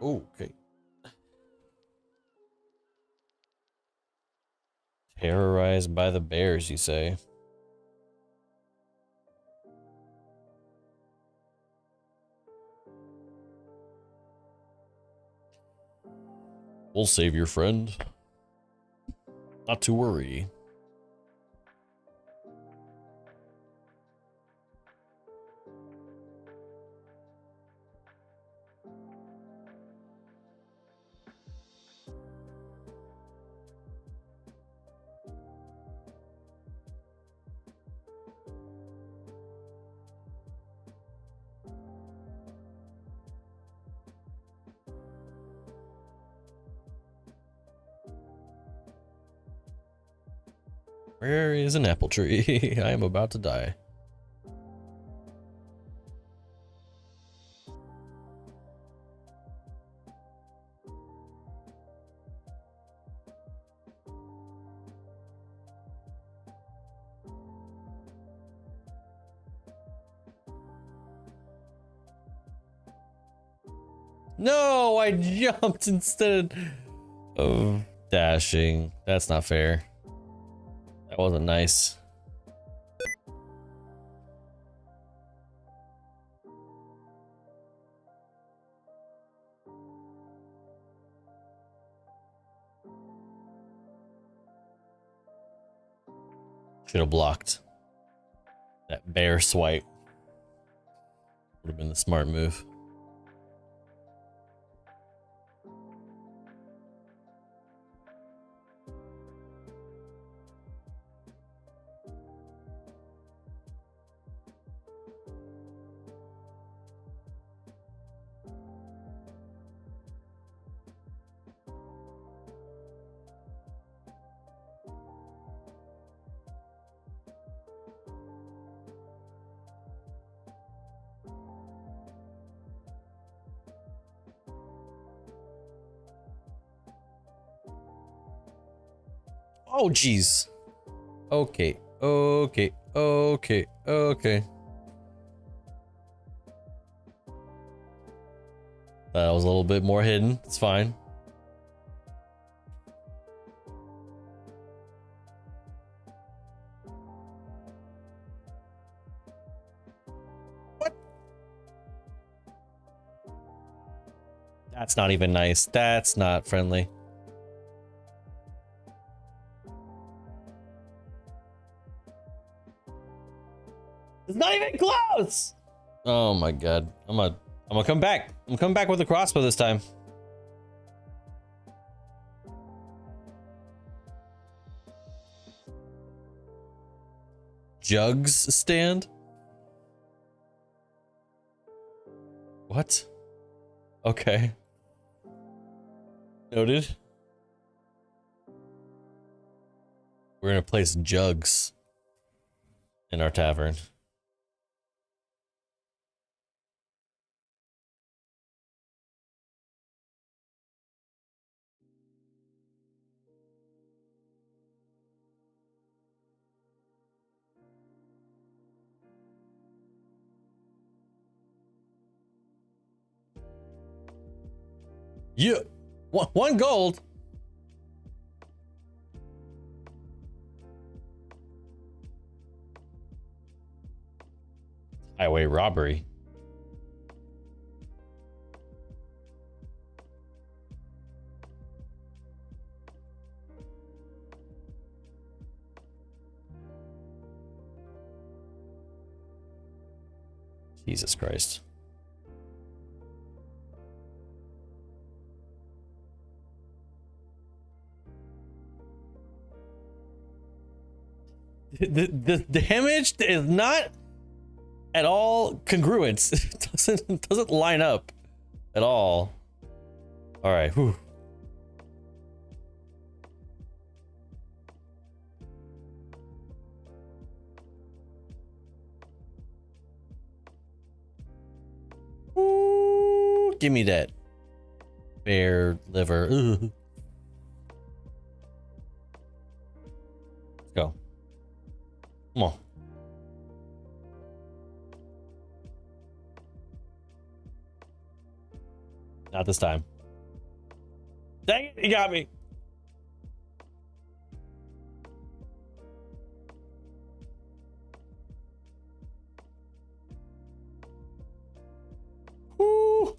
Oh, okay. Terrorized by the bears, you say? We'll save your friend. Not to worry. Where is an apple tree? I am about to die. No, I jumped instead of dashing. That's not fair. That wasn't nice. Should have blocked that bear swipe. Would have been the smart move. Oh, jeez. Okay, okay, okay, okay. That was a little bit more hidden. It's fine. What? That's not even nice. That's not friendly. It's not even close. Oh my god. I'm gonna come back. I'm coming back with a crossbow this time. Jugs stand? What? Okay. Noted. We're gonna place jugs in our tavern. Yeah, one gold. Highway robbery. Jesus Christ. The damage is not at all congruent. It doesn't line up at all. All right. Whew. Ooh, give me that bear liver. Ugh. Let's go. Come on. Not this time. Dang it, he got me. Woo.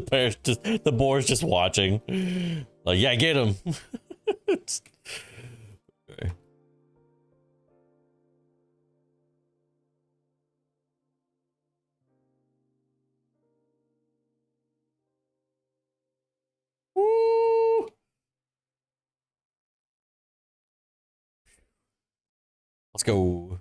The boar's just watching. Like, yeah, get him. Okay. Woo! Let's go.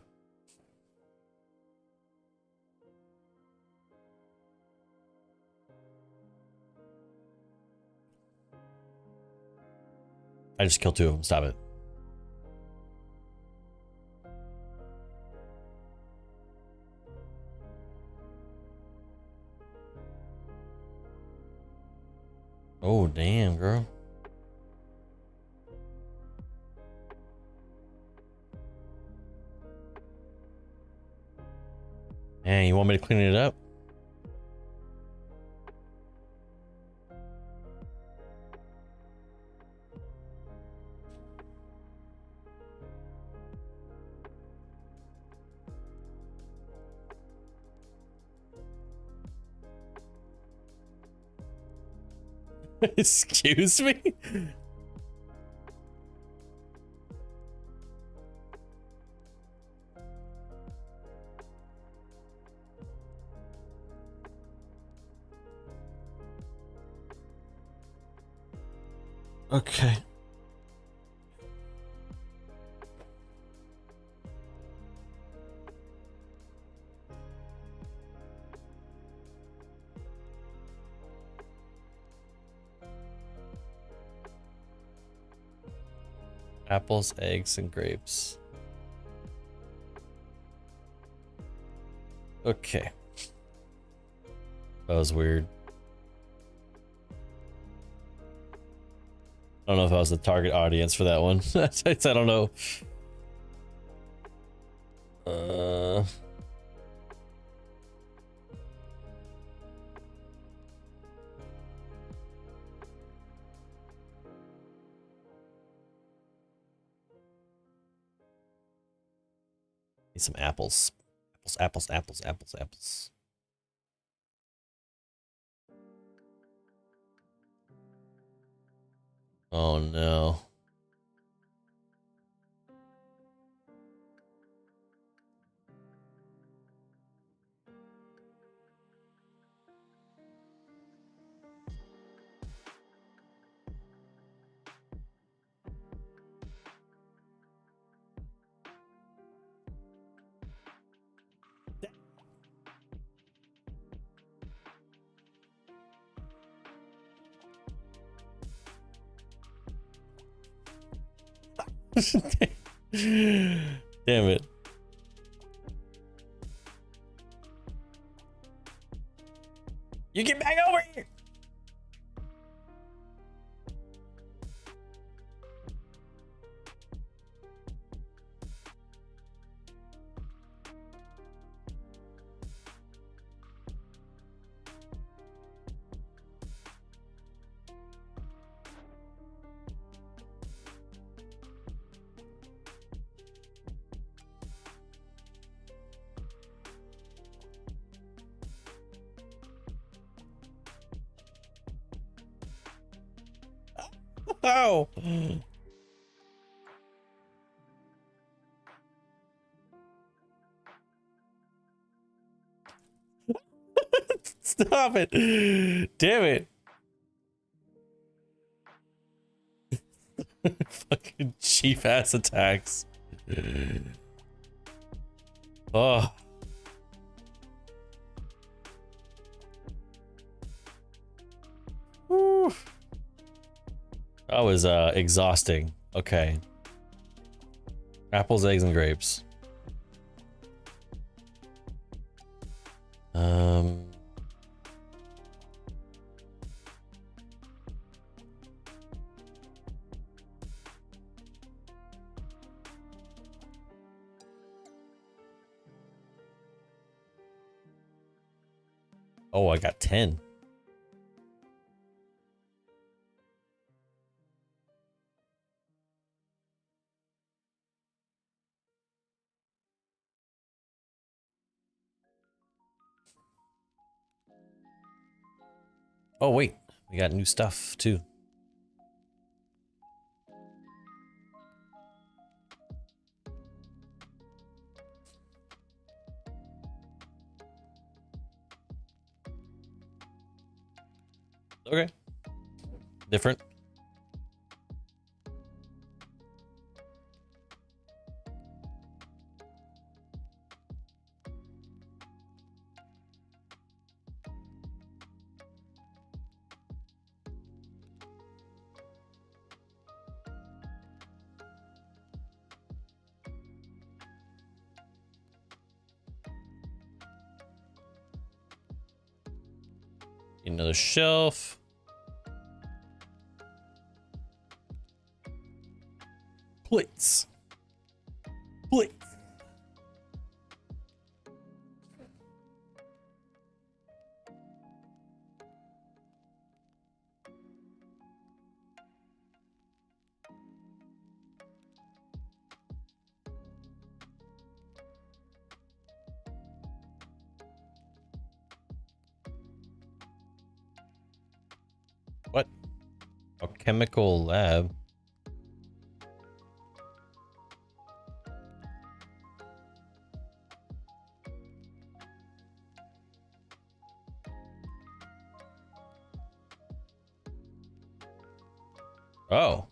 I just killed 2 of them. Stop it. Oh, damn, girl. Man, you want me to clean it up? Excuse me? Okay. Apples, eggs, and grapes. Okay. That was weird. I don't know if I was the target audience for that one. I don't know. Need some apples. Apples. Oh no. Damn it. You get back over here. Oh. Stop it. Damn it. Fucking cheap ass attacks. Oh. Whew. That was exhausting. Okay. Apples, eggs, and grapes. Oh, I got 10. Oh wait, we got new stuff too. Okay. Different. Another shelf. Plates. Plates. What? A chemical lab. Oh.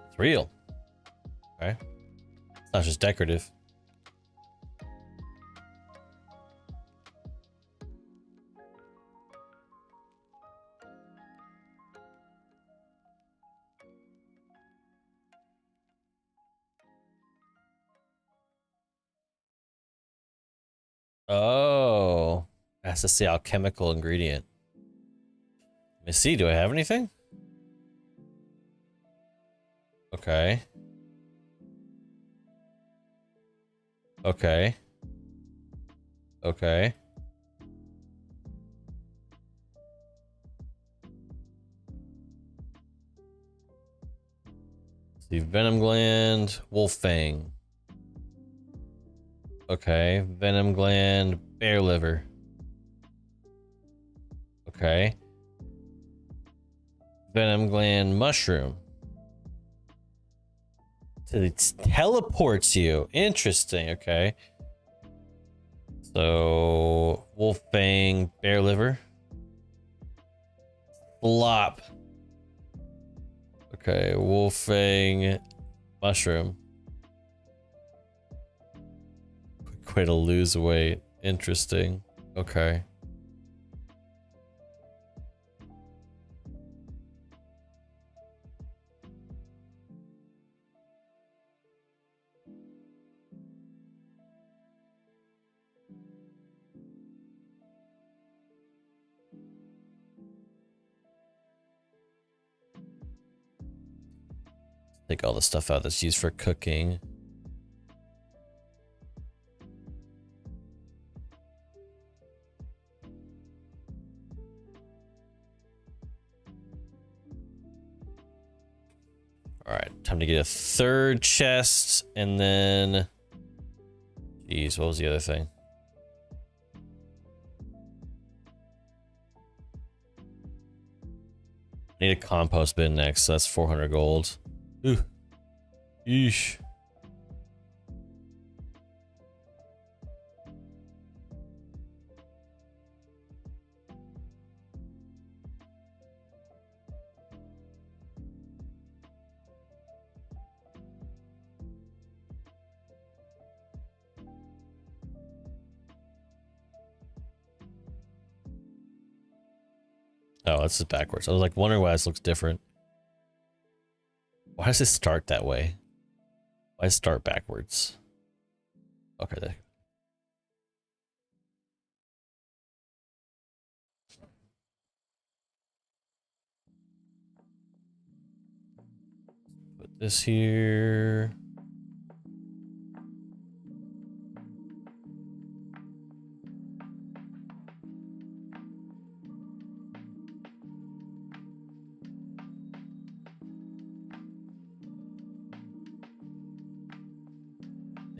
It's real. Okay. It's not just decorative. Oh. Has to say alchemical ingredient. Let me see, do I have anything? Okay. Okay. Okay. See, venom gland, wolf fang. Okay, venom gland, bear liver. Okay. Venom gland, mushroom. So it teleports you. Interesting. Okay. So wolf fang, bear liver. Flop. Okay, wolf fang, mushroom. Quick way to lose weight. Interesting. Okay. Take all the stuff out that's used for cooking. All right, time to get a third chest, and then, geez, what was the other thing? Need a compost bin next, so that's 400 gold. Ooh. Yeesh. Oh, this is backwards. I was like wondering why this looks different. Why does it start that way? Why does it start backwards? Okay, there. Put this here.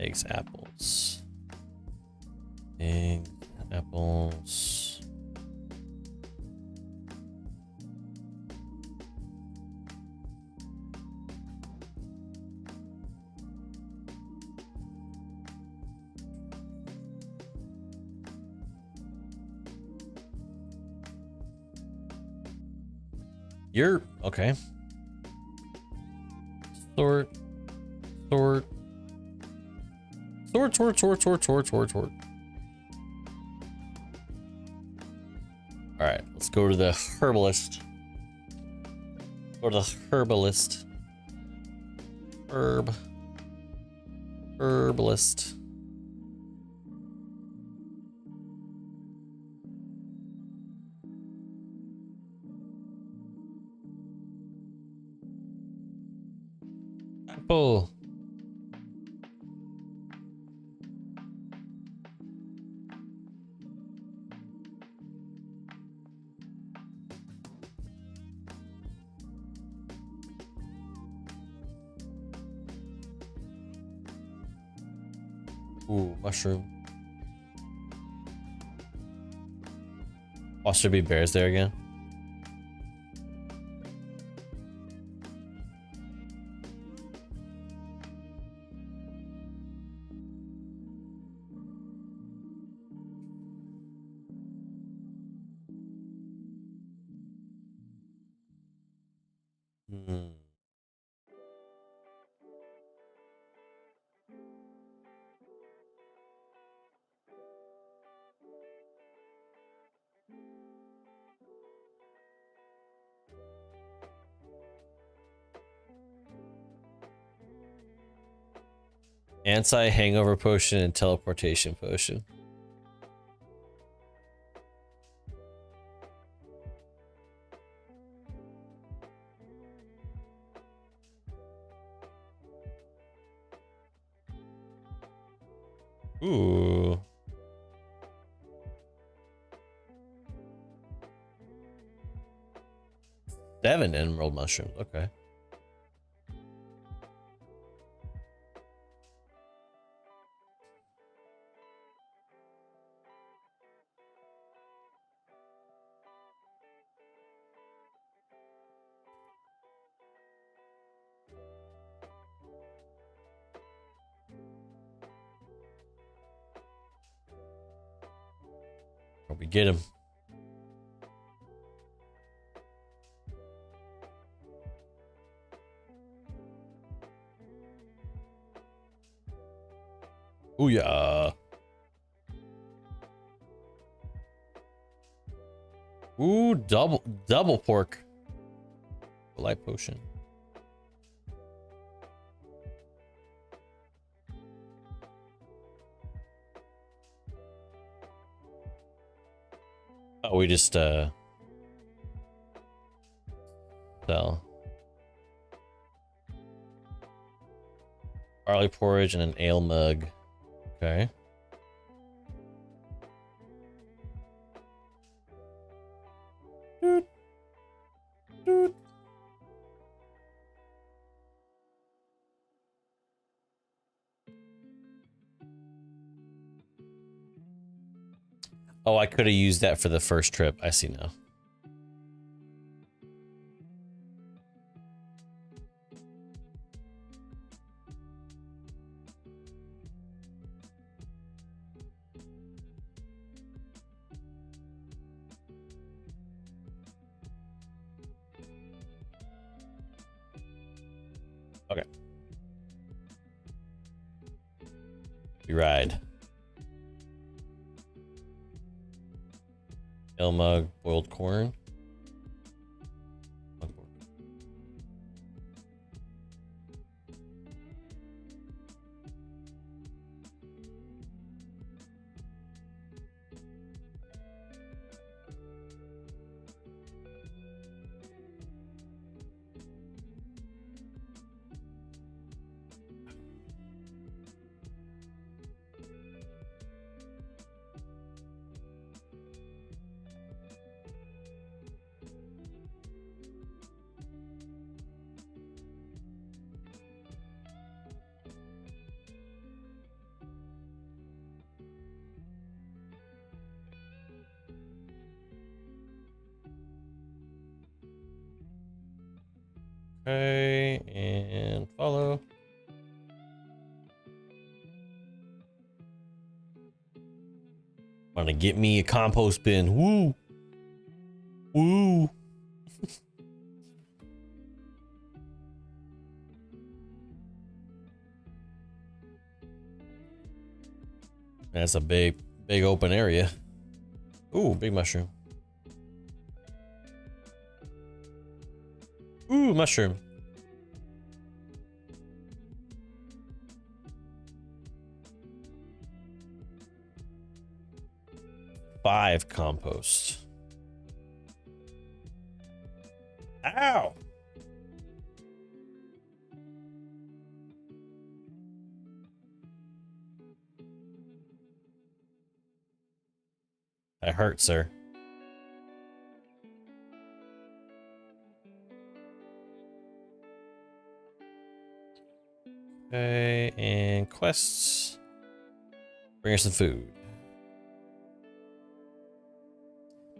Eggs, apples. Eggs, apples. You're okay. Sword. Sword. Sword, sword, sword, sword, sword, sword, sword. Alright, let's go to the herbalist. Go to the herbalist. Herbalist. Apple. Ooh, mushroom. Oh, should be bears there again. Anti-hangover potion and teleportation potion. Ooh. Seven emerald mushrooms. Okay. Hope we get him. Ooh yeah. Ooh, double pork. Light potion. Oh, we just sell. Barley porridge and an ale mug. Okay. Doot. Doot. Oh, I could have used that for the first trip. I see now. Okay. We ride. Ale mug, boiled corn. Okay, and follow. Want to get me a compost bin. Woo! Woo! That's a big open area. Ooh, big mushroom. Ooh, mushroom. Five compost. Ow! That hurt, sir. Okay, and quests. Bring us some food.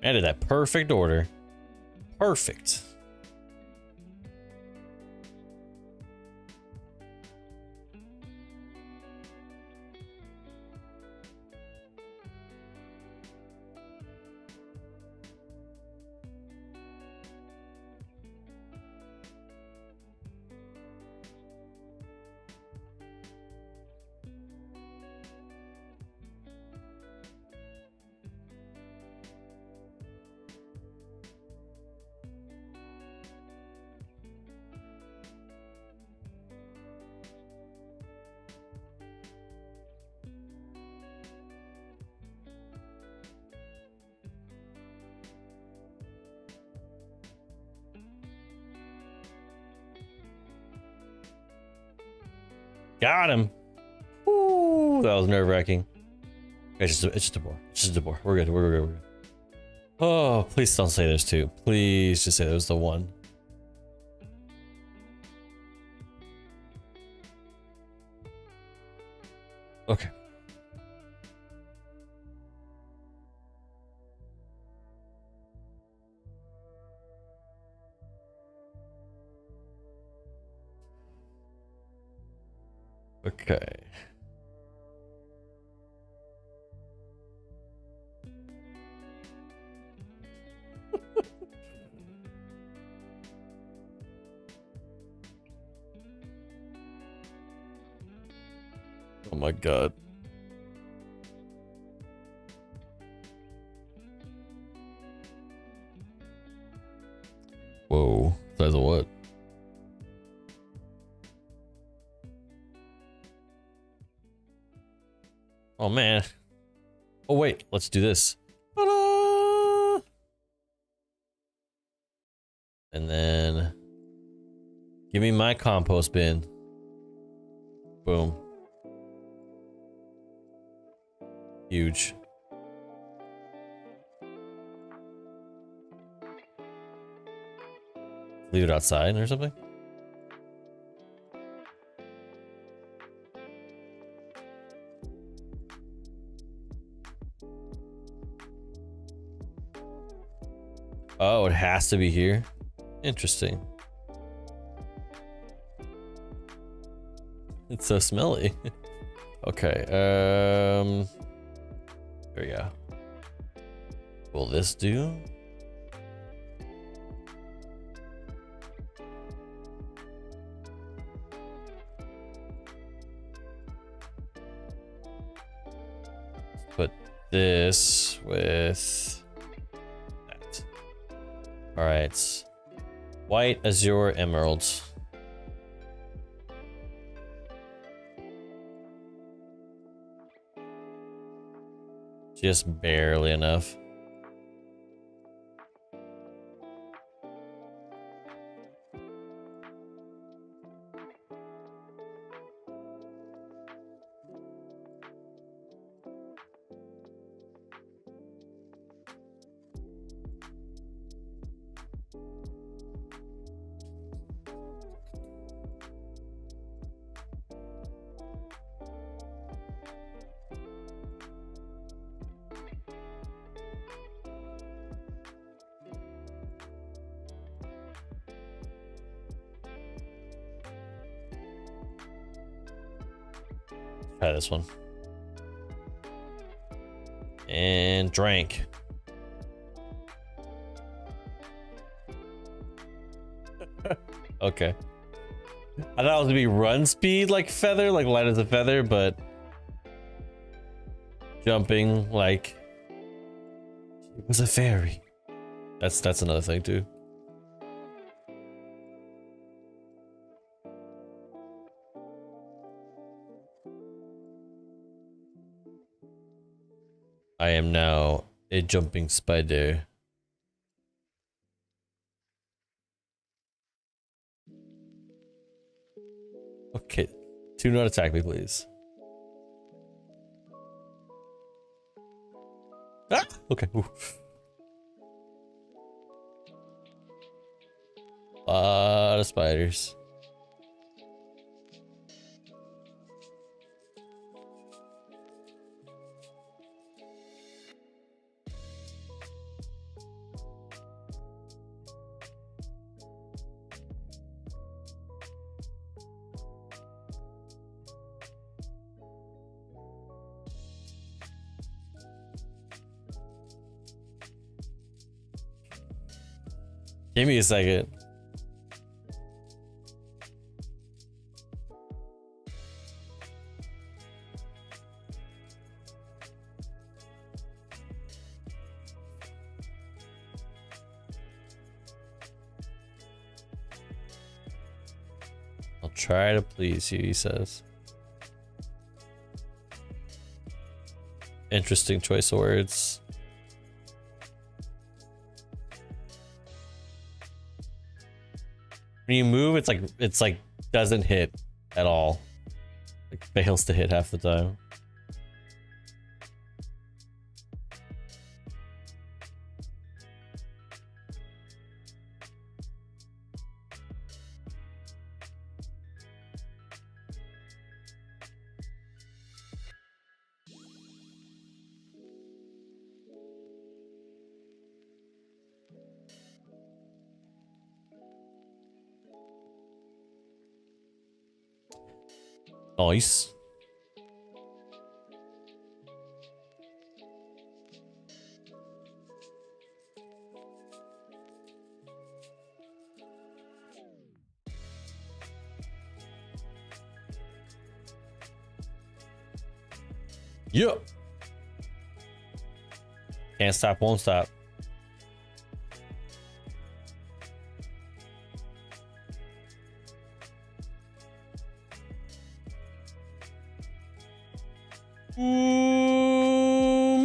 I did that perfect order. Perfect. Got him. Ooh, that was nerve-wracking. It's just a boar. It's just a boar. We're good. We're good. Oh, please don't say there's two. Please just say there's the one. Okay. Okay. Oh my god. Whoa. Size of what? Oh man. Oh wait, let's do this. Ta-da! And then give me my compost bin. Boom. Huge. Leave it outside or something? Oh, it has to be here. Interesting. It's so smelly. Okay, there we go. Will this do? Let's put this with that. All right. White, azure, emeralds. Just barely enough. Try this one. And drank. Okay. I thought it was gonna be run speed like feather, like light as a feather, but jumping like it was a fairy. That's another thing too. I am now a jumping spider. Okay, do not attack me, please. Ah! Okay. Ooh. Lot of spiders. Give me a second. I'll try to please you, he says. Interesting choice of words. When you move, it's like doesn't hit at all. Like fails to hit half the time. Nice. Yep. Can't stop, won't stop.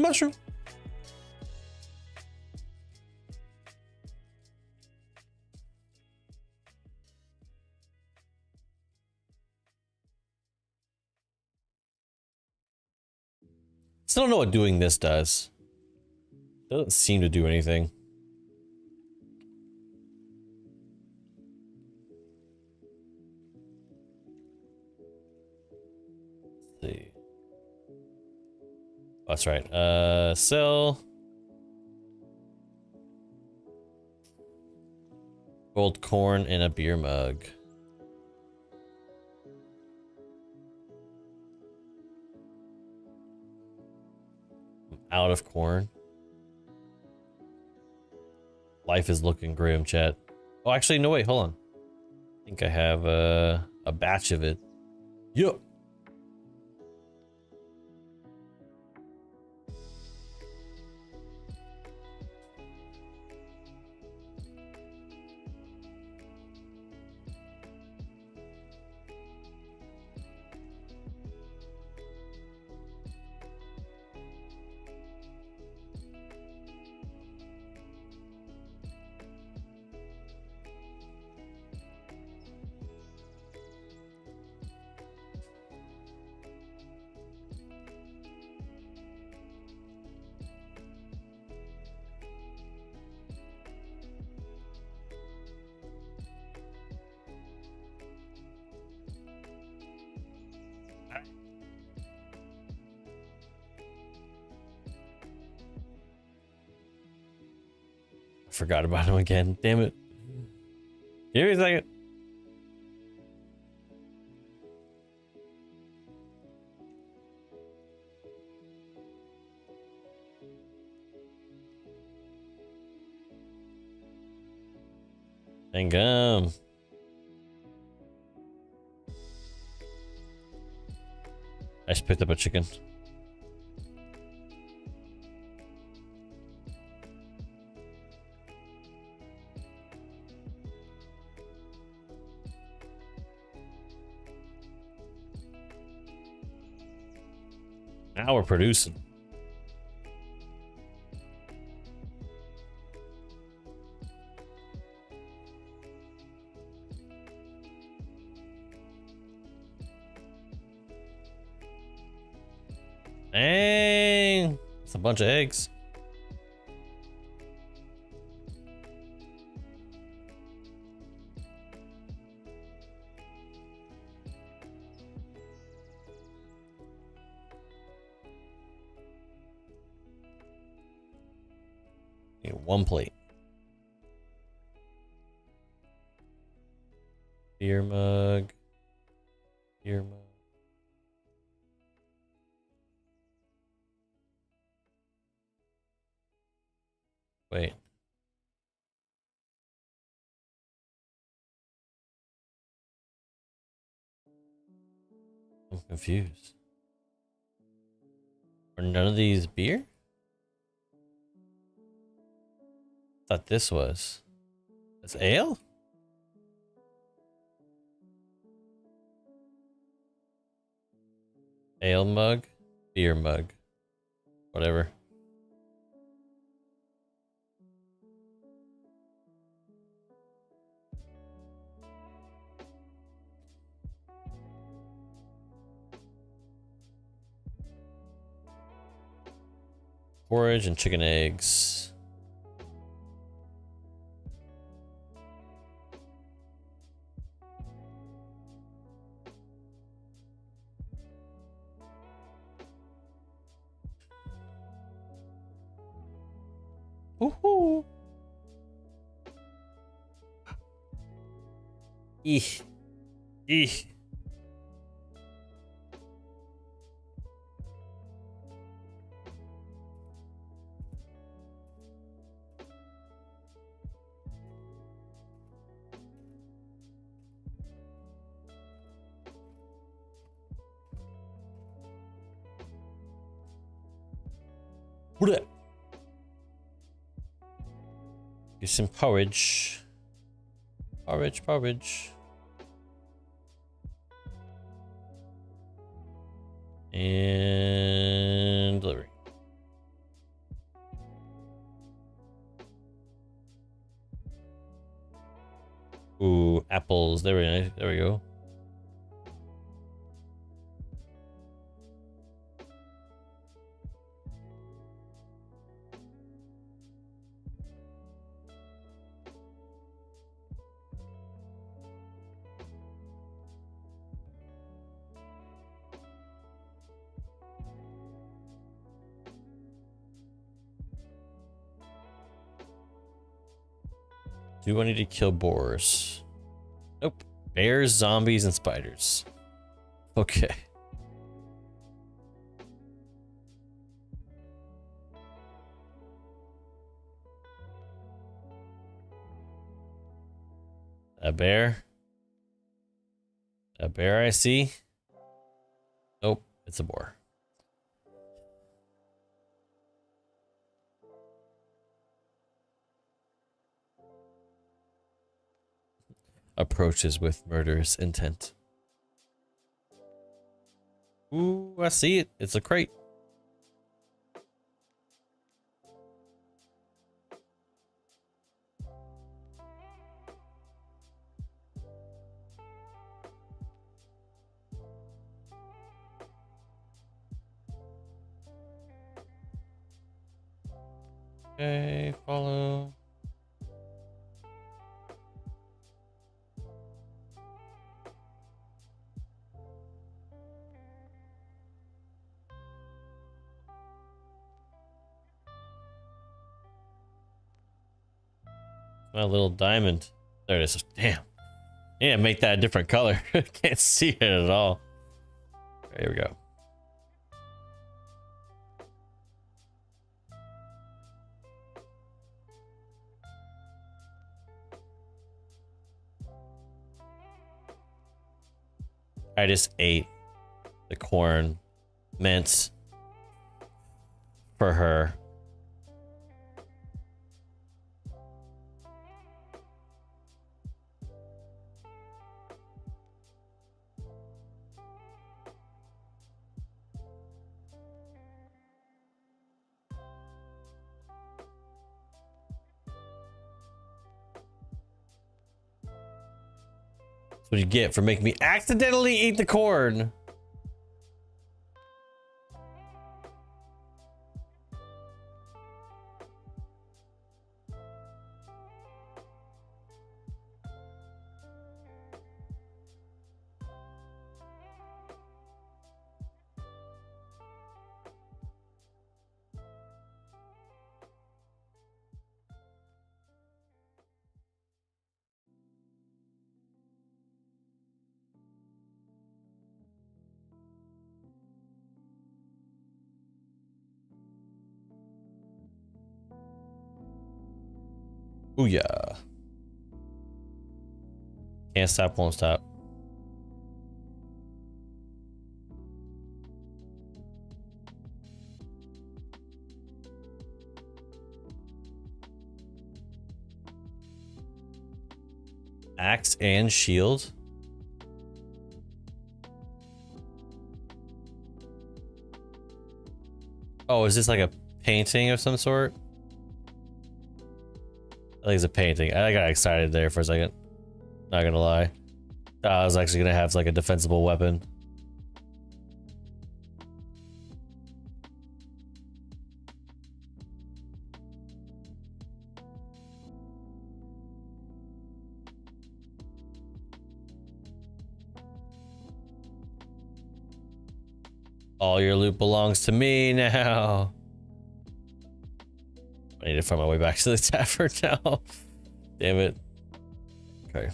Mushroom. Still don't know what doing this does. Doesn't seem to do anything. Let's see. Oh, that's right. Sell. Gold corn in a beer mug. I'm out of corn. Life is looking grim, chat. Oh, actually, no, wait, hold on. I think I have a batch of it. Yup. Forgot about him again. Damn it. Give me a second. And gum. I just picked up a chicken. Now we're producing. Dang, it's a bunch of eggs. Need one plate. Beer mug. Beer mug. Wait. I'm confused. Are none of these beer? Thought this was. It's ale? Ale mug? Beer mug. Whatever. Porridge and chicken eggs. Woohoo! Eeh. Eeh. Blech. Get some porridge. Porridge, porridge. And delivery. Ooh, apples. There we go. Do I need to kill boars? Nope. Bears, zombies, and spiders. Okay. A bear? A bear I see? Nope, it's a boar. Approaches with murderous intent. Ooh, I see it. It's a crate. Okay, follow. My little diamond. There it is. Damn. Yeah, make that a different color. Can't see it at all. There we go. I just ate the corn mince for her. That's what you get for making me accidentally eat the corn. Oh yeah. Can't stop, won't stop. Axe and shield. Oh, is this like a painting of some sort? I think it's a painting. I got excited there for a second. Not gonna lie. I was actually gonna have like a defensible weapon. All your loot belongs to me now. I need to find my way back to the tavern now. Damn it. Okay.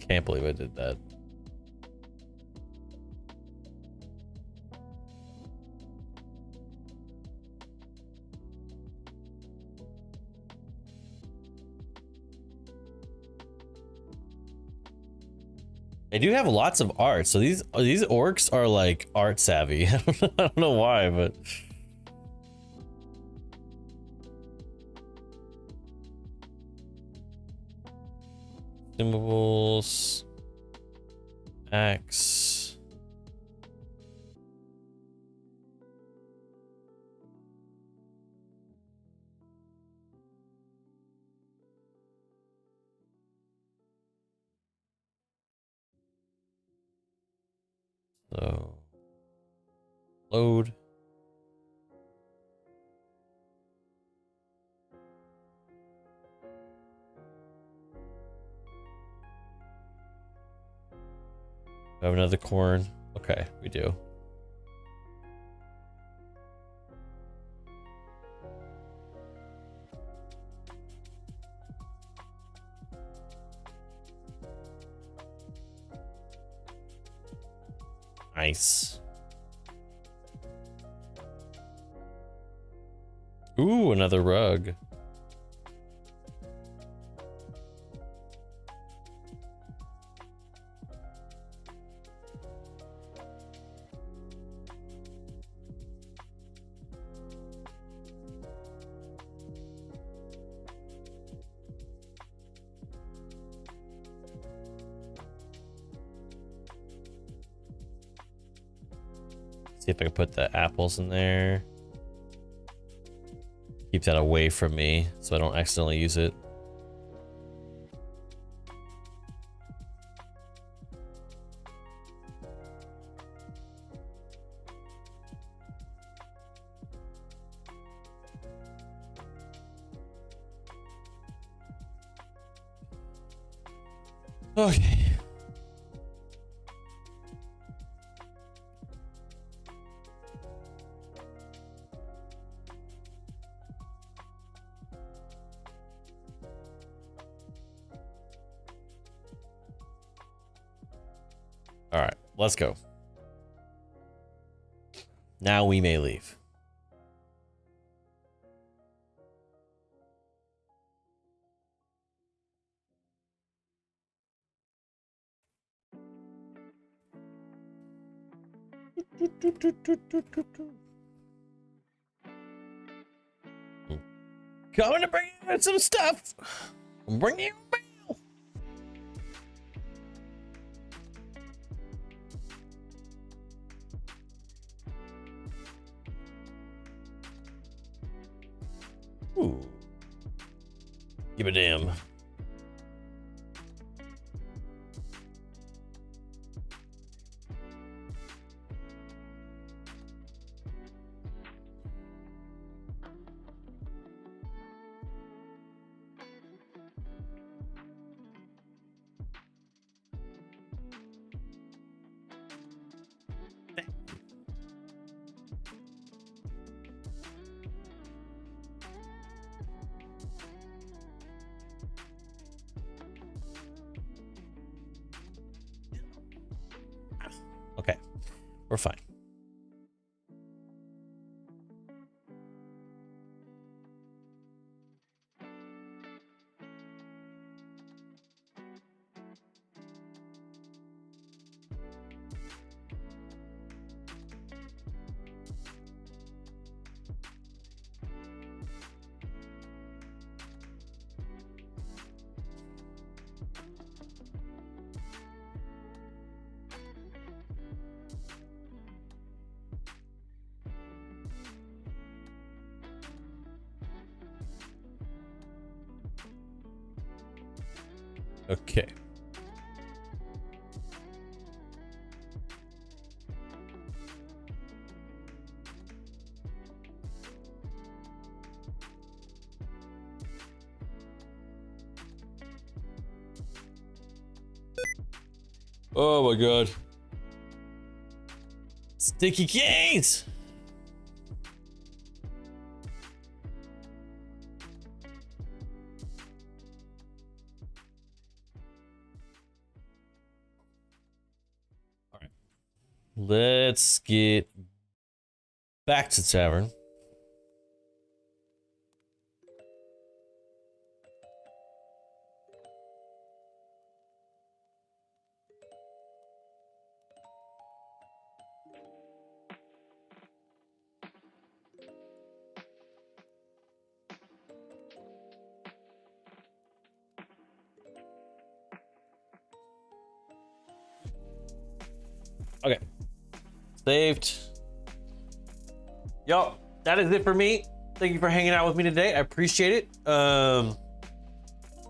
Can't believe I did that. They do have lots of art, so these orcs are like art savvy. I don't know why, but consumables, axe. So load. We have another corn. Okay, we do. Nice. Ooh, another rug. See if I can put the apples in there. Keep that away from me so I don't accidentally use it. Okay. All right, let's go. Now we may leave. Coming to bring you some stuff. I'm bringing you mail. Ooh. Give a damn. Okay, we're fine. Okay. Oh my god. Sticky canes! Alright. Let's get back to Tavern. Okay. Saved. Yo, that is it for me. Thank you for hanging out with me today. I appreciate it.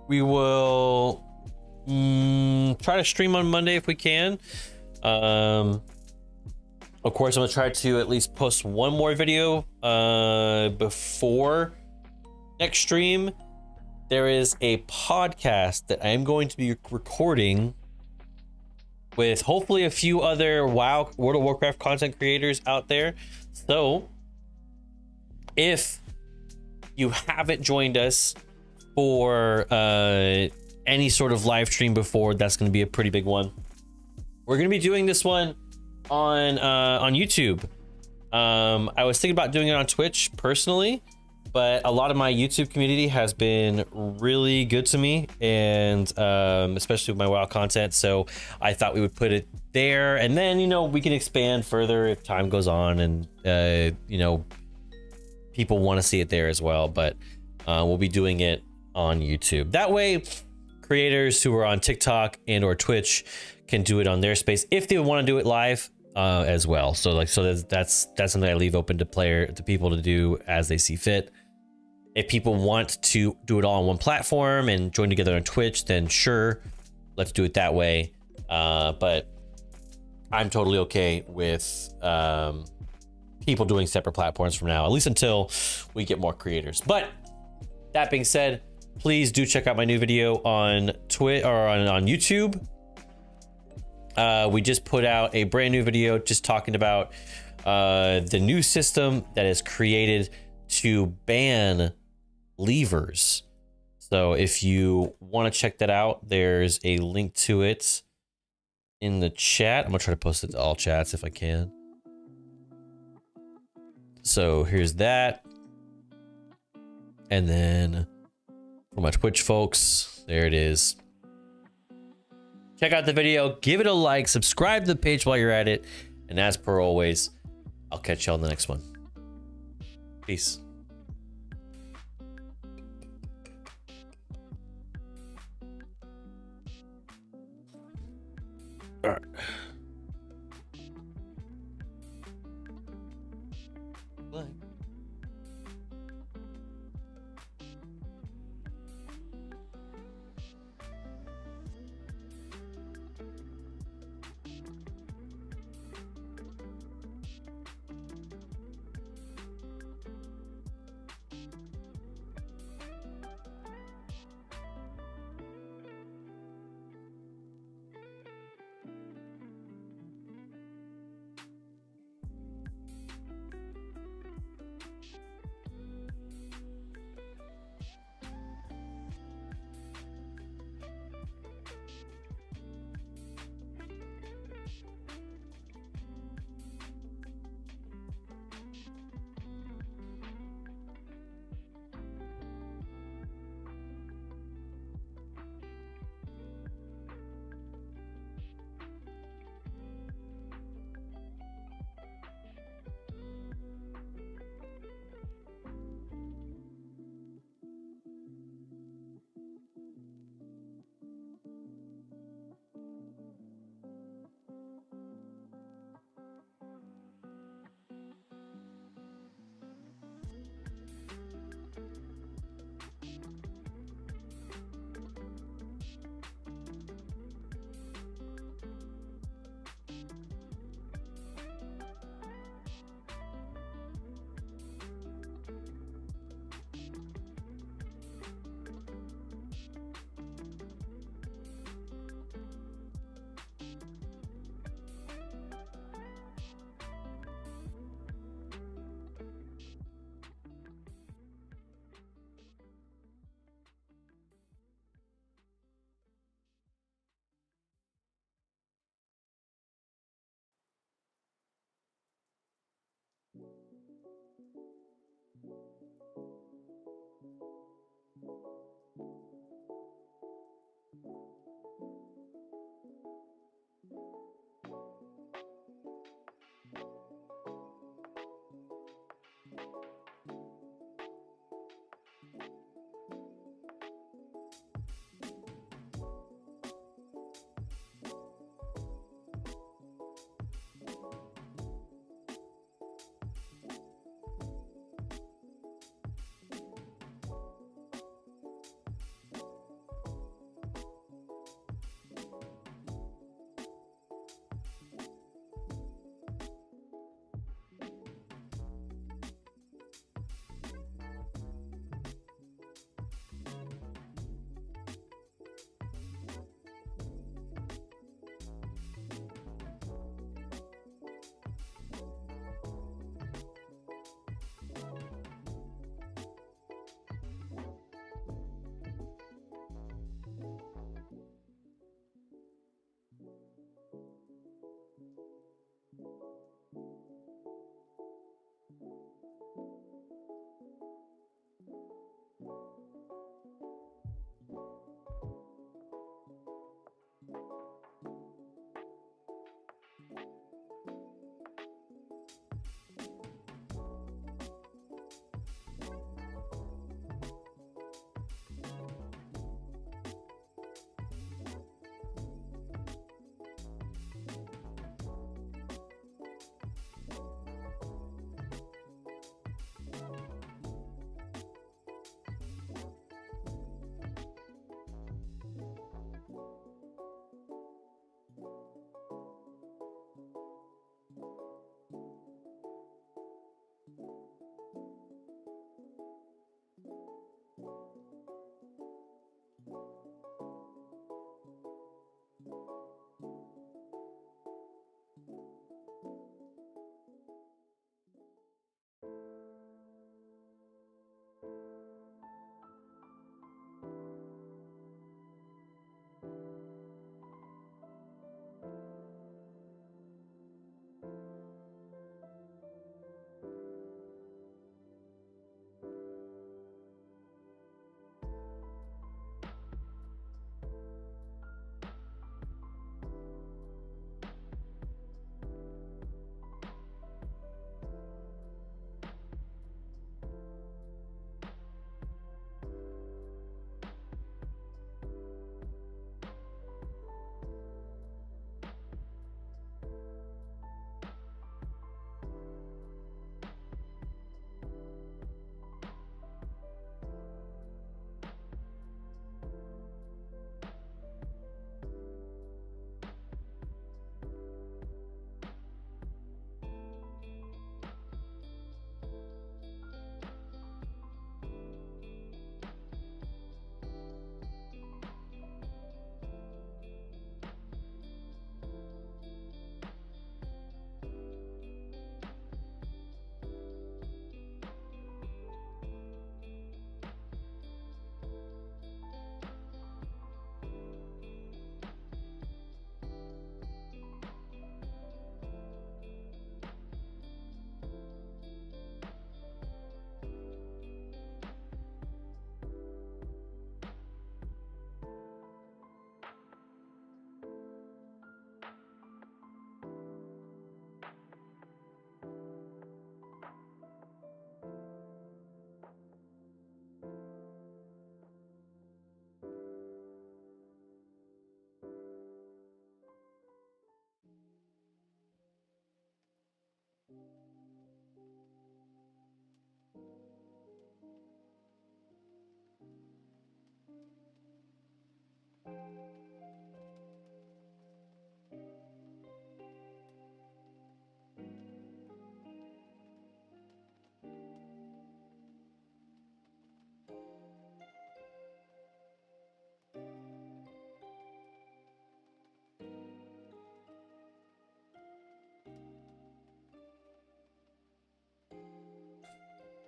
We will try to stream on Monday if we can. Of course, I'm gonna try to at least post one more video before next stream. There is a podcast that I am going to be recording with hopefully a few other WoW, World of Warcraft content creators out there. So if you haven't joined us for any sort of live stream before, that's going to be a pretty big one. We're going to be doing this one on YouTube. I was thinking about doing it on Twitch personally, but a lot of my YouTube community has been really good to me, and especially with my WoW content. So I thought we would put it there, and then, you know, we can expand further if time goes on, and you know, people want to see it there as well. But we'll be doing it on YouTube. That way, creators who are on TikTok and or Twitch can do it on their space if they want to do it live as well. So that's something I leave open to people to do as they see fit. If people want to do it all on one platform and join together on Twitch, then sure, let's do it that way. But I'm totally okay with people doing separate platforms from now, at least until we get more creators. But that being said, please do check out my new video on Twitch or on YouTube. We just put out a brand new video just talking about the new system that is created to ban levers. So if you want to check that out, there's a link to it in the chat. I'm gonna try to post it to all chats if I can. So here's that. And then for my Twitch folks, there it is. Check out the video, give it a like, subscribe to the page while you're at it. And as per always, I'll catch y'all in the next one. Peace. All right. Bye.